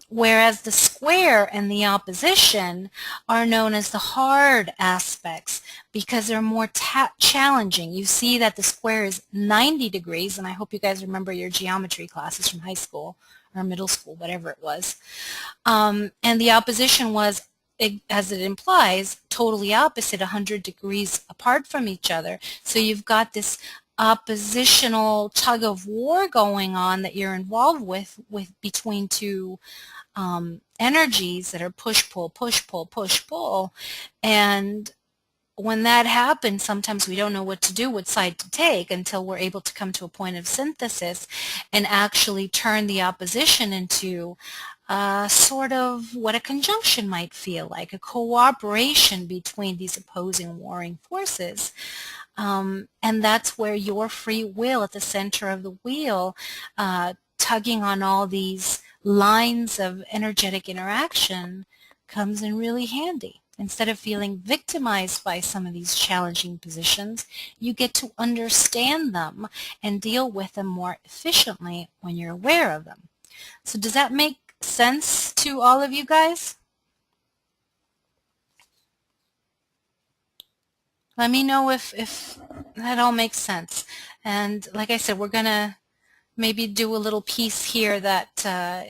Whereas the square and the opposition are known as the hard aspects because they're more challenging. You see that the square is 90 degrees, and I hope you guys remember your geometry classes from high school or middle school, whatever it was. And the opposition was, as it implies, totally opposite, 100 degrees apart from each other. So you've got this oppositional tug of war going on that you're involved with between two energies that are push-pull, push-pull, push-pull. And when that happens, sometimes we don't know what to do, what side to take, until we're able to come to a point of synthesis and actually turn the opposition into sort of what a conjunction might feel like, a cooperation between these opposing warring forces. And that's where your free will at the center of the wheel, tugging on all these lines of energetic interaction, comes in really handy. Instead of feeling victimized by some of these challenging positions, you get to understand them and deal with them more efficiently when you're aware of them. So does that make sense to all of you guys? Let me know if that all makes sense. And like I said, we're going to maybe do a little piece here that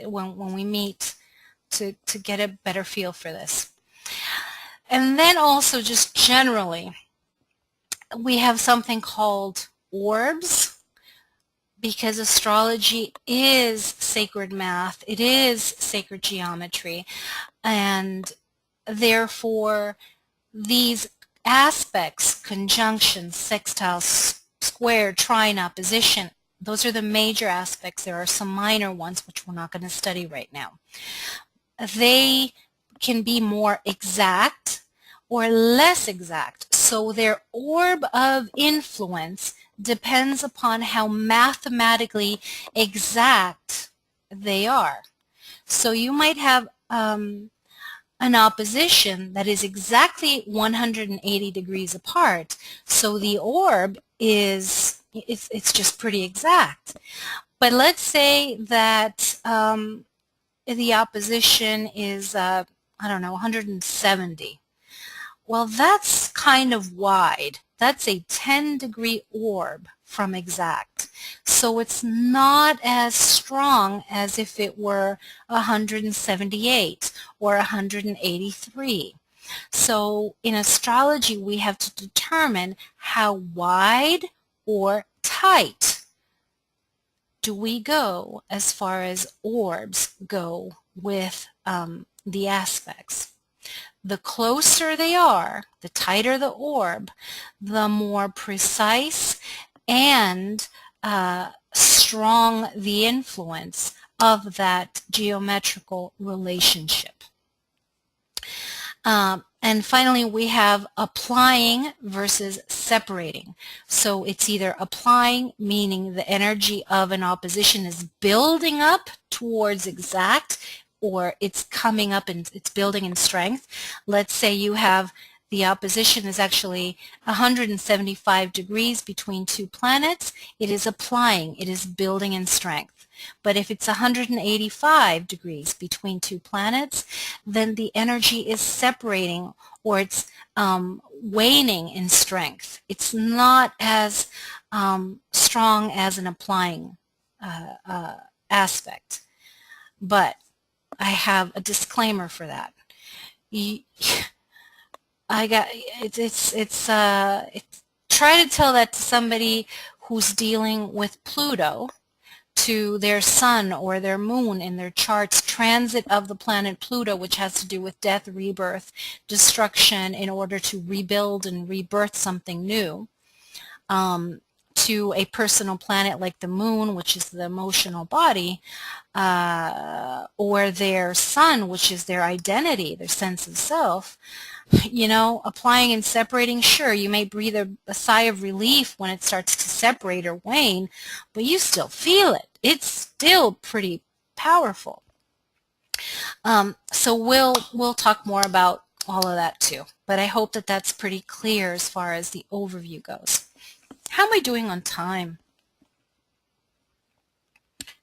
when we meet to get a better feel for this. And then also just generally, we have something called orbs, because astrology is sacred math. It is sacred geometry. And therefore, these aspects, conjunctions, sextiles, square, trine, opposition, those are the major aspects. There are some minor ones which we're not going to study right now. They can be more exact or less exact. So their orb of influence depends upon how mathematically exact they are. So you might have an opposition that is exactly 180 degrees apart. So the orb is, it's just pretty exact. But let's say that the opposition is, I don't know, 170. Well, that's kind of wide. That's a 10-degree orb from exact. So it's not as strong as if it were 178 or 183. So in astrology, we have to determine how wide or tight do we go as far as orbs go with the aspects. The closer they are, the tighter the orb, the more precise and strong the influence of that geometrical relationship. And finally, we have applying versus separating. So it's either applying, meaning the energy of an opposition is building up towards exact, or it's coming up and it's building in strength. Let's say you have the opposition is actually 175 degrees between two planets. It is applying, it is building in strength. But if it's 185 degrees between two planets, then the energy is separating, or it's waning in strength. It's not as strong as an applying aspect. But I have a disclaimer for that. Try to tell that to somebody who's dealing with Pluto, to their sun or their moon in their chart's transit of the planet Pluto, which has to do with death, rebirth, destruction in order to rebuild and rebirth something new, to a personal planet like the moon, which is the emotional body, or their sun, which is their identity, their sense of self. You know, applying and separating, sure, you may breathe a sigh of relief when it starts to separate or wane, but you still feel it. It's still pretty powerful. So we'll talk more about all of that too, but I hope that that's pretty clear as far as the overview goes. How am I doing on time?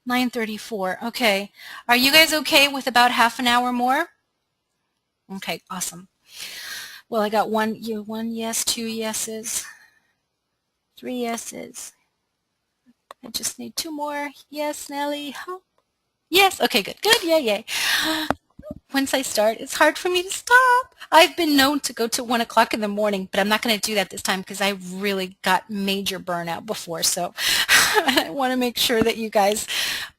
9:34. Okay. Are you guys okay with about half an hour more? Okay, awesome. Well, I got one yes, 2 yeses, 3 yeses. I just need 2 more. Yes, Nellie. Huh? Yes. Okay, good. Good. Yay, yay. Once I start, it's hard for me to stop. I've been known to go to 1 o'clock in the morning, but I'm not going to do that this time because I really got major burnout before. So I want to make sure that you guys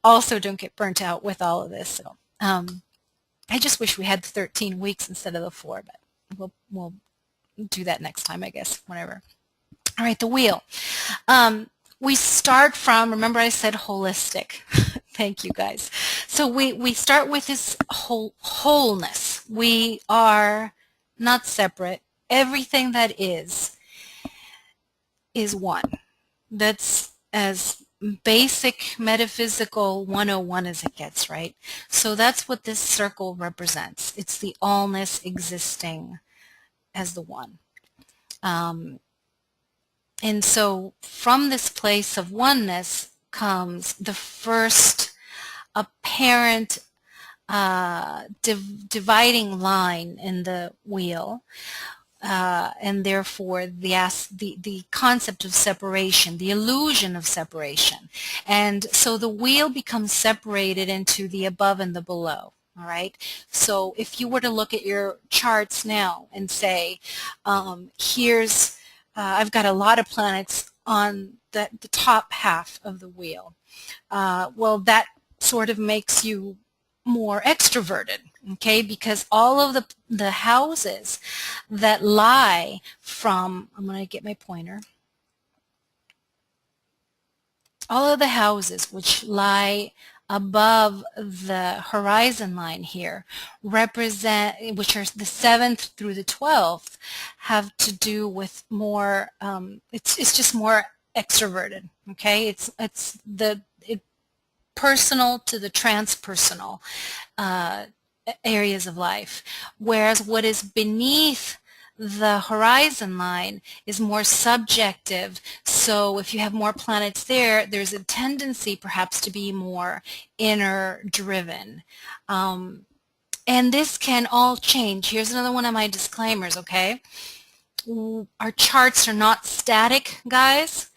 also don't get burnt out with all of this. So I just wish we had 13 weeks instead of the 4, but we'll do that next time, I guess, whenever. All right, the wheel. We start from, remember I said holistic. Thank you, guys. So we start with this wholeness. We are not separate. Everything that is one. That's as basic metaphysical 101 as it gets, right? So that's what this circle represents. It's the allness existing as the one. And so from this place of oneness comes the first apparent dividing line in the wheel, and therefore the concept of separation, the illusion of separation. And so the wheel becomes separated into the above and the below. All right. So if you were to look at your charts now and say, here's I've got a lot of planets on the top half of the wheel. Well, that sort of makes you more extroverted, okay? Because all of the houses that lie from, I'm going to get my pointer, all of the houses which lie above the horizon line here represent, which are the 7th through the 12th, have to do with more, it's just more extroverted, okay? It's personal to the transpersonal areas of life, whereas what is beneath the horizon line is more subjective. So if you have more planets there, there's a tendency perhaps to be more inner driven. And this can all change. Here's another one of my disclaimers, okay? Our charts are not static, guys.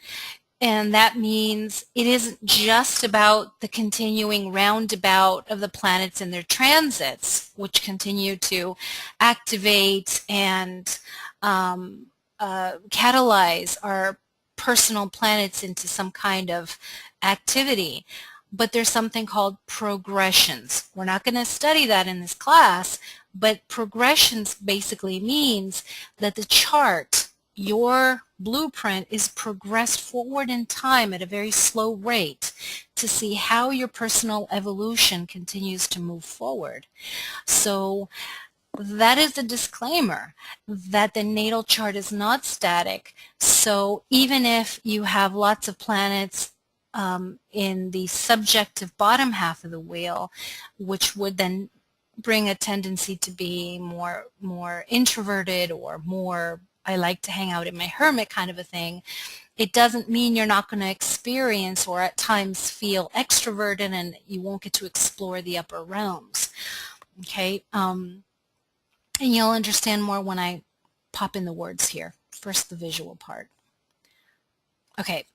And that means it isn't just about the continuing roundabout of the planets and their transits, which continue to activate and catalyze our personal planets into some kind of activity. but there's something called progressions. We're not going to study that in this class, but progressions basically means that the chart, your blueprint, is progressed forward in time at a very slow rate to see how your personal evolution continues to move forward. So that is a disclaimer that the natal chart is not static. So even if you have lots of planets in the subjective bottom half of the wheel, which would then bring a tendency to be more introverted or more I like to hang out in my hermit kind of a thing, it doesn't mean you're not going to experience or at times feel extroverted and you won't get to explore the upper realms. Okay, and you'll understand more when I pop in the words here. First, the visual part. Okay,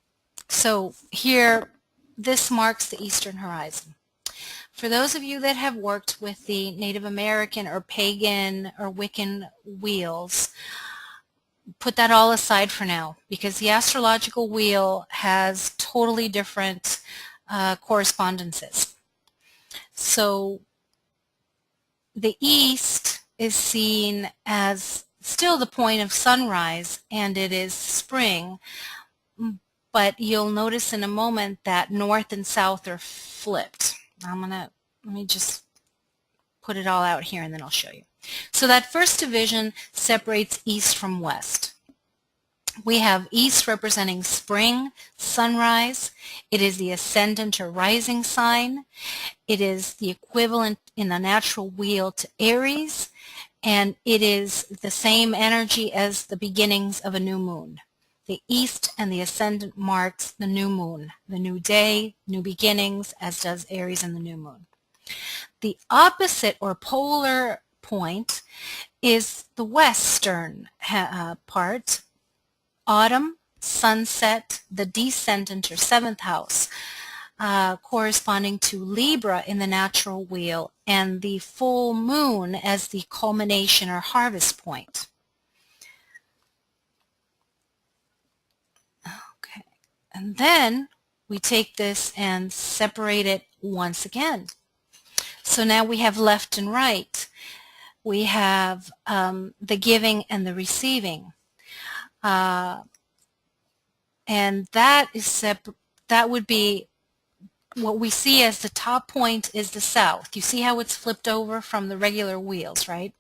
so here, this marks the eastern horizon. For those of you that have worked with the Native American or pagan or Wiccan wheels, put that all aside for now, because the astrological wheel has totally different correspondences. So the east is seen as still the point of sunrise, and it is spring, but you'll notice in a moment that north and south are flipped. Let me just put it all out here and then I'll show you. So that first division separates east from west. We have east representing spring, sunrise. It is the ascendant or rising sign. It is the equivalent in the natural wheel to Aries, and it is the same energy as the beginnings of a new moon. The east and the ascendant marks the new moon, the new day, new beginnings, as does Aries and the new moon. The opposite or polar point is the western part, autumn, sunset, the descendant or seventh house, corresponding to Libra in the natural wheel, and the full moon as the culmination or harvest point. Okay, and then we take this and separate it once again. So now we have left and right. We have the giving and the receiving. And that is that would be what we see as the top point is the south. You see how it's flipped over from the regular wheels, right?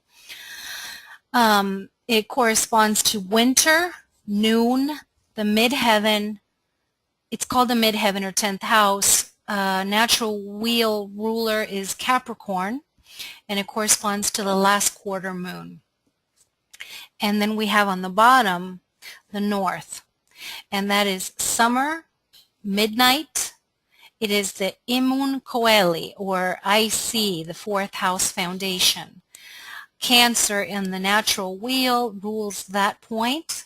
It corresponds to winter, noon, the midheaven. It's called the midheaven or 10th house. Natural wheel ruler is Capricorn, and it corresponds to the last quarter moon. And then we have on the bottom the north, and that is summer, midnight. It is the Imun Coeli, or IC, the fourth house foundation. Cancer in the natural wheel rules that point,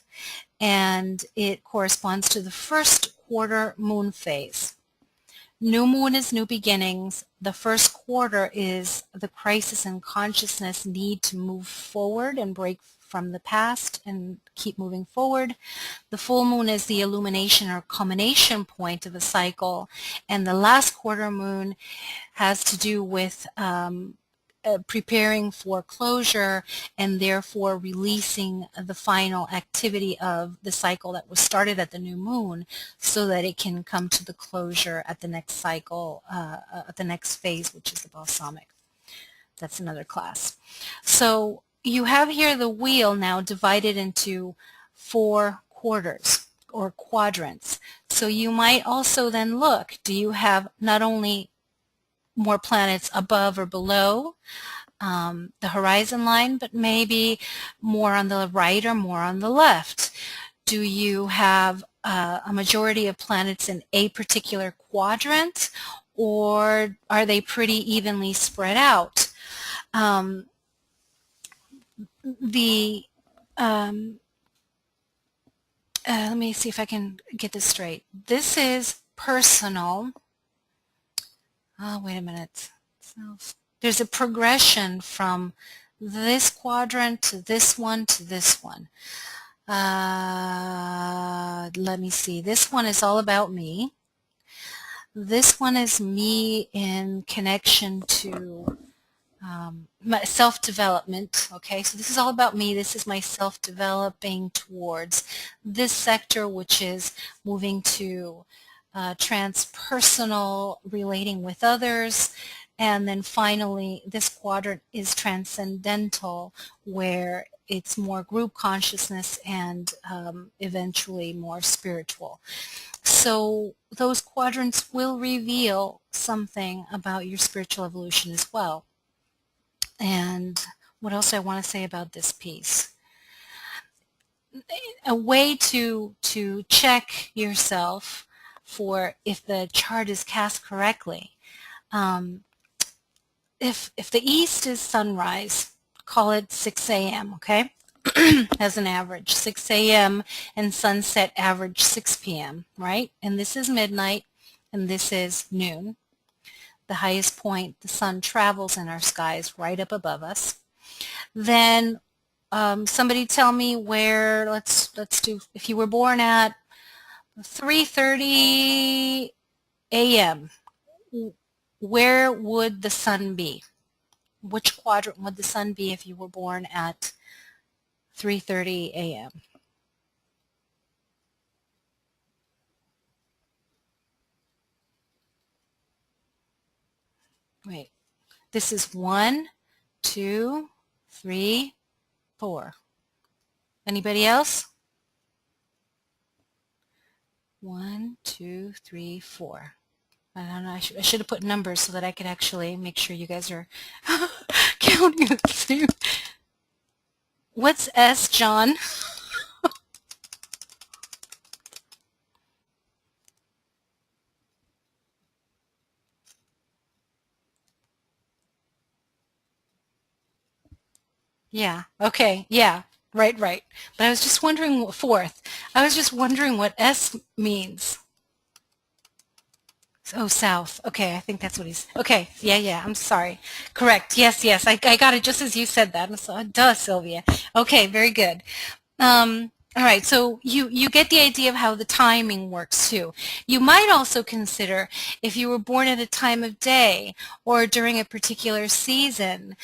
and it corresponds to the first quarter moon phase. New moon is new beginnings. The first quarter is the crisis in consciousness need to move forward and break from the past and keep moving forward. The full moon is the illumination or culmination point of a cycle, and the last quarter moon has to do with preparing for closure and therefore releasing the final activity of the cycle that was started at the new moon so that it can come to the closure at the next cycle, at the next phase, which is the balsamic. That's another class. So you have here the wheel now divided into 4 quarters or quadrants. So you might also then look, do you have not only more planets above or below the horizon line, but maybe more on the right or more on the left? Do you have a majority of planets in a particular quadrant, or are they pretty evenly spread out? Let me see if I can get this straight. This is personal. Oh, wait a minute. There's a progression from this quadrant to this one to this one. Let me see. This one is all about me. This one is me in connection to my self-development. Okay, so this is all about me. This is my self-developing towards this sector, which is moving to transpersonal, relating with others. And then finally, this quadrant is transcendental, where it's more group consciousness and eventually more spiritual. So those quadrants will reveal something about your spiritual evolution as well. And what else I want to say about this piece? A way to check yourself for if the chart is cast correctly. If the east is sunrise, call it 6 a.m., okay? As an average, 6 a.m. and sunset average 6 p.m., right? And this is midnight, and this is noon. The highest point the sun travels in our skies right up above us. Then somebody tell me where, let's do, if you were born at 3:30 a.m., where would the sun be? Which quadrant would the sun be if you were born at 3:30 a.m.? Wait, this is 1, 2, 3, 4. Anybody else? 1, 2, 3, 4. I don't know. I should have put numbers so that I could actually make sure you guys are counting the same. What's S, John? Yeah. Okay. Yeah. Right. But I was just wondering what fourth. I was just wondering what S means. Oh, south. Okay, I think that's what he's... Okay, yeah, I'm sorry. Correct. Yes, I got it just as you said that. So, duh, Sylvia. Okay, very good. All right, so you get the idea of how the timing works, too. You might also consider if you were born at a time of day or during a particular season,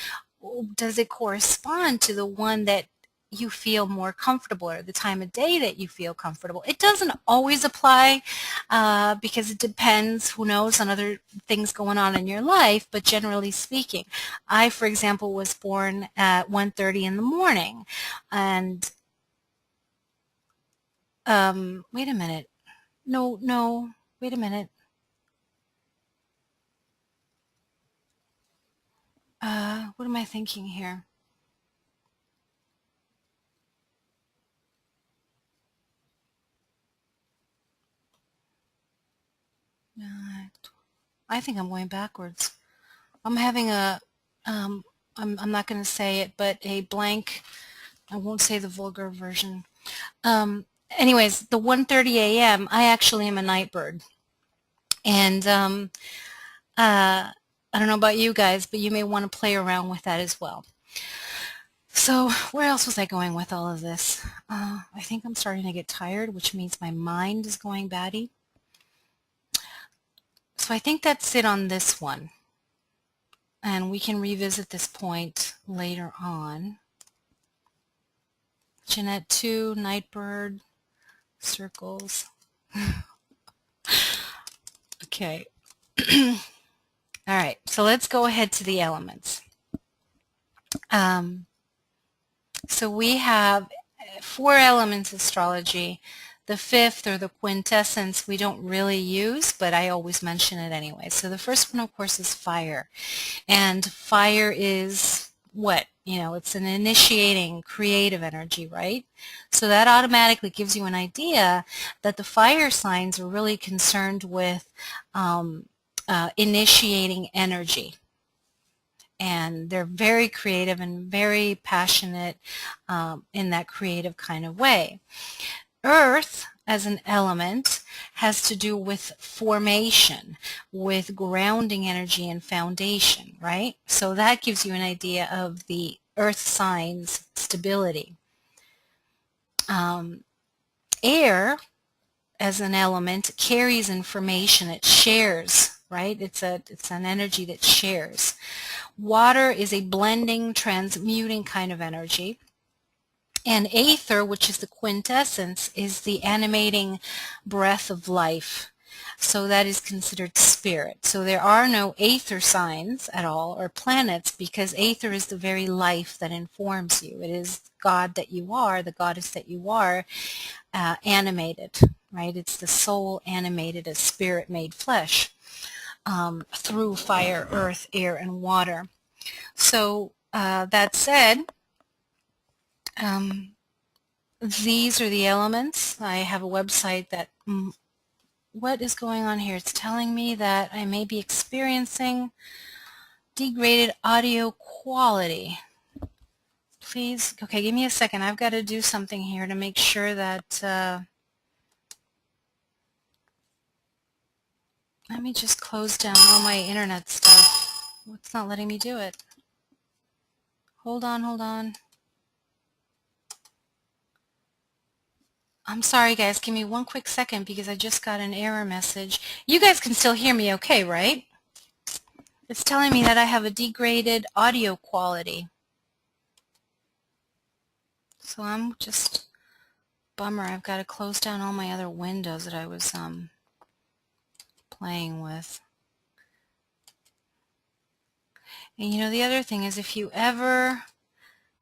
does it correspond to the one that you feel more comfortable, or the time of day that you feel comfortable? It doesn't always apply because it depends, who knows, on other things going on in your life, but generally speaking, I, for example, was born at 1:30 in the morning, and wait a minute. No, wait a minute. What am I thinking here? I think I'm going backwards. I'm having a, I'm not going to say it, but a blank, I won't say the vulgar version. Anyways, the 1:30 a.m., I actually am a night bird. And I don't know about you guys, but you may want to play around with that as well. So where else was I going with all of this? I think I'm starting to get tired, which means my mind is going batty. So I think that's it on this one. And we can revisit this point later on. Jeanette 2, Nightbird, circles. Okay. All right, so let's go ahead to the elements. So we have 4 elements astrology. The 5th, or the quintessence, we don't really use, but I always mention it anyway. So the first one, of course, is fire. And fire is what? You know, it's an initiating, creative energy, right? So that automatically gives you an idea that the fire signs are really concerned with initiating energy. And they're very creative and very passionate in that creative kind of way. Earth, as an element, has to do with formation, with grounding energy and foundation, right? So that gives you an idea of the earth signs' stability. Air, as an element carries information. It shares, right? It's an energy that shares. Water is a blending, transmuting kind of energy. And aether, which is the quintessence, is the animating breath of life. So that is considered spirit. So there are no aether signs at all, or planets, because aether is the very life that informs you. It is God that you are, the goddess that you are, animated, right? It's the soul animated as spirit made flesh through fire, earth, air, and water. So that said, these are the elements. I have a website that, what is going on here? It's telling me that I may be experiencing degraded audio quality. Please, okay, give me a second. I've got to do something here to make sure that, let me just close down all my internet stuff. It's not letting me do it. Hold on, hold on. I'm sorry, guys. Give me one quick second because I just got an error message. You guys can still hear me okay, right? It's telling me that I have a degraded audio quality. So I'm just, bummer. I've got to close down all my other windows that I was playing with. And you know, the other thing is, if you ever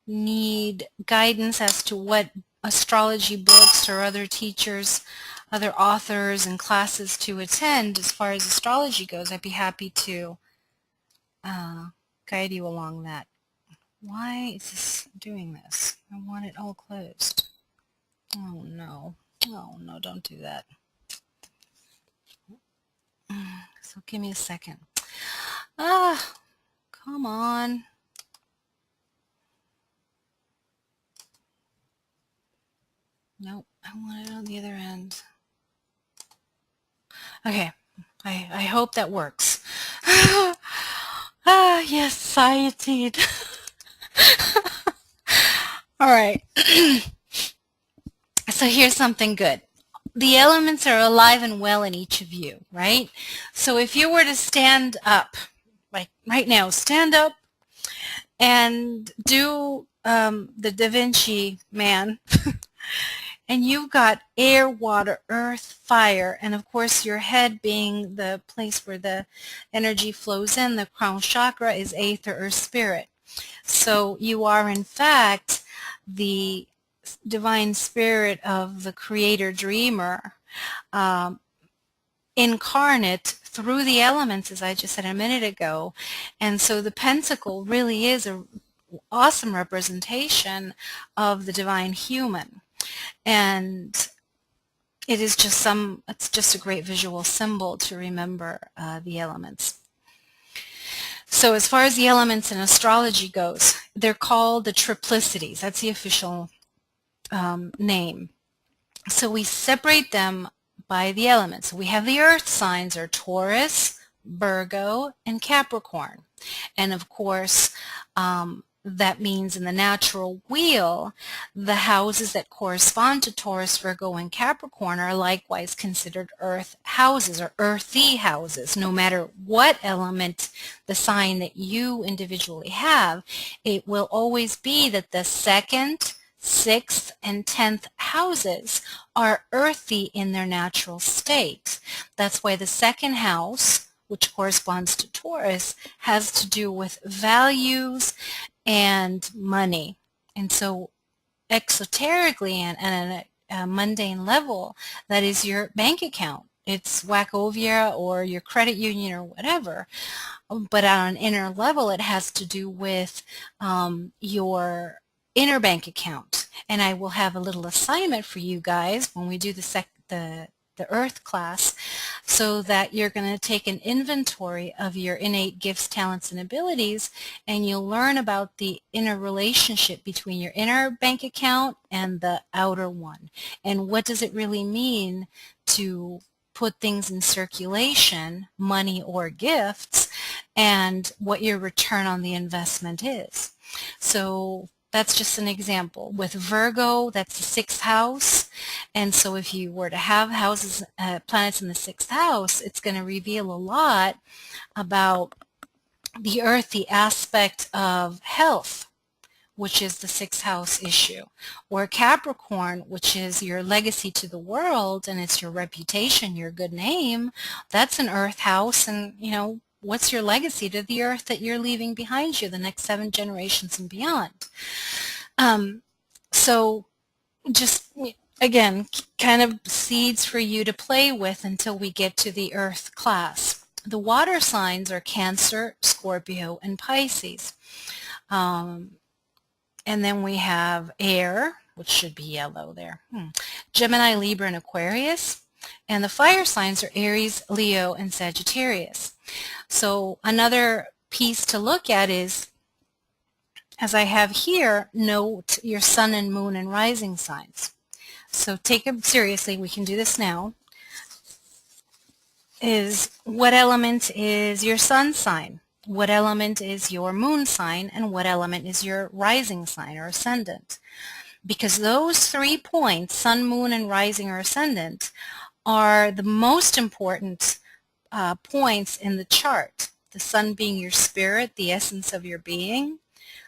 need guidance as to what astrology books or other teachers, other authors and classes to attend as far as astrology goes, I'd be happy to guide you along that. Why is this doing this? I want it all closed. Oh no. Oh no, don't do that. So give me a second. Come on. Nope, I want it on the other end. Okay, I hope that works. Yes, satiety. All right. So here's something good. The elements are alive and well in each of you, right? So if you were to stand up, like right now, stand up and do the Da Vinci Man, and you've got air, water, earth, fire, and of course your head being the place where the energy flows in. The crown chakra is aether or spirit. So you are in fact the divine spirit of the creator dreamer, incarnate through the elements, as I just said a minute ago. And so the pentacle really is an awesome representation of the divine human. And it is just it's just a great visual symbol to remember the elements. So as far as the elements in astrology goes, they're called the triplicities. That's the official name. So we separate them by the elements. We have the earth signs are Taurus, Virgo, and Capricorn. And of course, that means in the natural wheel, the houses that correspond to Taurus, Virgo, and Capricorn are likewise considered earth houses or earthy houses. No matter what element, the sign that you individually have, it will always be that the 2nd, 6th, and 10th houses are earthy in their natural state. That's why the 2nd house, which corresponds to Taurus, has to do with values and money. And so exoterically and at a mundane level, that is your bank account. It's Wachovia or your credit union or whatever. But on an inner level, it has to do with your inner bank account. And I will have a little assignment for you guys when we do the Earth class, so that you're going to take an inventory of your innate gifts, talents, and abilities, and you'll learn about the inner relationship between your inner bank account and the outer one. And what does it really mean to put things in circulation, money or gifts, and what your return on the investment is. So that's just an example. With Virgo, that's the 6th house, And so if you were to have planets in the 6th house, it's going to reveal a lot about the Earth, the aspect of health, which is the 6th house issue, or Capricorn, which is your legacy to the world, and it's your reputation, your good name. That's an Earth house, and what's your legacy to the Earth that you're leaving behind you, the next 7 generations and beyond. So just, again, kind of seeds for you to play with until we get to the Earth class. The water signs are Cancer, Scorpio, and Pisces. And then we have air, which should be yellow there, Gemini, Libra, and Aquarius. And the fire signs are Aries, Leo, and Sagittarius. So another piece to look at is, as I have here, note your sun and moon and rising signs. So take it seriously. We can do this now. Is what element is your sun sign? What element is your moon sign, and what element is your rising sign or ascendant? Because those 3 points, sun, moon, and rising or ascendant, are the most important points in the chart. The sun being your spirit, the essence of your being,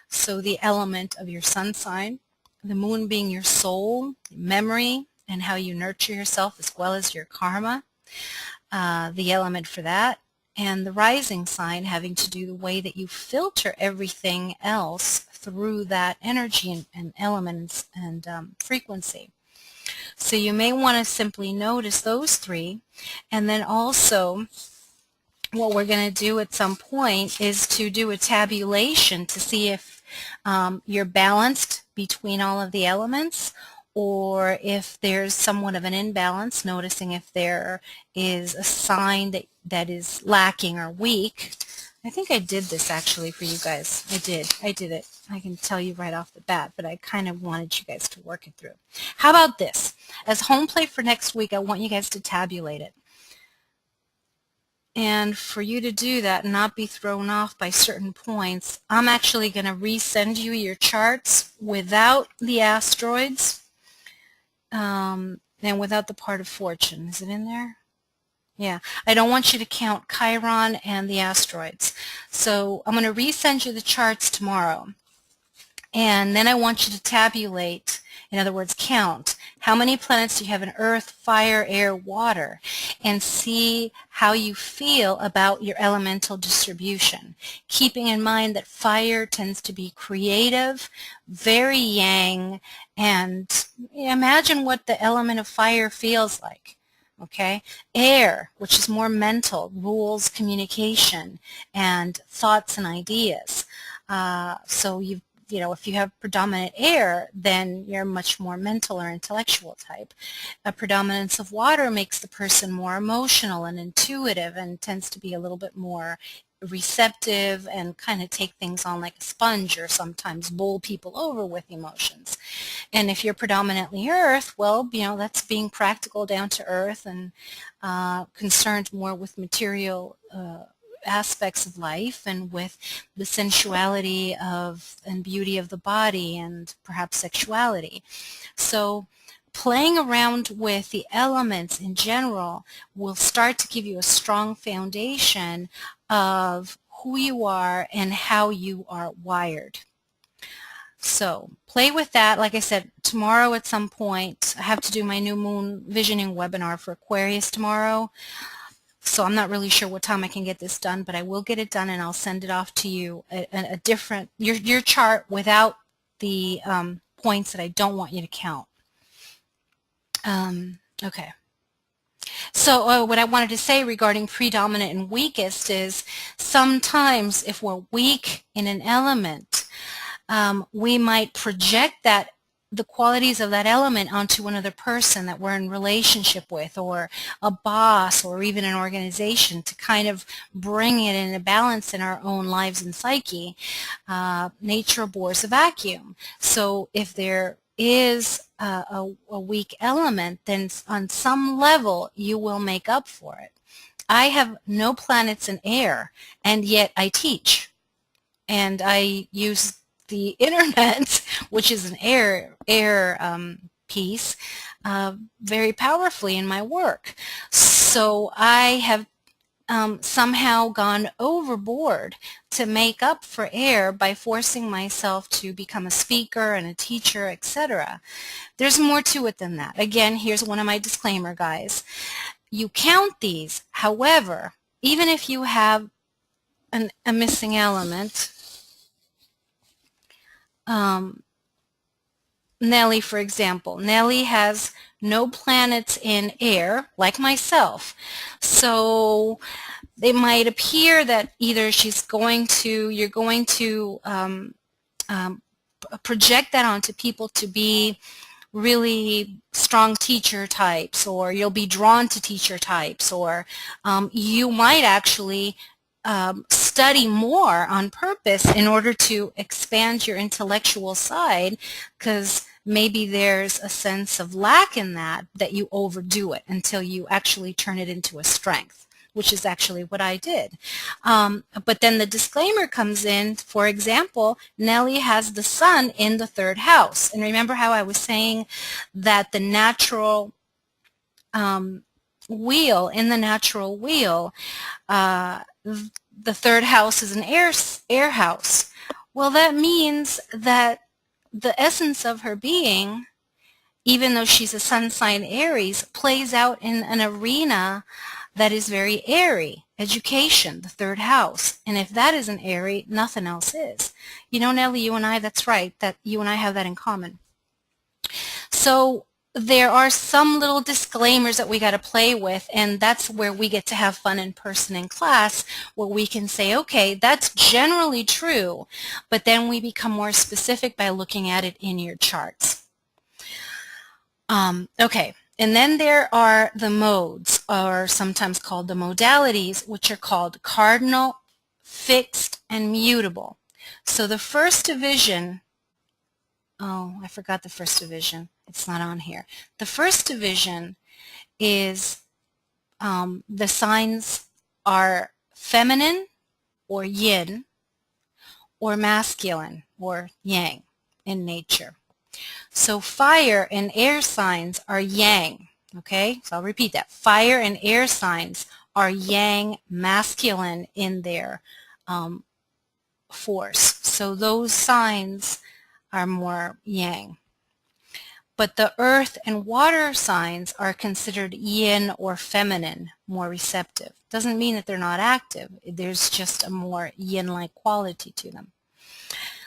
so the element of your sun sign. The moon being your soul, memory, and how you nurture yourself as well as your karma, the element for that. And the rising sign having to do the way that you filter everything else through that energy and elements and frequency. So you may want to simply notice those 3. And then also what we're going to do at some point is to do a tabulation to see if you're balanced between all of the elements, or if there's somewhat of an imbalance, noticing if there is a sign that is lacking or weak. I think I did this actually for you guys. I did it. I can tell you right off the bat, but I kind of wanted you guys to work it through. How about this? As home play for next week, I want you guys to tabulate it. And for you to do that and not be thrown off by certain points, I'm actually going to resend you your charts without the asteroids and without the part of fortune. Is it in there? Yeah. I don't want you to count Chiron and the asteroids. So I'm going to resend you the charts tomorrow. And then I want you to tabulate, in other words, count how many planets do you have in earth, fire, air, water, and see how you feel about your elemental distribution. Keeping in mind that fire tends to be creative, very yang, and imagine what the element of fire feels like. Okay, air, which is more mental, rules, communication, and thoughts and ideas. So if you have predominant air, then you're much more mental or intellectual type. A predominance of water makes the person more emotional and intuitive and tends to be a little bit more receptive and kind of take things on like a sponge, or sometimes bowl people over with emotions. And if you're predominantly earth, well, that's being practical, down to earth, and concerned more with material aspects of life and with the sensuality and beauty of the body and perhaps sexuality. So playing around with the elements in general will start to give you a strong foundation of who you are and how you are wired. So play with that. Like I said, tomorrow at some point, I have to do my new moon visioning webinar for Aquarius tomorrow. So I'm not really sure what time I can get this done, but I will get it done, and I'll send it off to you, a different, your chart without the points that I don't want you to count. Okay. So what I wanted to say regarding predominant and weakest is sometimes if we're weak in an element, we might project the qualities of that element onto another person that we're in relationship with, or a boss, or even an organization, to kind of bring it in a balance in our own lives and psyche. Nature abhors a vacuum. So if there is a weak element, then on some level you will make up for it. I have no planets in air, and yet I teach. And I use the internet, which is an air piece, very powerfully in my work. So I have somehow gone overboard to make up for air by forcing myself to become a speaker and a teacher, etc. There's more to it than that. Again, here's one of my disclaimer, guys. You count these. However, even if you have a missing element, Nellie, for example. Nellie has no planets in air, like myself. So it might appear that either you're going to project that onto people to be really strong teacher types, or you'll be drawn to teacher types, or you might actually study more on purpose in order to expand your intellectual side, because maybe there's a sense of lack in that you overdo it until you actually turn it into a strength, which is actually what I did. But then the disclaimer comes in. For example, Nellie has the sun in the 3rd house. And remember how I was saying that the natural wheel, the 3rd house is an air house. Well, that means that the essence of her being, even though she's a sun sign Aries, plays out in an arena that is very airy. Education, the 3rd house. And if that isn't airy, nothing else is. You know, Nellie, you and I, that's right, that you and I have that in common. So there are some little disclaimers that we got to play with, and that's where we get to have fun in person in class, where we can say, okay, that's generally true, but then we become more specific by looking at it in your charts. Okay, and then there are the modes, or sometimes called the modalities, which are called cardinal, fixed, and mutable. So the first division, oh, I forgot the first division. It's not on here. The first division is the signs are feminine or yin, or masculine or yang in nature. So fire and air signs are yang. Okay, so I'll repeat that. Fire and air signs are yang, masculine in their force. So those signs are more yang. But the earth and water signs are considered yin or feminine, more receptive. Doesn't mean that they're not active. There's just a more yin-like quality to them.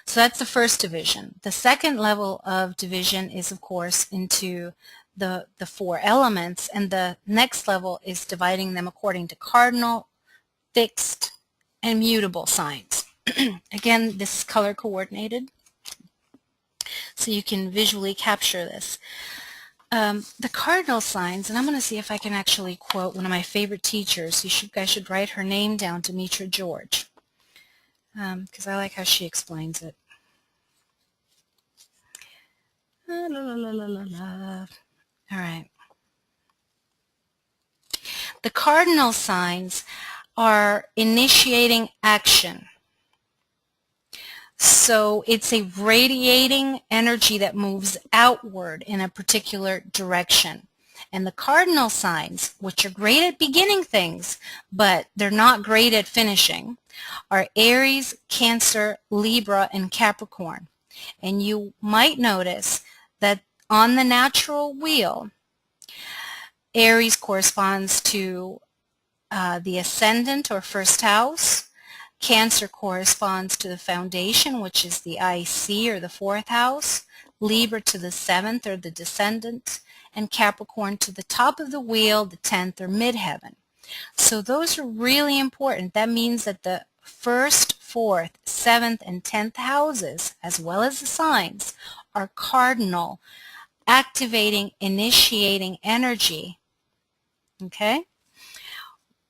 So that's the first division. The second level of division is, of course, into the 4 elements, and the next level is dividing them according to cardinal, fixed, and mutable signs. Again, this is color coordinated, so you can visually capture this. The cardinal signs, and I'm going to see if I can actually quote one of my favorite teachers. You guys should write her name down, Demetra George, because I like how she explains it. La, la, la, la, la, la. All right. The cardinal signs are initiating action. So it's a radiating energy that moves outward in a particular direction. And the cardinal signs, which are great at beginning things, but they're not great at finishing, are Aries, Cancer, Libra, and Capricorn. And you might notice that on the natural wheel, Aries corresponds to the Ascendant or 1st house. Cancer corresponds to the foundation, which is the IC or the 4th house, Libra to the 7th or the descendant, and Capricorn to the top of the wheel, the 10th or midheaven. So those are really important. That means that the 1st, 4th, 7th, and 10th houses, as well as the signs, are cardinal, activating, initiating energy. Okay?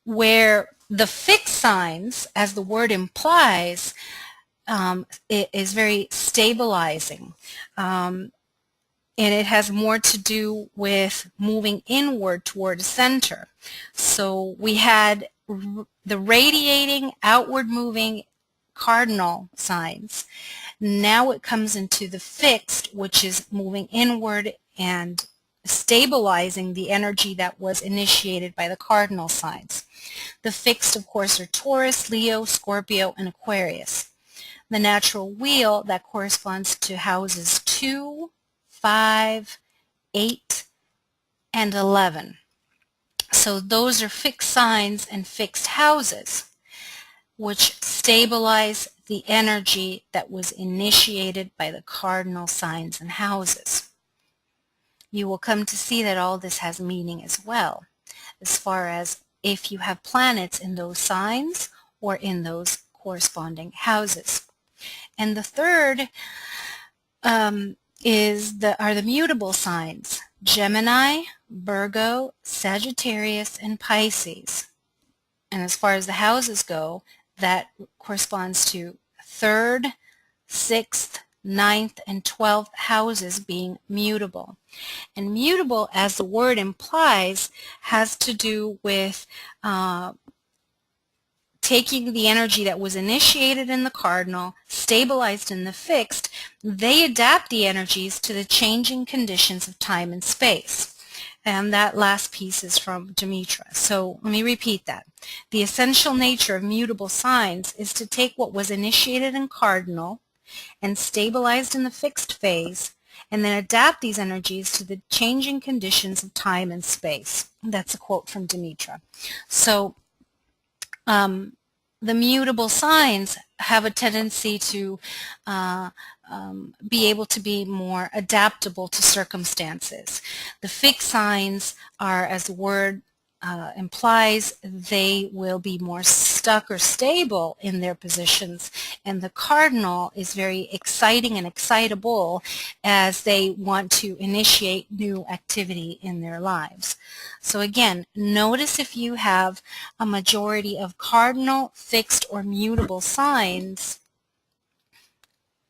Where the fixed signs, as the word implies, it is very stabilizing. And it has more to do with moving inward toward the center. So we had the radiating, outward moving cardinal signs. Now it comes into the fixed, which is moving inward and stabilizing the energy that was initiated by the cardinal signs. The fixed, of course, are Taurus, Leo, Scorpio, and Aquarius. The natural wheel, that corresponds to houses 2, 5, 8, and 11. So those are fixed signs and fixed houses, which stabilize the energy that was initiated by the cardinal signs and houses. You will come to see that all this has meaning as well, as far as if you have planets in those signs or in those corresponding houses. And the third are the mutable signs: Gemini, Virgo, Sagittarius, and Pisces. And as far as the houses go, that corresponds to 3rd, 6th, 9th, and 12th houses being mutable. And mutable, as the word implies, has to do with taking the energy that was initiated in the cardinal, stabilized in the fixed. They adapt the energies to the changing conditions of time and space. And that last piece is from Demetra. So let me repeat that. The essential nature of mutable signs is to take what was initiated in cardinal and stabilized in the fixed phase, and then adapt these energies to the changing conditions of time and space. That's a quote from Demetra. So the mutable signs have a tendency to be able to be more adaptable to circumstances. The fixed signs are, as the word implies, they will be more stuck or stable in their positions, and the cardinal is very exciting and excitable as they want to initiate new activity in their lives. So again, notice if you have a majority of cardinal, fixed, or mutable signs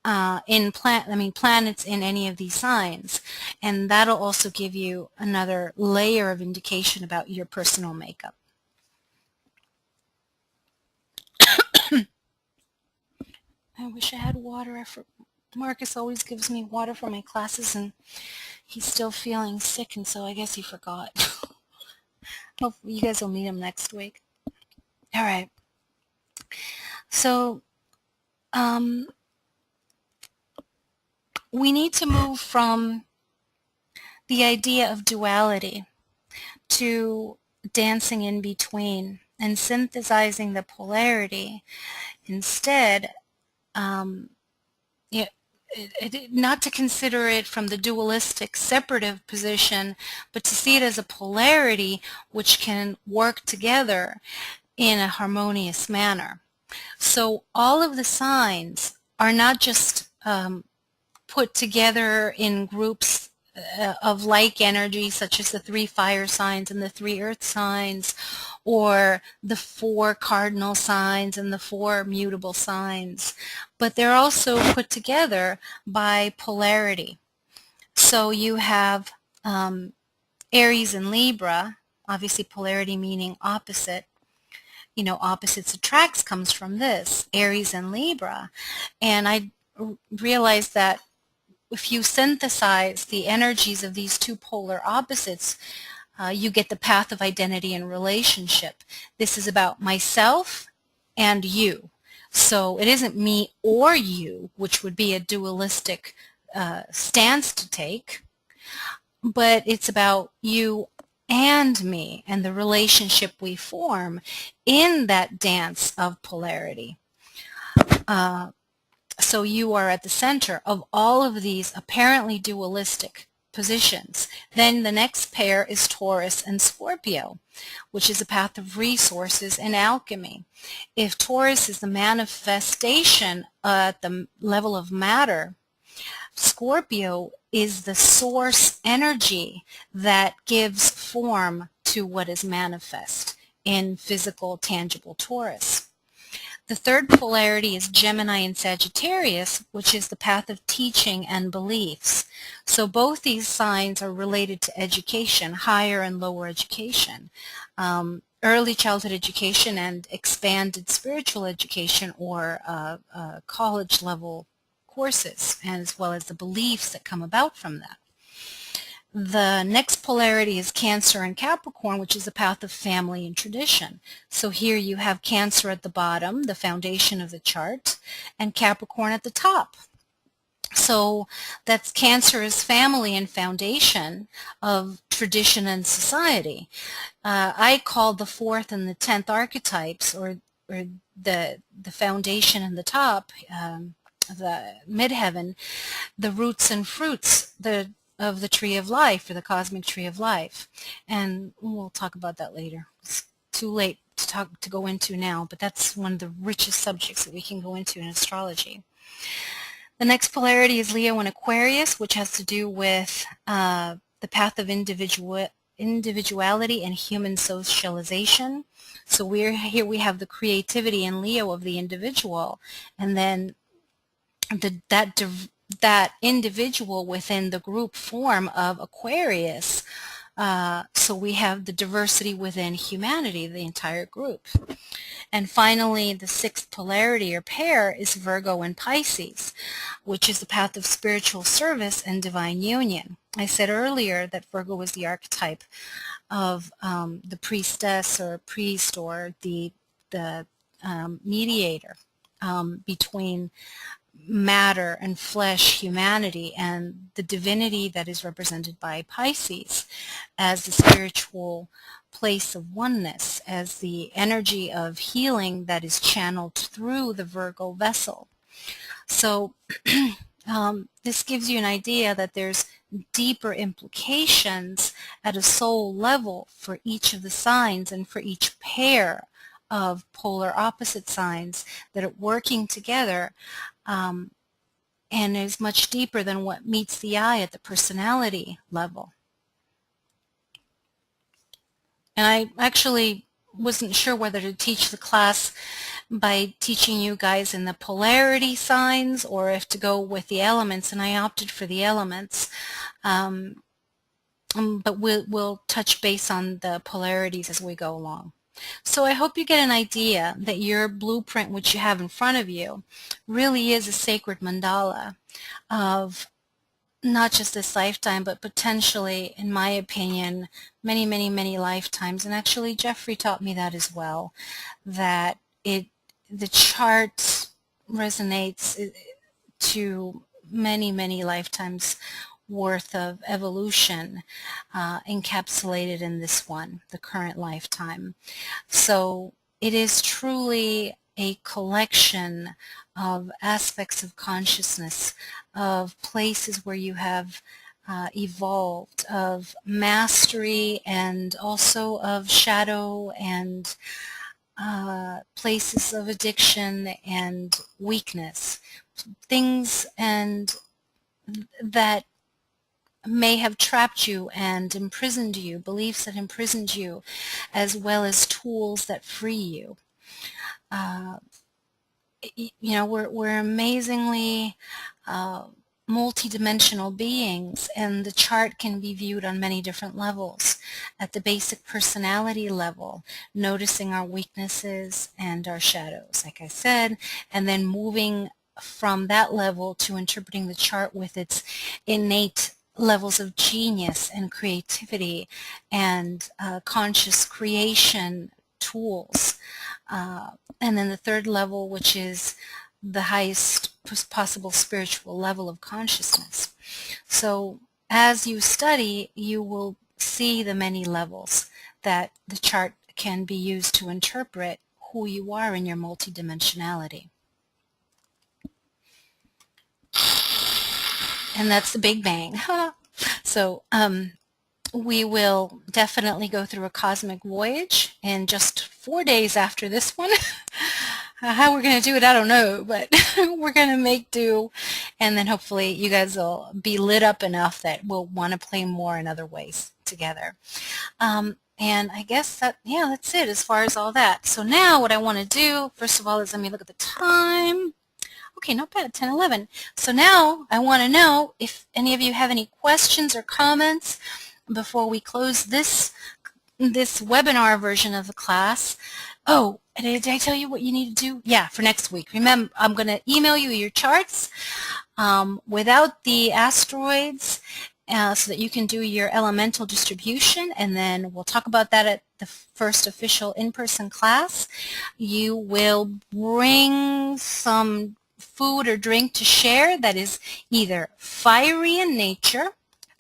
planets in any of these signs, and that'll also give you another layer of indication about your personal makeup. I wish I had water. Marcus always gives me water for my classes, and he's still feeling sick, and so I guess he forgot. Hopefully you guys will meet him next week. All right. So we need to move from the idea of duality to dancing in between and synthesizing the polarity. Instead, not to consider it from the dualistic separative position, but to see it as a polarity which can work together in a harmonious manner. So all of the signs are not just put together in groups of like energy, such as the 3 fire signs and the 3 earth signs, or the 4 cardinal signs and the 4 mutable signs, but they're also put together by polarity. So you have Aries and Libra, obviously polarity meaning opposite. You know, opposites attracts comes from this, Aries and Libra. And I realized that if you synthesize the energies of these 2 polar opposites, you get the path of identity and relationship. This is about myself and you. So it isn't me or you, which would be a dualistic stance to take, but it's about you and me and the relationship we form in that dance of polarity. So you are at the center of all of these apparently dualistic positions. Then the next pair is Taurus and Scorpio, which is a path of resources and alchemy. If Taurus is the manifestation at the level of matter, Scorpio is the source energy that gives form to what is manifest in physical, tangible Taurus. The third polarity is Gemini and Sagittarius, which is the path of teaching and beliefs. So both these signs are related to education, higher and lower education, early childhood education and expanded spiritual education, or college level courses, as well as the beliefs that come about from that. The next polarity is Cancer and Capricorn, which is the path of family and tradition. So here you have Cancer at the bottom, the foundation of the chart, and Capricorn at the top. So that's Cancer is family and foundation of tradition and society. I call the 4th and the 10th archetypes, or the foundation and the top, the midheaven, the roots and fruits of the tree of life, or the cosmic tree of life. And we'll talk about that later. It's too late to go into now, but that's one of the richest subjects that we can go into in astrology. The next polarity is Leo and Aquarius, which has to do with the path of individuality and human socialization. So here we have the creativity in Leo of the individual, and then that individual within the group form of Aquarius. So we have the diversity within humanity, the entire group. And finally, the 6th polarity or pair is Virgo and Pisces, which is the path of spiritual service and divine union. I said earlier that Virgo was the archetype of the priestess or priest, or the mediator between matter and flesh, humanity, and the divinity that is represented by Pisces as the spiritual place of oneness, as the energy of healing that is channeled through the Virgo vessel. So this gives you an idea that there's deeper implications at a soul level for each of the signs and for each pair of polar opposite signs that are working together, and is much deeper than what meets the eye at the personality level. And I actually wasn't sure whether to teach the class by teaching you guys in the polarity signs or if to go with the elements, and I opted for the elements. But we'll touch base on the polarities as we go along. So I hope you get an idea that your blueprint, which you have in front of you, really is a sacred mandala of not just this lifetime, but potentially, in my opinion, many, many, many lifetimes. And actually, Jeffrey taught me that as well, that the chart resonates to many, many lifetimes worth of evolution encapsulated in this one, the current lifetime. So it is truly a collection of aspects of consciousness, of places where you have evolved, of mastery, and also of shadow, and places of addiction and weakness, things and that may have trapped you and imprisoned you, beliefs that imprisoned you, as well as tools that free you. You know, we're amazingly multidimensional beings, and the chart can be viewed on many different levels. At the basic personality level, noticing our weaknesses and our shadows, like I said, and then moving from that level to interpreting the chart with its innate levels of genius and creativity and conscious creation tools. And then the third level, which is the highest possible spiritual level of consciousness. So as you study, you will see the many levels that the chart can be used to interpret who you are in your multidimensionality. And that's the Big Bang. So we will definitely go through a cosmic voyage in just 4 days after this one. How we're going to do it, I don't know, but we're going to make do, and then hopefully you guys will be lit up enough that we'll want to play more in other ways together. And I guess that, yeah, that's it as far as all that. So now what I want to do, first of all, is let me look at the time. Okay, not bad, 10:11. So now I want to know if any of you have any questions or comments before we close this webinar version of the class. Oh, did I tell you what you need to do? Yeah, for next week. Remember, I'm going to email you your charts without the asteroids so that you can do your elemental distribution, and then we'll talk about that at the first official in-person class. You will bring some food or drink to share that is either fiery in nature.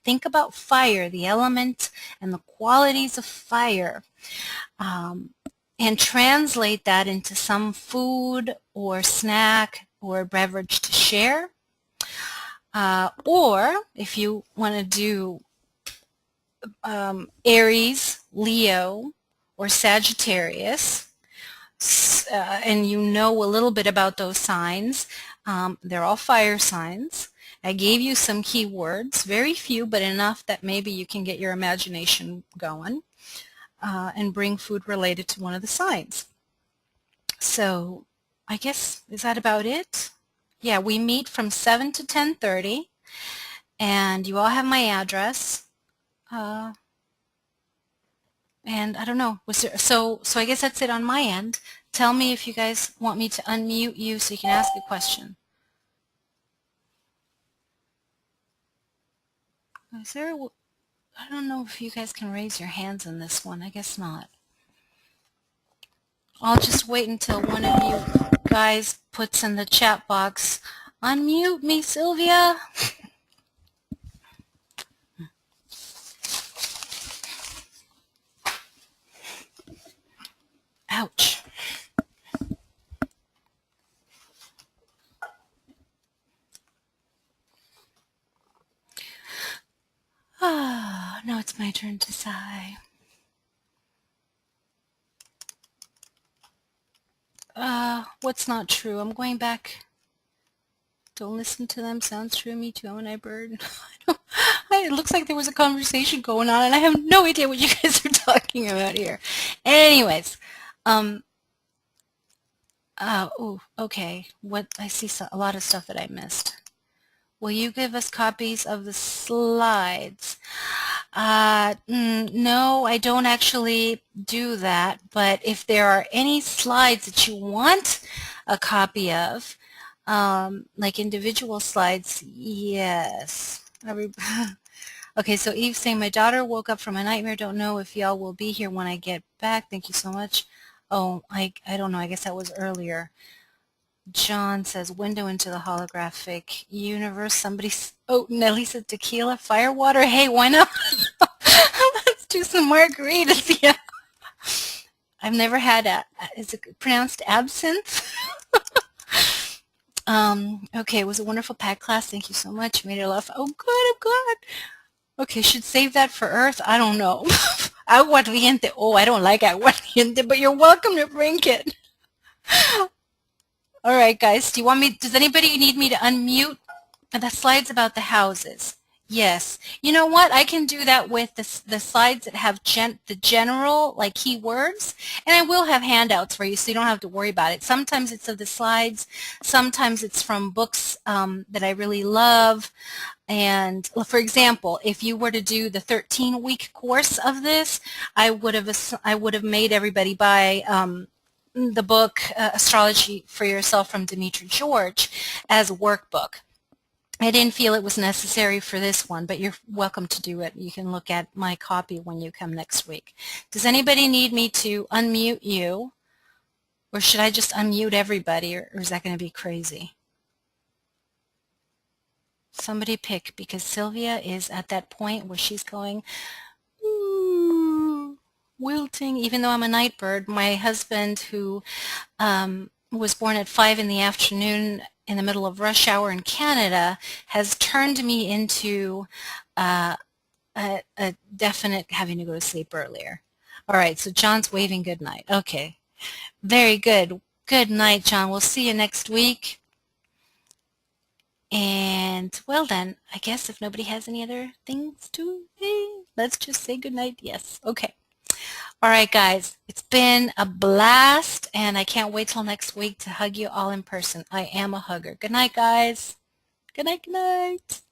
Think about fire, the element and the qualities of fire, and translate that into some food or snack or beverage to share. Or if you want to do Aries, Leo, or Sagittarius, and you know a little bit about those signs, they're all fire signs. I gave you some keywords, very few, but enough that maybe you can get your imagination going, and bring food related to one of the signs. So I guess, is that about it? Yeah, we meet from 7 to 10:30, and you all have my address. And I don't know, was there, so I guess that's it on my end. Tell me if you guys want me to unmute you so you can ask a question. Is there, I don't know if you guys can raise your hands in this one. I guess not. I'll just wait until one of you guys puts in the chat box, unmute me, Sylvia. Ouch. Ah, now it's my turn to sigh. What's not true? I'm going back. Don't listen to them. Sounds true to me too. I'm a night bird. It looks like there was a conversation going on, and I have no idea what you guys are talking about here. Anyways, oh, okay. What I see a lot of stuff that I missed. Will you give us copies of the slides? No, I don't actually do that, but if there are any slides that you want a copy of, like individual slides, yes. Okay, so Eve's saying, my daughter woke up from a nightmare. Don't know if y'all will be here when I get back. Thank you so much. Oh, I don't know. I guess that was earlier. John says, window into the holographic universe. Somebody, oh, Nelly said tequila, firewater. Hey, why not? Let's do some margaritas. Yeah. I've never had, is it pronounced absinthe? Okay, it was a wonderful packed class. Thank you so much. You made it a lot of fun. Oh, good, I'm glad. Okay, should save that for Earth? I don't know. Aguardiente. Oh, I don't like aguardiente, but you're welcome to bring it. All right, guys. Does anybody need me to unmute? The slides about the houses. Yes. You know what? I can do that with the slides that have the general, like, keywords, and I will have handouts for you so you don't have to worry about it. Sometimes it's of the slides. Sometimes it's from books that I really love. And, for example, if you were to do the 13-week course of this, I would have made everybody buy the book Astrology for Yourself from Demetra George as a workbook. I didn't feel it was necessary for this one, but you're welcome to do it. You can look at my copy when you come next week. Does anybody need me to unmute you? Or should I just unmute everybody, or is that going to be crazy? Somebody pick, because Sylvia is at that point where she's going, ooh, wilting. Even though I'm a night bird, my husband, who was born at 5 in the afternoon in the middle of rush hour in Canada, has turned me into a definite having to go to sleep earlier. All right, so John's waving good night. Okay, very good. Good night, John. We'll see you next week. And, well then, I guess if nobody has any other things to say, let's just say good night. Yes, okay. All right, guys, it's been a blast, and I can't wait till next week to hug you all in person. I am a hugger. Good night, guys. Good night, good night.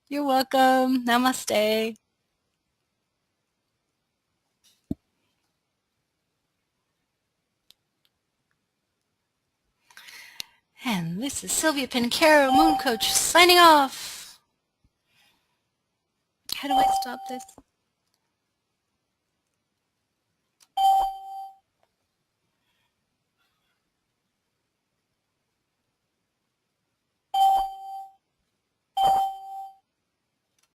You're welcome. Namaste. And this is Silvia Pancaro, Moon Coach, signing off. stop this?